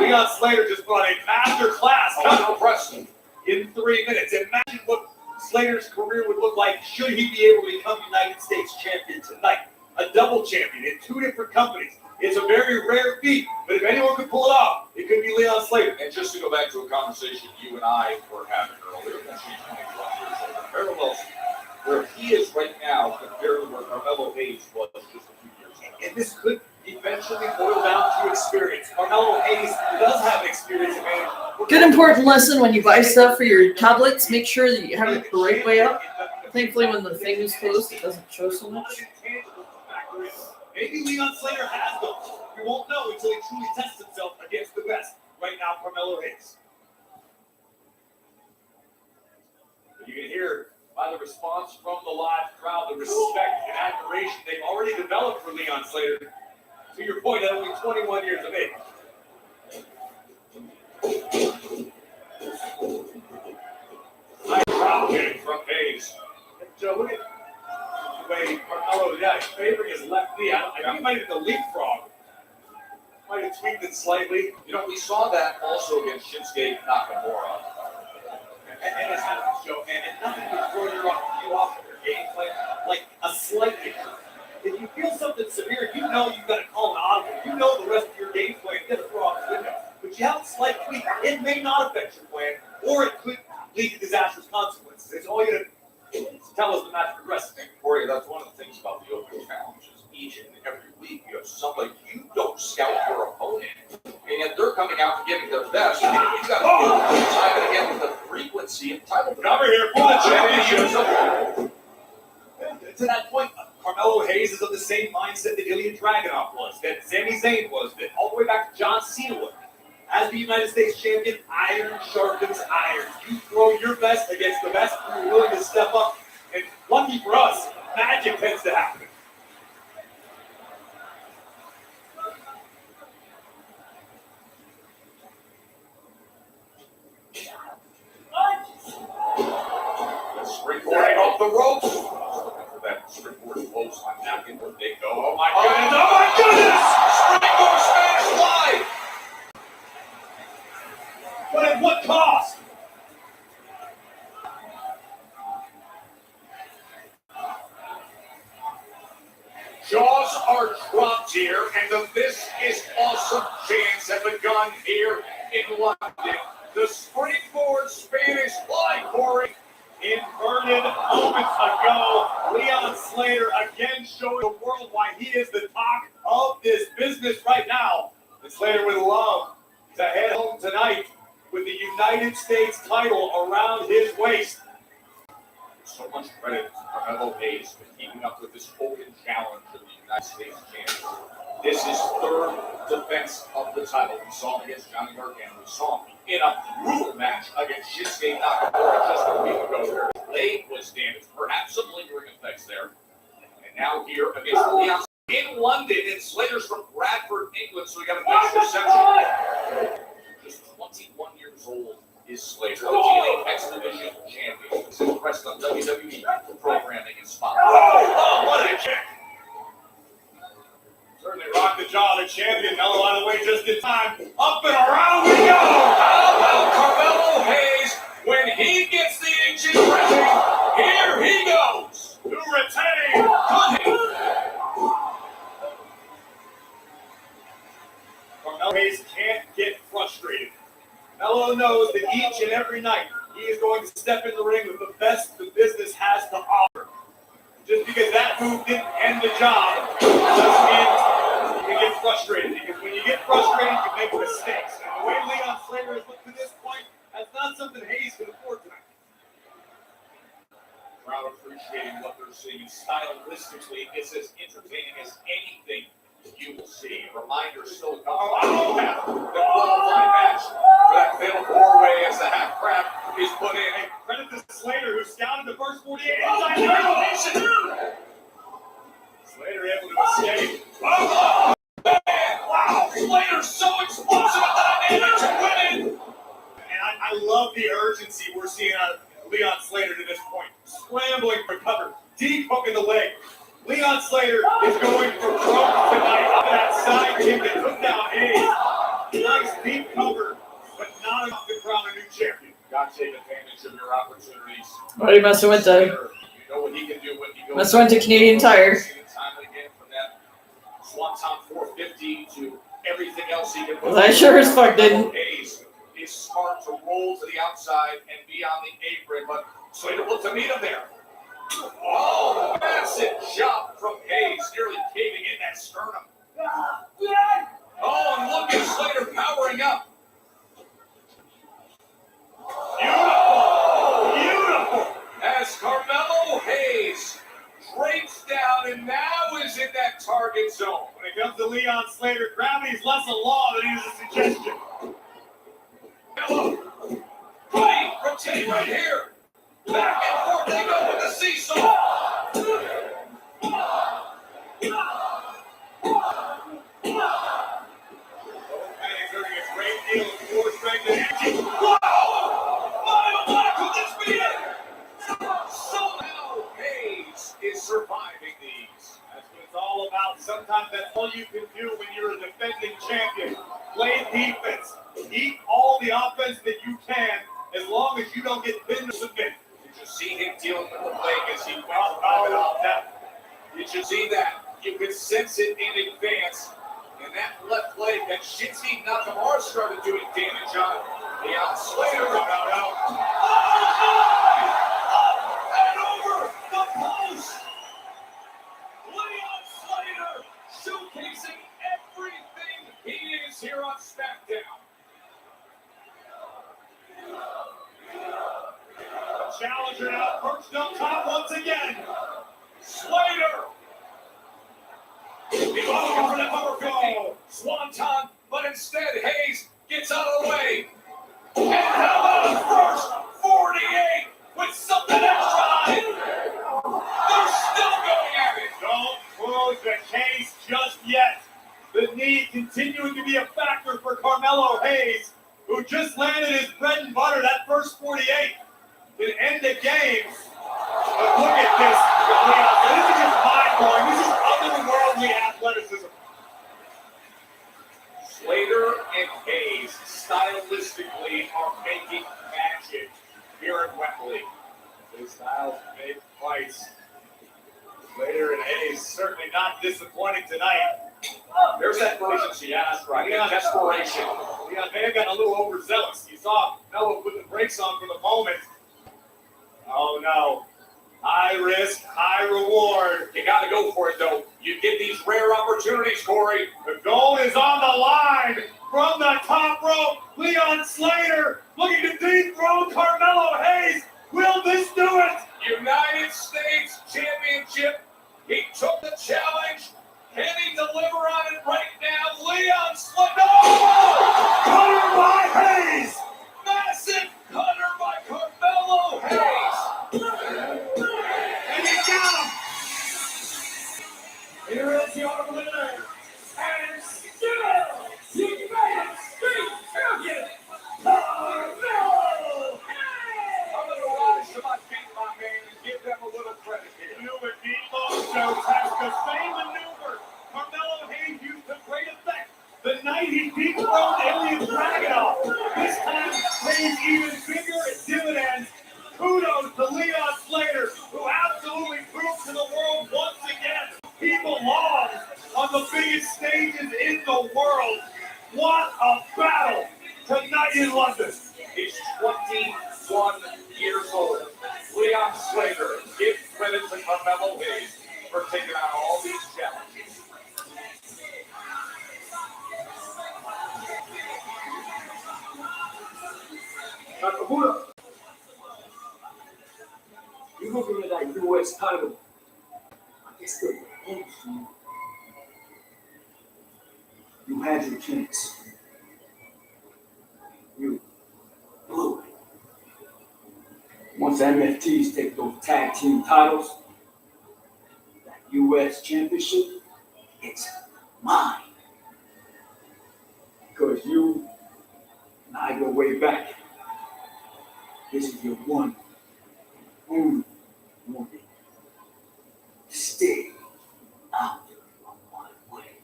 Leon Slater just brought a master class. Oh, Preston. In 3 minutes. Imagine what Slater's career would look like should he be able to become United States champion tonight. A double champion in 2 different companies. It's a very rare feat, but if Leon Slater. And just to go back to a conversation you and I were having earlier, when she's 21 years old, parallels where he is right now compared to where Carmelo Hayes was just a few years ago. And this could eventually boil down to experience. Carmelo Hayes does have experience in management. Good important lesson when you buy stuff for your tablets, make sure that you have it the right way up. Thankfully, when the thing is closed, it doesn't show so much. Maybe Leon Slater has those. We won't know until he truly tests himself against the best. Right now, Carmelo Hayes. You can hear by the response from the live crowd, the respect and admiration they've already developed for Leon Slater. To your point, at only 21 years of age. Nice crowd hitting from Hayes. Joe, look at the way Carmelo, he's favoring his left knee. I think he might have hit the leapfrog. Might have tweaked it slightly. You know, we saw that also against Shinsuke Nakamura. And it's not Joe, and nothing can throw you off of your game plan, like a slight injury. If you feel something severe, you know you've got to call an audible. You know the rest of your game plan is going to throw out the window. But you have a slight tweak. It may not affect your plan, or it could lead to disastrous consequences. It's all you got to tell us the match progresses. And Corey, that's one of the things about the open challenges. Each and every week, you have somebody you don't scout your opponent, and yet they're coming out and giving their best. And you got to do time and again with the frequency and title. Cover here for the championship. To that point, Carmelo Hayes is of the same mindset that Ilya Dragunov was, that Sami Zayn was, that all the way back to John Cena was. As the United States champion, iron sharpens iron. You throw your best against the best, and you're willing to step up. And lucky for us, magic tends to happen. Springboarding off the ropes. For that springboard close on napkin where they go. Oh my goodness! Oh my goodness! Springboard Spanish fly! But at what cost? Jaws are dropped here, and the This Is Awesome chance have begun here in London. The springboard Spanish fly, Corey. Inverted moments ago, Leon Slater again showing the world why he is the talk of this business right now. And Slater would love to head home tonight with the United States title around his waist. So much credit to Carmelo Hayes for keeping up with this open challenge of the United States champion. This is third defense of the title. We saw him against Johnny Gargano. We saw him in a brutal match against Shinsuke Nakamura just a week ago. Their leg was damaged, perhaps some lingering effects there. And now here against Leon in London. And Slater's from Bradford, England, so we got a nice reception. Just 21 years old is Slater, the TNA X Division champion. He's impressed on WWE programming and spotlight. Oh, what a kick! Certainly rocked the jaw of the champion. Mello out of the way just in time. Up and around we go! How about Carmelo Hayes when he gets the engine revving? Here he goes To retain! Carmelo Hayes can't get frustrated. Mello knows that each and every night he is going to step in the ring with the best the business has to offer. Just because that move didn't end the job doesn't mean you can get frustrated. Because when you get frustrated, you make mistakes. And the way Leon Slater has looked to this point, that's not something Hayes can afford tonight. Crowd appreciating what they're seeing. Stylistically, it's as entertaining as anything you will see. A reminder still comes the qualifying match for that fatal four-way as the half crab is put in. And credit to Slater, who scouted the first 48 inside the elimination. Slater able to escape. Oh, man! Wow! Slater's so explosive and dynamic to win it! And I love the urgency we're seeing out of Leon Slater to this point. Scrambling for cover, deep hook in the leg. Leon Slater is going for broke tonight. Up that side kick that took down Hayes. Nice deep cover, but not enough to crown a new champion. Got to take advantage of your opportunities. What are you messing with, Doug? You know what he can do when he goes. Must went to Canadian Tire. Time and again from that Swanton 450 to everything else he can. Well, I sure as fuck didn't. Hayes is smart to roll to the outside and be on the apron, but Slater looks to meet him there. Oh, massive jump from Hayes, nearly caving in that sternum. Oh, and look at Slater powering up. Beautiful. As Carmelo Hayes drapes down and now is in that target zone. When it comes to Leon Slater, gravity's less a law than it is a suggestion. Hello. Buddy, rotate right here. Back and forth they go with the seesaw. Exerting a great deal of core strength and energy. Wow! My, could this be it? Somehow Hayes is surviving these. That's what it's all about. Sometimes that's all you can do when you're a defending champion. Play defense. Eat all the offense that you can, as long as you don't get pinned to submit. Did you see him dealing with the leg as he went off that? Did you see that? You could sense it in advance. And that left leg that Shinsuke Nakamura started doing damage on. Leon Slater. No. And over the post. Leon Slater showcasing everything he is here on Smackdown. Challenger now perched up top once again. Slater. He was looking for that number 50 swanton, but instead Hayes gets out of the way. And how about a first 48 with something extra? They're still going at it. Don't close the case just yet. The knee continuing to be a factor for Carmelo Hayes, who just landed his bread and butter, that first 48. Can end the game. But look at this. This is just mind-blowing. This is otherworldly athleticism. Slater and Hayes stylistically are making magic here at Wembley. His styles make fights. Slater and Hayes certainly not disappointing tonight. There's that urgency, that's right. Yeah. Desperation. Yeah, may have gotten a little overzealous. You saw Melo put the brakes on for the moment. Oh no. High risk, high reward. You got to go for it, though. You get these rare opportunities, Corey. The goal is on the line. From the top rope, Leon Slater looking to dethrone Carmelo Hayes. Will this do it? United States Championship. He took the challenge. Can he deliver on it right now? Leon Slater. Oh! Cutter by Hayes. Massive cutter by Carmelo Hayes. And he got him. Here is your winner. And still, United States Champion, Carmelo Hayes. I'm going to rise to my feet, my man, and give them a little credit here. You and Debo shows has the same maneuver Carmelo Hayes used to great effect the night he dethroned Ilya Dragunov. This time, Hayes even bigger and dividends. Kudos to Leon Slater, who absolutely proved to the world once again he belongs on the biggest stages in the world. What a battle tonight in London. He's 21 years old. Leon Slater, give credit to Carmelo Hayes for taking on all these challenges. Nakamura, you looking at that U.S. title? I guess they're close to you. You had your chance. You blew it. Once MFTs take those tag team titles, that U.S. championship, it's mine. Because you and I go way back. This is your one, only warning. Stay out of my way.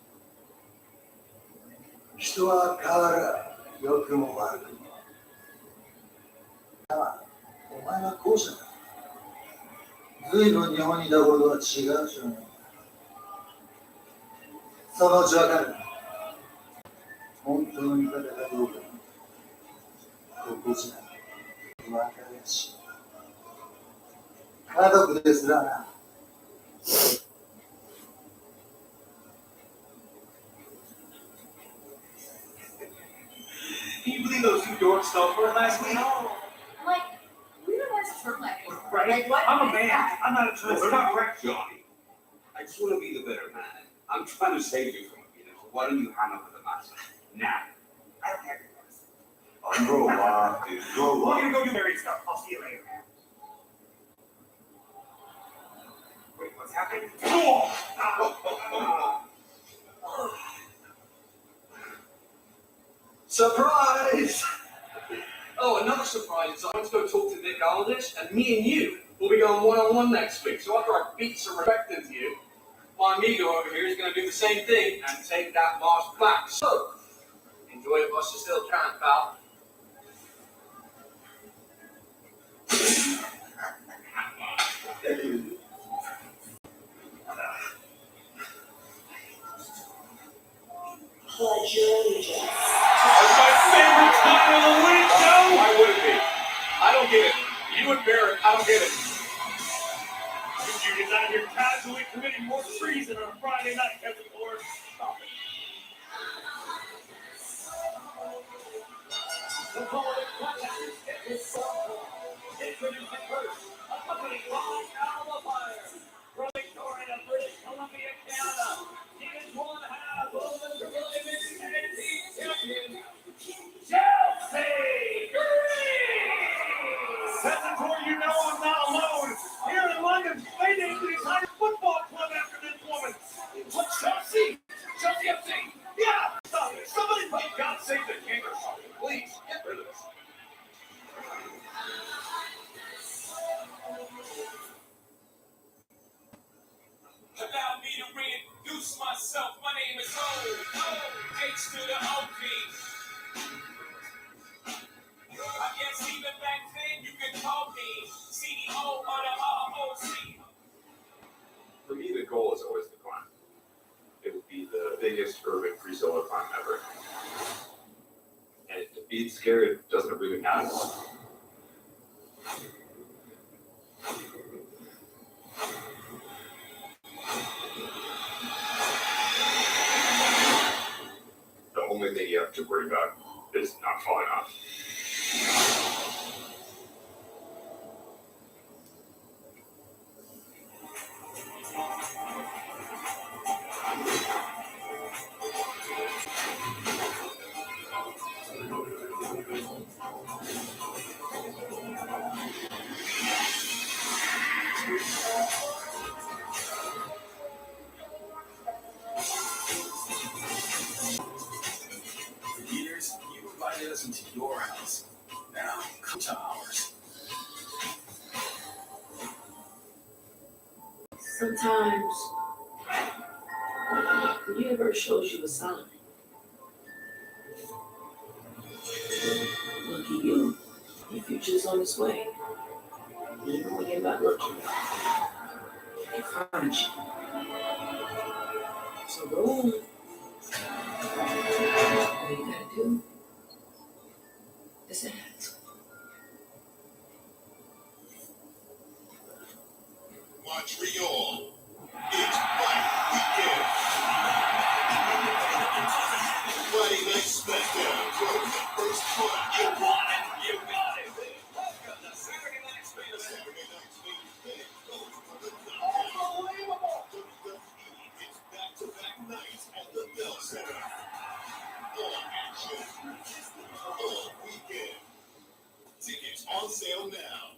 人は変わら良くも悪くも。だが、お前は後者だ。随分日本にいた頃とは違う少年。そのうちわかる。WWE家族ですらな。Can you believe those two dorks fell for it last week? No. I'm like, we don't want to turn like Right. Like, what I'm a is man. that? I'm not a Well, tourist. they're not correct, Johnny. I just want to be the better man. I'm trying to save you from it, you know. Why don't you hang up with the match? Now. I don't have your Grow up, dude. Grow We're up. gonna go do married stuff. I'll see you later. Wait, what's happening? Surprise! Oh, another surprise is I want to go talk to Nick Aldis, and me and you will be going one-on-one next week. So after I beat some respect into you, my amigo over here is going to do the same thing and take that mask back. So, enjoy it whilst you still can, pal. Pledge your allegiance. That's my favorite time of the week, Joe! Why would it be? I don't get it. You and Barrett, I don't get it. You get out here casually committing more treason on a Friday night, Kevin Lord. Stop it. The Poetic Podcast is introducing first a company called Alpha from Victoria, British Columbia, Canada. He is one half of the Triple Mix Tag Team Champion, Chelsea Green. Passator, you know I'm not alone. Here in London, they named the entire football club after this woman. What, Chelsea? Chelsea FC? Yeah! Stop it. Somebody play God Save the King or something. Please, get rid of this. Allow me to reintroduce myself. My name is H to the OP. I guess even back then you could call me CEO or the ROC. For me, the goal is always the climb. It would be the biggest urban free solo climb ever. And to be scared doesn't really matter. The only thing you have to worry about is not falling off. For years, you invited us into your house. Now, come to ours. Sometimes the universe shows you a sign. Lucky you, your future's on its way. Even when you're not looking, it finds you. So go on. All you gotta do is act. Montreal. It's Fight Weekend. Friday Night Smackdown goes the first fight. You got it! Welcome to Saturday Night's Main Event. Saturday Night's Main Event goes for the knockout. Unbelievable! WWE hits back-to-back nights at the Bell Center. All action. All weekend. Tickets on sale now.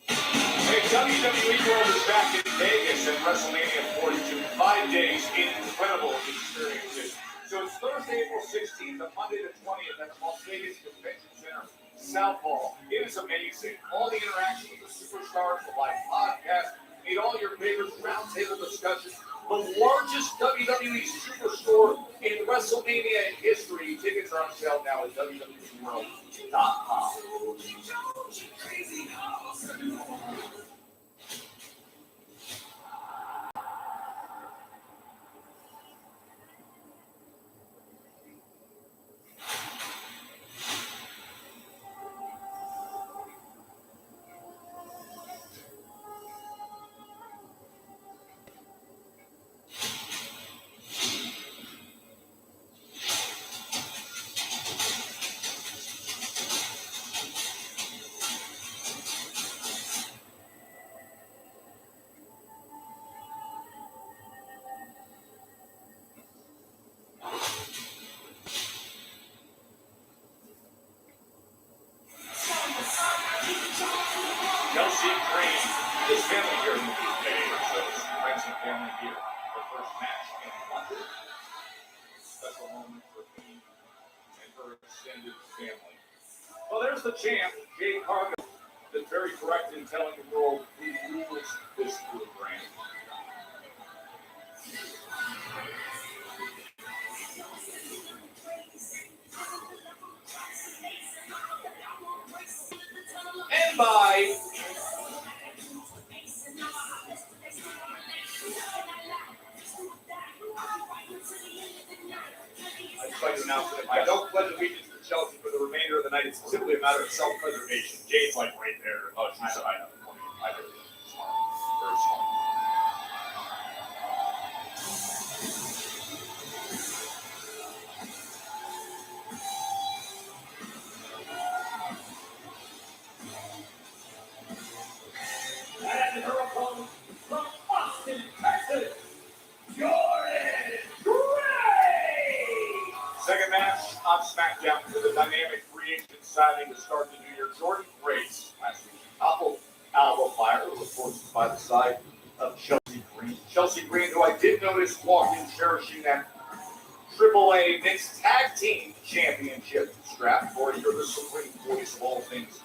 Hey, WWE World is back in Vegas at WrestleMania 42. 5 days, incredible experiences. So it's Thursday, April 16th, and Monday the 20th at the Las Vegas Convention Center, South Hall. It is amazing. All the interaction with the superstars, the live podcast, meet all your favorites, roundtable discussions, the largest WWE superstore in WrestleMania history. Tickets are on sale now at WWEWorld.com. Chelsea Green, his family here in the UK, so his friends and family here. Their first match in London. Special moment for me and her extended family. Well, there's the champ, Jade Cargill, that's very correct in telling the world who rules this group brand. And by I try to announce that if I don't pledge allegiance to Chelsea for the remainder of the night, it's simply a matter of self-preservation. Jade's like right there. Oh, she's I know. I know. Smart. Very smart. And her opponent from Austin, Texas, Jordan Gray. Second match on SmackDown for the dynamic free agent signing to start the new year. Jordan Grace last week. Albo Fire, who of course is by the side of Chelsea Green. Chelsea Green, who I did notice walk in cherishing that AAA Mixed Tag Team Championship strap. For you're the supreme voice of all things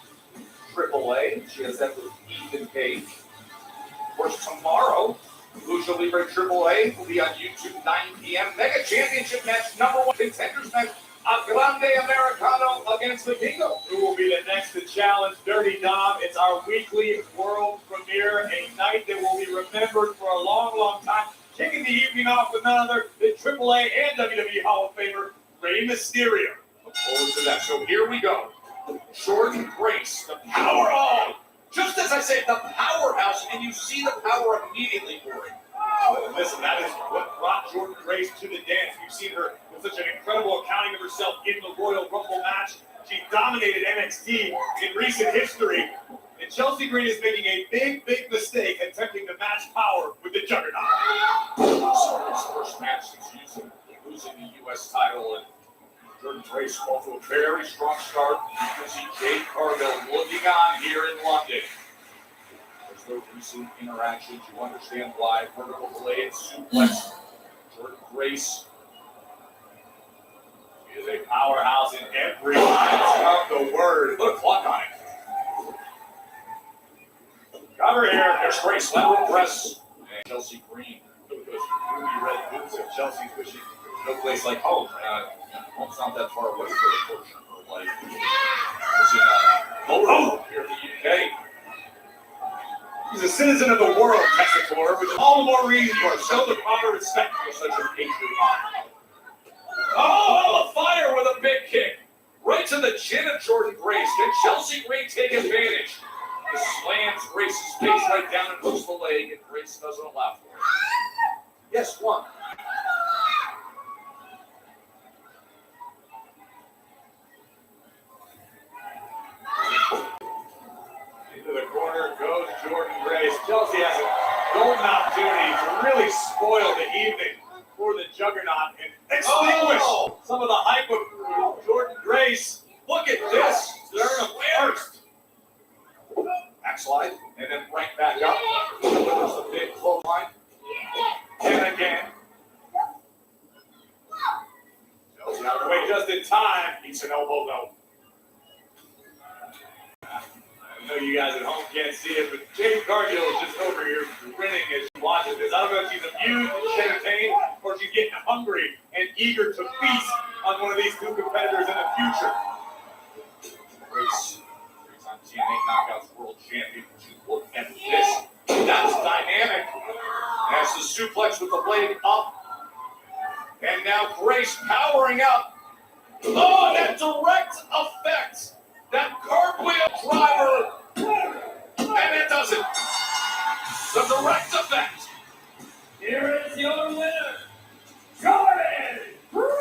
AAA. She has that with Ethan Page. Of course, tomorrow, Lucha Libre AAA will be on YouTube 9 p.m. Mega Championship match, #1 contenders match, a Grande Americano against the Dingo. Who will be the next to challenge Dirty Dom? It's our weekly world premiere, a night that will be remembered for a long, long time. Kicking the evening off with none other than AAA and WWE Hall of Famer Rey Mysterio. Look forward to that. So here we go. Jordan Grace, the power on. Just as I say, the powerhouse, and you see the power immediately for it. Listen, that is what brought Jordan Grace to the dance. You've seen her with such an incredible accounting of herself in the Royal Rumble match. She dominated NXT in recent history. And Chelsea Green is making a big, big mistake attempting to match power with the Juggernaut. So his first match since losing the U.S. title, and Jordan Grace off to a very strong start. You can see Jade Cargill looking on here in London. There's no recent interactions. You understand why. Vertical delayed suplex. Jordan Grace is a powerhouse in every sense of the word. Put a clock on it. Cover here. There's Grace. Lateral press. And Chelsea Green. Look at those ruby red boots of Chelsea's wishing no place like home. Home's not that far away for the portion of her life. It's in Moto here in the UK. He's a citizen of the world, Tessitor, which is all the more reason to show the proper respect for such a patriot. Oh, fire with a big kick. Right to the chin of Jordan Grace. Can Chelsea Green take advantage? He slams Grace's face right down and hooks the leg, and Grace doesn't allow for it. Yes, one. Into the corner goes Jordan Grace. Chelsea has a golden opportunity to really spoil the evening for the Juggernaut and extinguish some of the hype of Jordan Grace. Look at this. They're in a first. Backslide, and then right back up. Delivers the big clothesline. And again. Chelsea out of the way just in time. He's an elbow, though. And know you guys at home can't see it, but Jade Cargill is just over here grinning as she watches this. I don't know if she's amused and entertained or she's getting hungry and eager to feast on one of these two competitors in the future. Grace, three-time TNA Knockouts World Champion. Look at this. That's dynamic. That's the suplex with the blade up. And now Grace powering up. Oh, that direct effect. That cartwheel driver. And it does it. The direct effect. Here is your winner, Jordan Grace.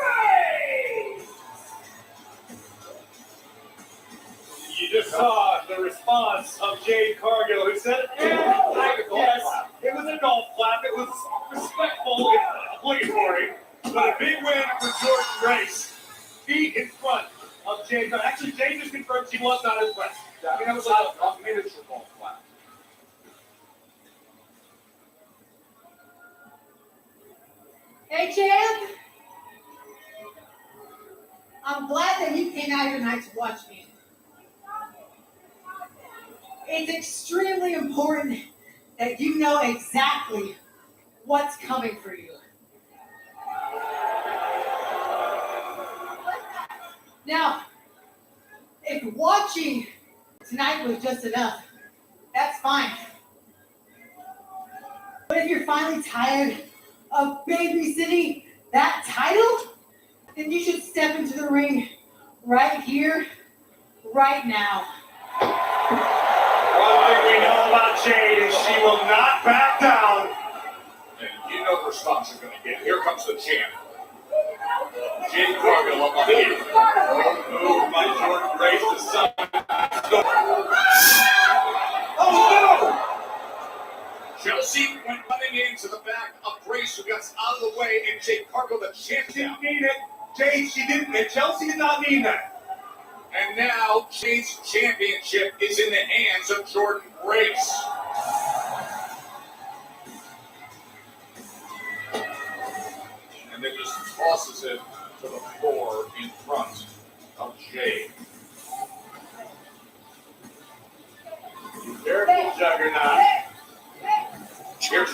You just saw the response of Jade Cargill, who said, yes, it was a golf clap. It was respectful and obligatory, but a big win for Jordan Grace. Feet in front of Jade. Actually, Jade just confirmed she was not impressed. I mean, that was a miniature golf clap. Hey, champ. I'm glad that you came out here tonight to watch me. It's extremely important that you know exactly what's coming for you. Now, if watching tonight was just enough, that's fine. But if you're finally tired of babysitting that title, then you should step into the ring right here, right now. One thing we know about Jade is she will not back down. And you know the response you're going to get. Here comes the champ. Jade Cargill up on here. Moved by Jordan Grace to some. Oh no! Chelsea went running into the back of Grace, who gets out of the way, and Jade Cargill, the champ, Didn't mean it. Jade, she didn't. And Chelsea did not mean that. and now Jade's championship is in the hands of Jordan Grace. And then just tosses it to the floor in front of Jade. Careful, Juggernaut. Here's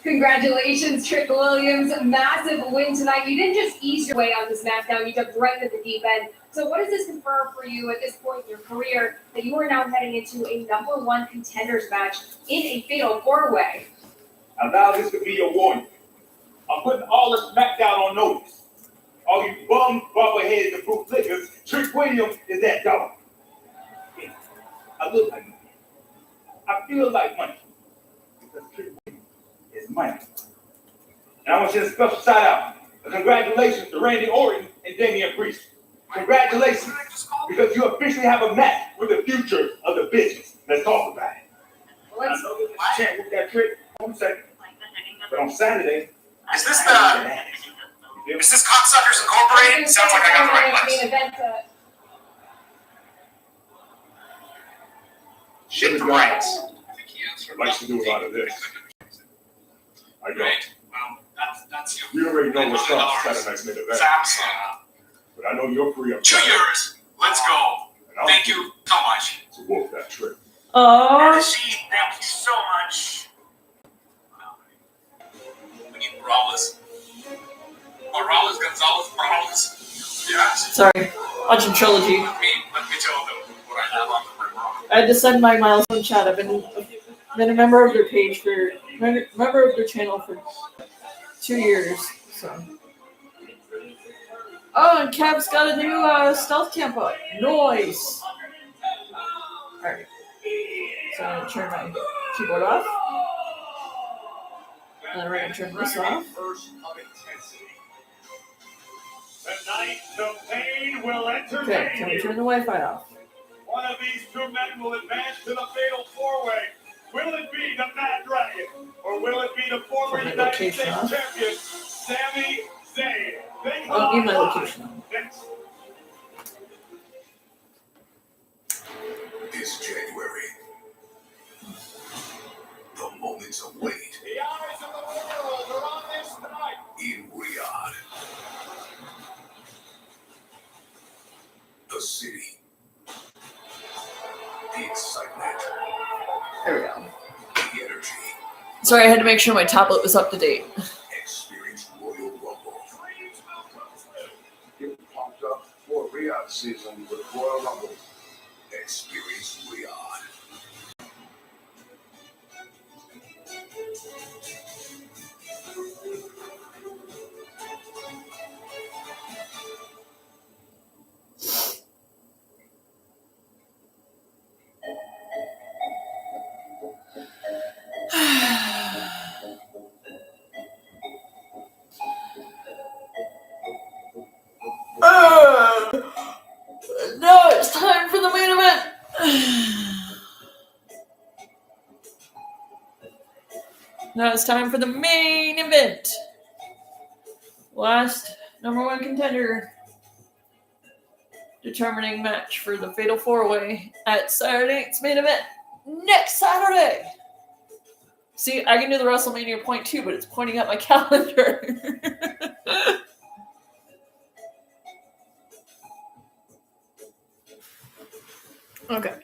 Congratulations, Trick Williams. Massive win tonight. You didn't just ease your way on this SmackDown. You jumped right into the deep end. So what does this confirm for you at this point in your career that you are now heading into a #1 contenders match in a fatal four-way? And now this could be your warning. I'm putting all of SmackDown on notice. All you bum, bobbleheads, and bootlickers, Trick Williams is that dog. Yeah, I look like money. I feel like money. Because Trick Williams is money. And I want to send a special shout out. Congratulations to Randy Orton and Damian Priest. Congratulations, because you officially have a match with the future of the business. Let's talk about it. Well, I know this chant with that trick. Hold on a second. But on Saturday, Is this Cocksuckers Incorporated? Sounds like I got the right place. Main event, Shit the brains. Likes to do a lot of this. I don't. Right. Well, that's you. You already know what's up. Saturday's main event. Samson. But I know you're free up. Chew yours. Let's go. Thank you so much. To wolf that trick. Oh. She, thank you so much. We need Morales. Morales, Gonzalez, Morales. Yeah. Sorry, watching Trilogy. Let me tell them what I have on the wrong. I had to send my milestone chat. I've been a member of their page for member of their channel for 2 years. So. Oh, and Kev's got a new stealth camp up. Noise. All right. So I'm gonna turn my keyboard off. And then we're gonna turn this off. Tonight, the pain will entertain Okay, can we turn the Wi-Fi off? One of these two men will advance to the fatal four-way. Will it be the Mad Dragon, or will it be the former Put my United location States on. champion, Sami Zayn? They I'll give my come location on. next. This January, the moments await The eyes of the world are on this night. in Riyadh. city. The excitement. There we go. The energy. Sorry, I had to make sure my tablet was up to date. Experience Royal Rumble. Get pumped up for Riyadh season with Royal Rumble. Experience Riyadh. Now it's time for the main event. Now it's time for the main event. Last number one contender determining match for the Fatal 4-Way at Saturday night's main event next Saturday. See, I can do the WrestleMania point too, but it's pointing at my calendar. Okay.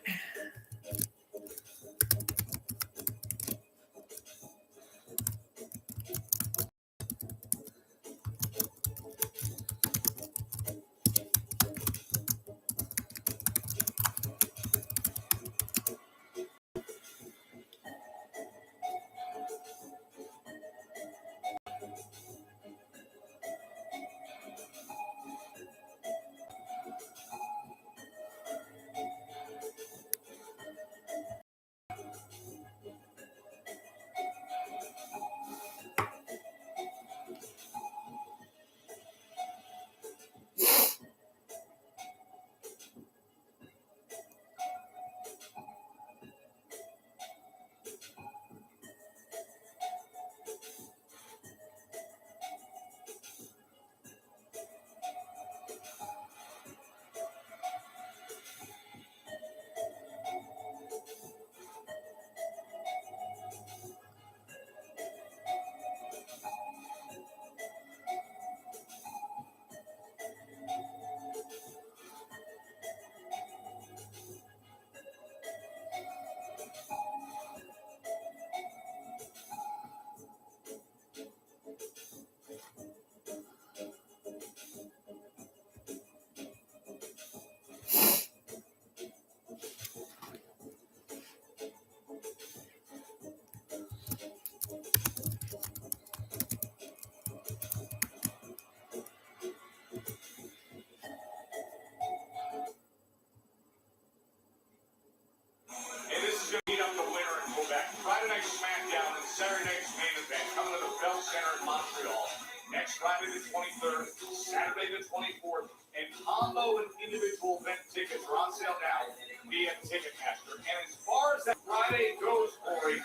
And this is going to heat up the winter and go back. Friday Night Smackdown and Saturday night's main event coming to the Bell Center in Montreal. Next Friday the 23rd, Saturday the 24th, and combo and individual event tickets are on sale now via Ticketmaster. And as far as that Friday goes, Corey,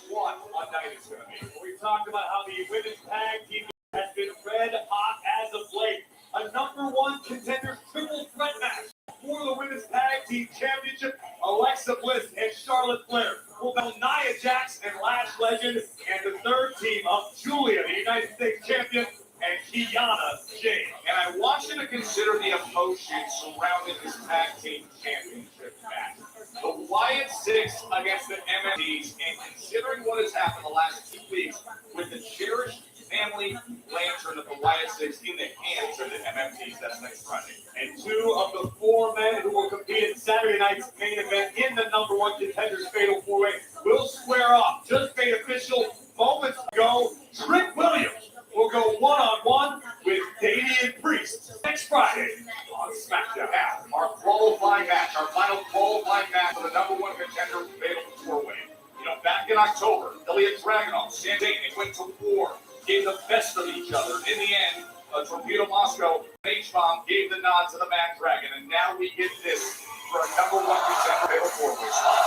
what a night it's going to be. We've talked about how the women's tag team has been red hot as of late. A number one contender triple threat match for the women's tag team championship. Alexa Bliss and Charlotte Flair will battle Nia Jax and Lash Legend, and the third team of Julia, the United States champion, and Kiana James. And I want you to consider the emotion surrounding this tag team championship match. The Wyatt Six against the MMDs, and considering what has happened the last 2 weeks with the cherished family lantern of the Wyatt Six in the hands of the MMDs, that's next Friday. And two of the four men who will compete in Saturday night's main event in the number one contenders Fatal 4-Way will square off. Just made official moments ago. Trick Williams will go one-on-one with Damian Priest next Friday on SmackDown. Now, our qualifying match, our final qualifying match for the number one contender Fatal 4-Way. You know, back in October, Ilya Dragunov, Santana, they went to war, gave the best of each other. In the end, Torpedo Moscow, H-Bomb gave the nod to the Mad Dragon, and now we get this for a number one contender Fatal 4-Way spot.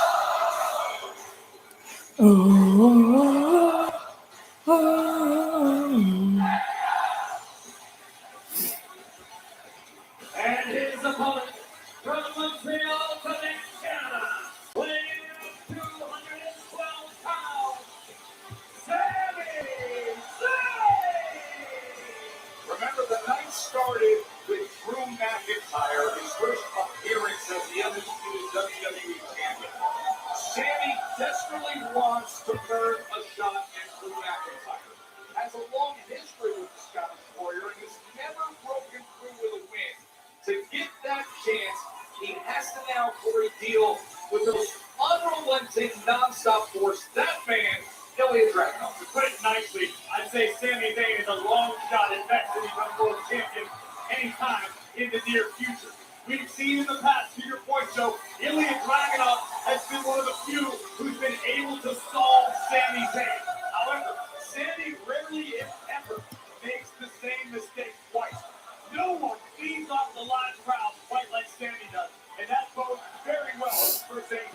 And his opponent from Montreal, Quebec, Canada, weighing 212 pounds, Sami Zayn! Remember, the night started with Drew McIntyre, his first deal with the most unrelenting, nonstop force. That man, Ilya Dragunov. To put it nicely, I'd say Sami Zayn is a long shot at best to become world champion anytime in the near future. We've seen in the past, to your point, Joe, Ilya Dragunov has been one of the few who's been able to solve Sami Zayn. However, Sami rarely, if ever, makes the same mistake twice. No one feeds off the live crowd quite like Sami does, and that bodes very well for Zayn.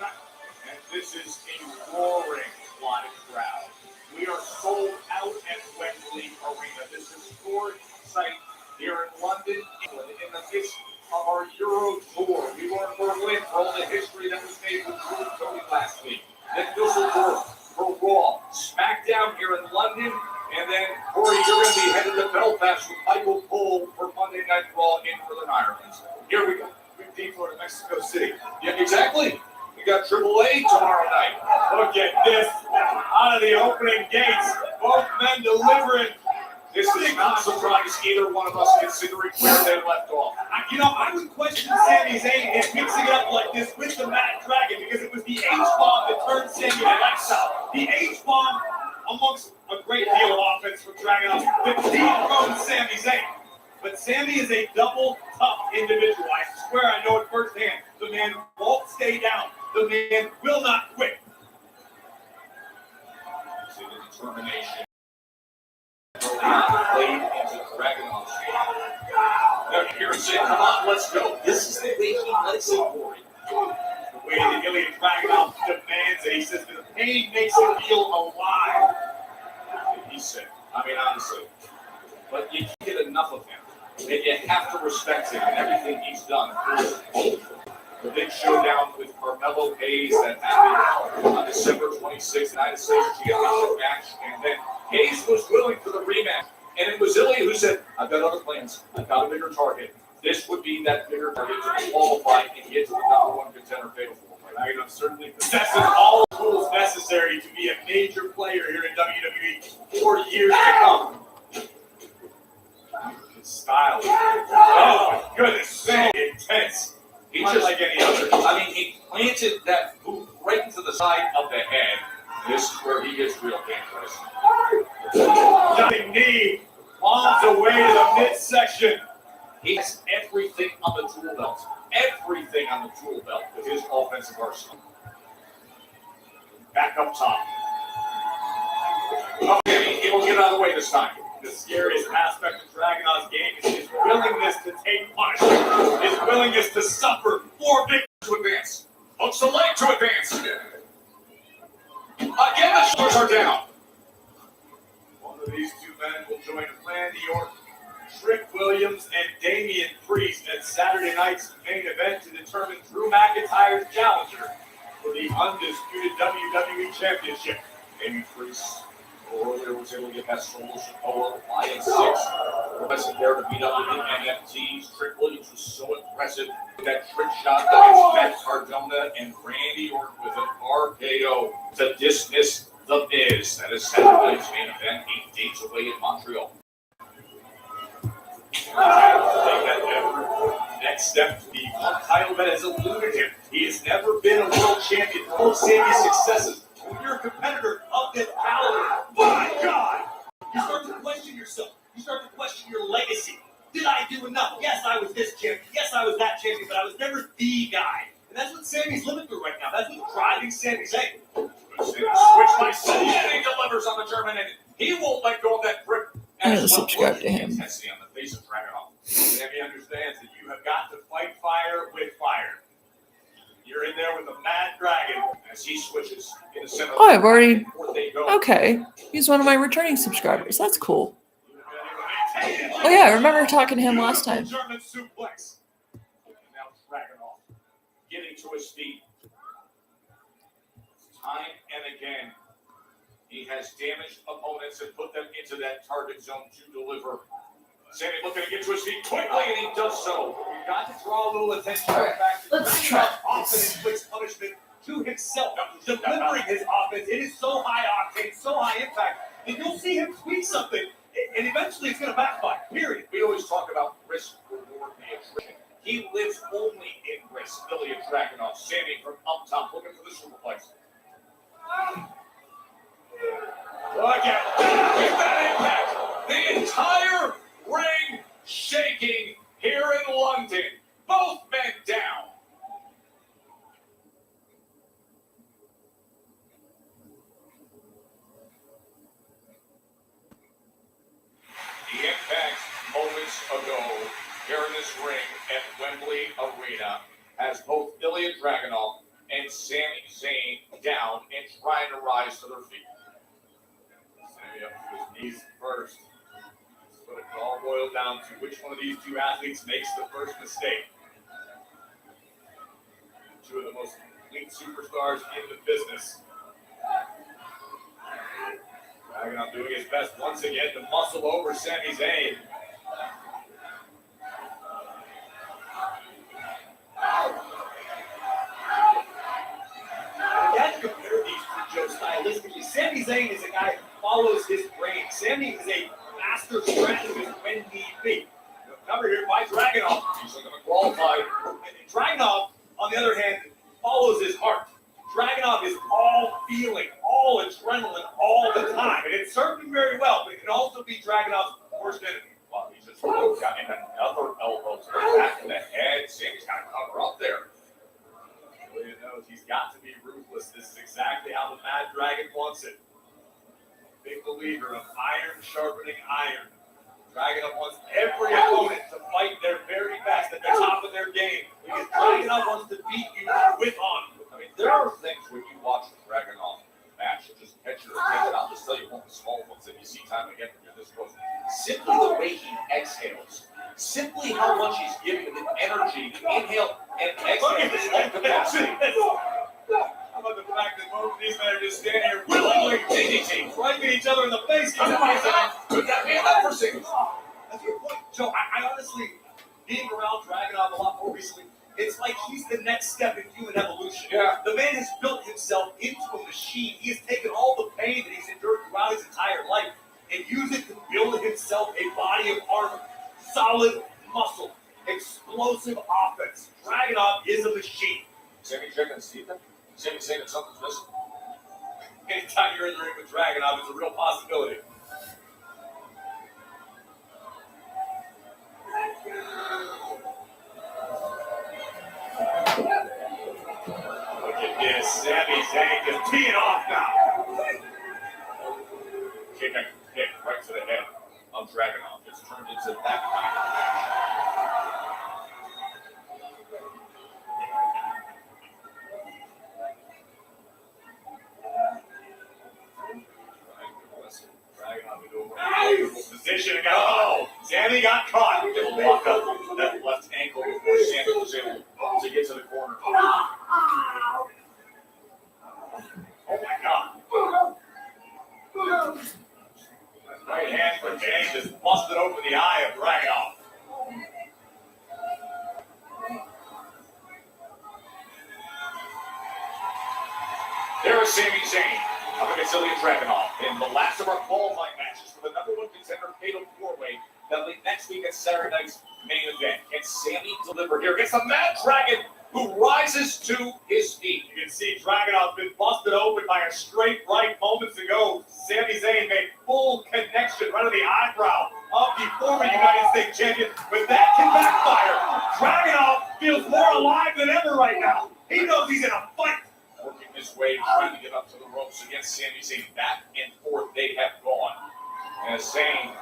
And this is a roaring live crowd. We are sold out at Wembley Arena. This historic site here in London, England, in the midst of our Euro tour. We were in Berlin for all the history that was made with Drew and Cody last week. Then Dusseldorf for Raw, Smackdown here in London, and then Corey, you're going to be headed to Belfast with Michael Cole for Monday Night Raw in Northern Ireland. Here we go. We've detoured to Mexico City. Yeah, exactly. We got AAA tomorrow night. Look at this. Out of the opening gates, both men delivering. This is not surprise either one of us considering where they left off. I would question Sami Zayn in mixing it up like this with the Mad Dragon because it was the H-bomb that turned Sami to exile. The H-bomb, amongst a great deal of offense from Dragunov, that dethroned Sami Zayn. But Sami is a double tough individual. I swear I know it firsthand. The man won't stay down. The man will not quit. See the determination. Played into Dragunov's game. Now here and say, come on, let's go. This is the way he likes it for him. The way that Ilya Dragunov demands it. He says the pain makes him feel alive. He said, I mean, honestly. But you can't get enough of him. And you have to respect him and everything he's done. The big showdown with Carmelo Hayes that happened on December 26th, United States Championship match. And then Hayes was willing for the rematch. And it was Ilya who said, I've got other plans. I've got a bigger target. This would be that bigger target to qualify and get to the #1 contender fatal four. Dragunov certainly possesses all the tools necessary to be a major player here in WWE for years to come. His style. Oh, my goodness. So intense. He just like any other. I mean, he planted that boot right into the side of the head. This is where he gets real dangerous. Jumping knee, palms away to the midsection. He has everything on the tool belt. Everything on the tool belt with his offensive arsenal. Back up top. Okay, he will get out of the way this time. The scariest aspect of Dragunov's game is his willingness to take punishment, his willingness to suffer for victory. To advance. Hooks the leg to advance. Again, the shoulders are down. One of these two men will join Randy Orton, Trick Williams, and Damian Priest at Saturday night's main event to determine Drew McIntyre's challenger for the undisputed WWE Championship. Damian Priest earlier was able to get that solution. Lion 6. Impressive there to beat up with the NFTs. Trick Williams was so impressive with that trick shot against Matt Cardona, and Randy Orton with an RKO to dismiss The Miz. That is Saturday night's main event, 8 days away in Montreal. Next step to the one title that has eluded him. He has never been a world champion. For Sami's successes, when you're a competitor of this caliber, my God, you start to question yourself. You start to question your legacy. Did I do enough? Yes, I was this champion. Yes, I was that champion, but I was never the guy. And that's what Sami's living through right now. That's what's driving Sami Zayn. Switch by Sami, and he delivers on the German, and he won't let go of that grip. And subscribe to him. Intensity on the face of Dragunov. Sami understands that you have got to fight fire with fire. You're in there with a Mad Dragon as he switches in the center. Oh, I've already. Before they go. Okay. He's one of my returning subscribers. That's cool. Oh, yeah. I remember talking to him last time. German suplex. And now Dragunov getting to his feet. Time and again, he has damaged opponents and put them into that target zone to deliver. Sami looking to get to his feet quickly, and he does so. You've got to draw a little attention to the fact that Let's try often inflicts punishment to himself. Delivering his offense, it is so high octane, so high impact, that you'll see him tweak something, and eventually it's going to backfire, period. We always talk about risk, reward, and attrition. He lives only in risk. Ilya Ilya Dragunov. Sammy from up top looking for the superplex. Look at that impact. The entire ring shaking here in London. Both men down. The impact moments ago here in this ring at Wembley Arena has both Ilya Dragunov and Sami Zayn down and trying to rise to their feet. Sami up to his knees first. That's what it all boils down to. Which one of these two athletes makes the first mistake? Two of the most elite superstars in the business. Dragunov doing his best once again to muscle over Sami Zayn. You have to compare these two, Joe, stylistically. Sami Zayn is a guy who follows his brain. Sami is a master strategist when need be. Cover here by Dragunov. He's looking to qualify. Dragunov, on the other hand, follows his heart. Dragunov is all feeling, all adrenaline, all the time. And it served him very well, but it can also be Dragunov's worst enemy. Well, he just got in another elbow to the back of the head. Sami's got to cover up there. Ilya knows he's got to be ruthless. This is exactly how the Mad Dragon wants it. Big believer of iron sharpening iron. Dragunov wants every opponent to fight their very best at the top of their game. Because Dragunov wants to beat you with honor. I mean, there are things when you watch the Dragunov match that just catch your attention. I'll just tell you one of the small ones that you see time and again when you're this close. Simply the way he exhales. Simply how much he's giving the energy to inhale and exhale at this low capacity. How about the fact that both of these men are just standing here willingly striking each other in the face? Could that be enough for singles? That's your point, Joe. I honestly, being around Dragunov a lot more recently, it's like he's the next step in human evolution. Yeah. The man has built himself into a machine. He has taken all the pain that he's endured throughout his entire life and used it to build himself a body of armor, solid muscle, explosive offense. Dragunov is a machine. Sami checking Stephen? Sami saying that something's missing? Anytime you're in the ring with Dragunov, it's a real possibility. Look at this. Sami Zayn just teeing off now. Kick right to the head of Dragunov. It's turned into that. Position again. Oh, Sami got caught. Just locked up that left ankle before Sami was able to get to the corner. Oh my God. Right hand for James just busted open the eye of Dragunov. There's Sami Zayn up against Ilya Dragunov in the last of our qualifying matches for the number one contender Fatal 4-Way that'll be next week at Saturday night's main event. Can Sami deliver here against the Mad Dragon who rises to his feet? You can see Dragunov been busted open by a straight right moments ago. Sami Zayn made full connection right to the eyebrow of the former United States champion, but that can backfire. Dragunov feels more alive than ever right now. He knows he's in a fight. Working his way, trying to get up to the ropes against Sami Zayn. Back and forth they have gone. As Zayn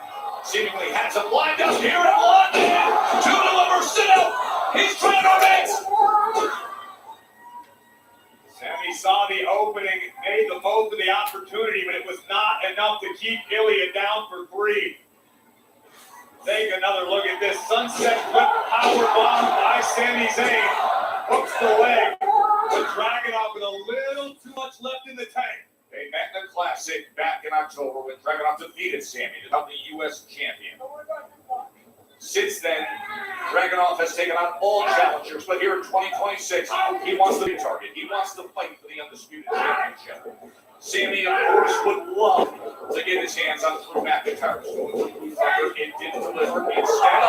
seemingly has a blind us here in London to deliver Sino. He's trying to advance. Sami saw the opening, made the most of the opportunity, but it was not enough to keep Ilya down for 3. Take another look at this sunset flip power bomb by Sami Zayn. Hooks the leg. The Dragunov with a little too much left in the tank. They met in the Classic back in October when Dragunov defeated Sami to become the U.S. champion. Since then, Dragunov has taken on all challengers, but here in 2026, he wants to be a target. He wants to fight for the Undisputed Championship. Sami, of course, would love to get his hands on Drew McIntyre's going to Blue Thunder. It didn't deliver. Instead,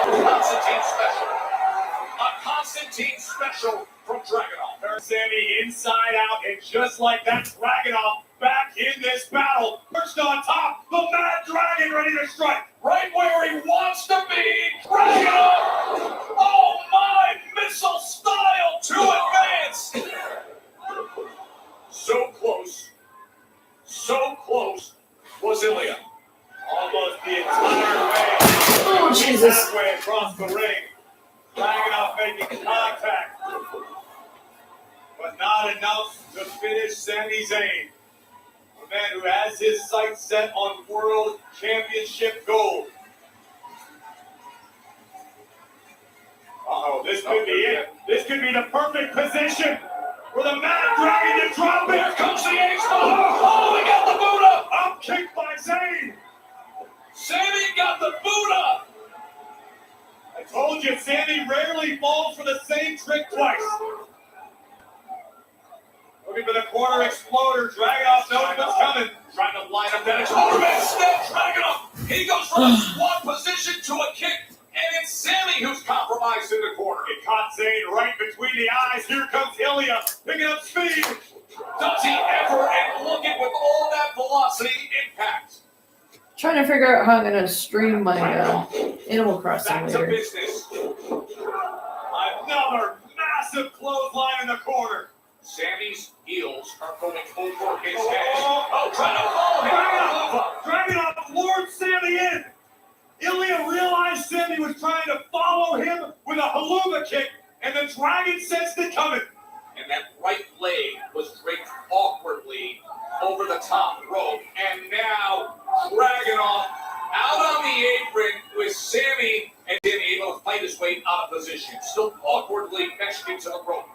a Constantine special from Dragunov. Turn Sammy inside out, and just like that, Dragunov back in this battle. Perched on top, the Mad Dragon ready to strike. Right where he wants to be. Dragunov! Oh my! Missile style to advance! So close. So close was Ilya. Almost the entire way. Oh, Jesus. Halfway across the ring. Dragunov making contact. But not enough to finish Sami Zayn. A man who has his sights set on World Championship gold. Uh-oh, this could be it. This could be the perfect position for the Mad Dragon to drop it. Here comes the ace. Oh, he got the boot up. Up kick by Zayn. Sammy got the boot up. I told you, Sammy rarely falls for the same trick twice. Looking for the corner exploder. Dragunov knows what's coming. Trying to line up that exploder. Instead, Dragunov. He goes from a squat position to a kick. And it's Sammy who's compromised in the corner. It caught Zayn right between the eyes. Here comes Ilya, picking up speed. Does he ever? And look at with all that velocity impact. Trying to figure out how I'm going to stream my Animal Crossing Back to later. business. Another massive clothesline in the corner. Sammy's heels are going over his head. Oh, trying to follow him. Dragunov lured Sammy in. Ilya realized Sammy was trying to follow him with a haluva kick, and the Dragon sensed it coming. And that right leg was draped awkwardly over the top rope. And now Dragunov out on the apron with Sammy and then able to fight his way out of position. Still awkwardly meshed into the rope.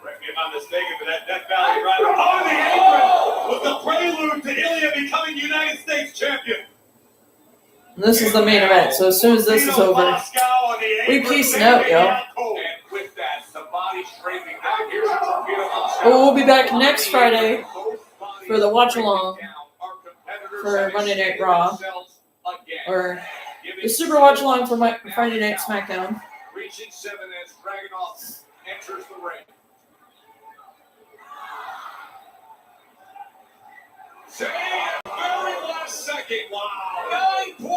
Correct me if I'm mistaken, but that Death Valley Driver on the apron was the prelude to Ilya becoming United States champion. And this is the main event, so as soon as this is over, we peacing out, yo. And with that, the body straightening out. Here's a Torpedo Moscow. But we'll be back next Friday for the Watchalong for Monday Night Raw, or the Super Watchalong for Friday Night Smackdown. Reaching 7 as Dragunov enters the ring. Say very last second. Wow. 9.9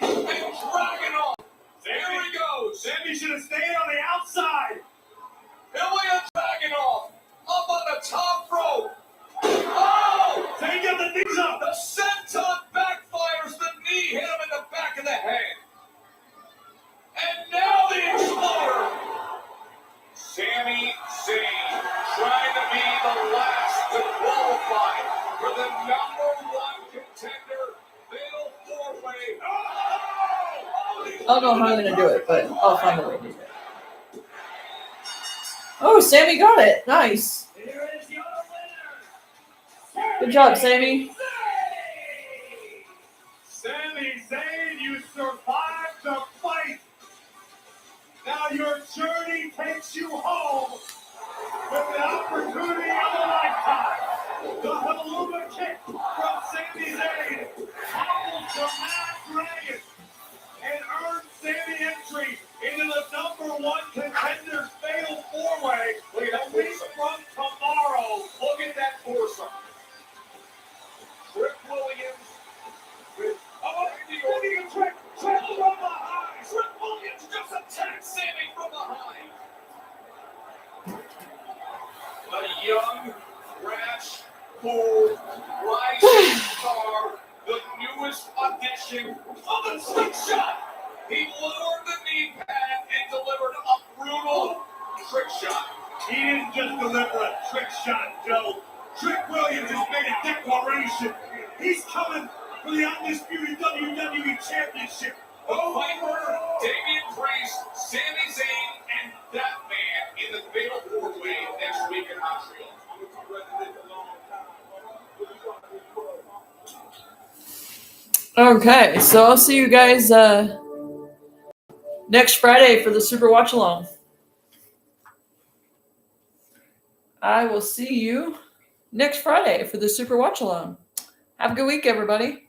and Dragunov. There he goes. Sammy should have stayed on the outside. Ilya Dragunov up on the top rope. Oh! Zayn got the knees up. The senton backfires. The knee hit him in the back of the head. And now the Exploder. Sami Zayn trying to be the last to qualify for the #1 contender fatal four-way. I don't know how I'm going to do it, but I'll find a way to do it. Oh, Sammy got it. Nice. Good job, Sammy. Sami Zayn, you survived the fight. Now your journey takes you home with the opportunity of a lifetime. The haluva kick from Sami Zayn topples the Mad Dragon and earns Sammy entry into the #1 contenders fatal four-way. A week from tomorrow. Look at that foursome. Trick Williams with a trick from behind. Trick Williams just attacked Sammy from behind. A young, brash, cool, rising star, the newest addition of the trick shot. He lowered the knee pad and delivered a brutal trick shot. He didn't just deliver a trick shot, Joe. Trick Williams has made a declaration. He's coming for the undisputed WWE Championship. Oh, Viper, Damian Priest, Sami Zayn, and that man in the fatal four-way next week in Montreal. Okay, so I'll see you guys next Friday for the Super Watchalong. I will see you next Friday for the Super Watchalong. Have a good week, everybody.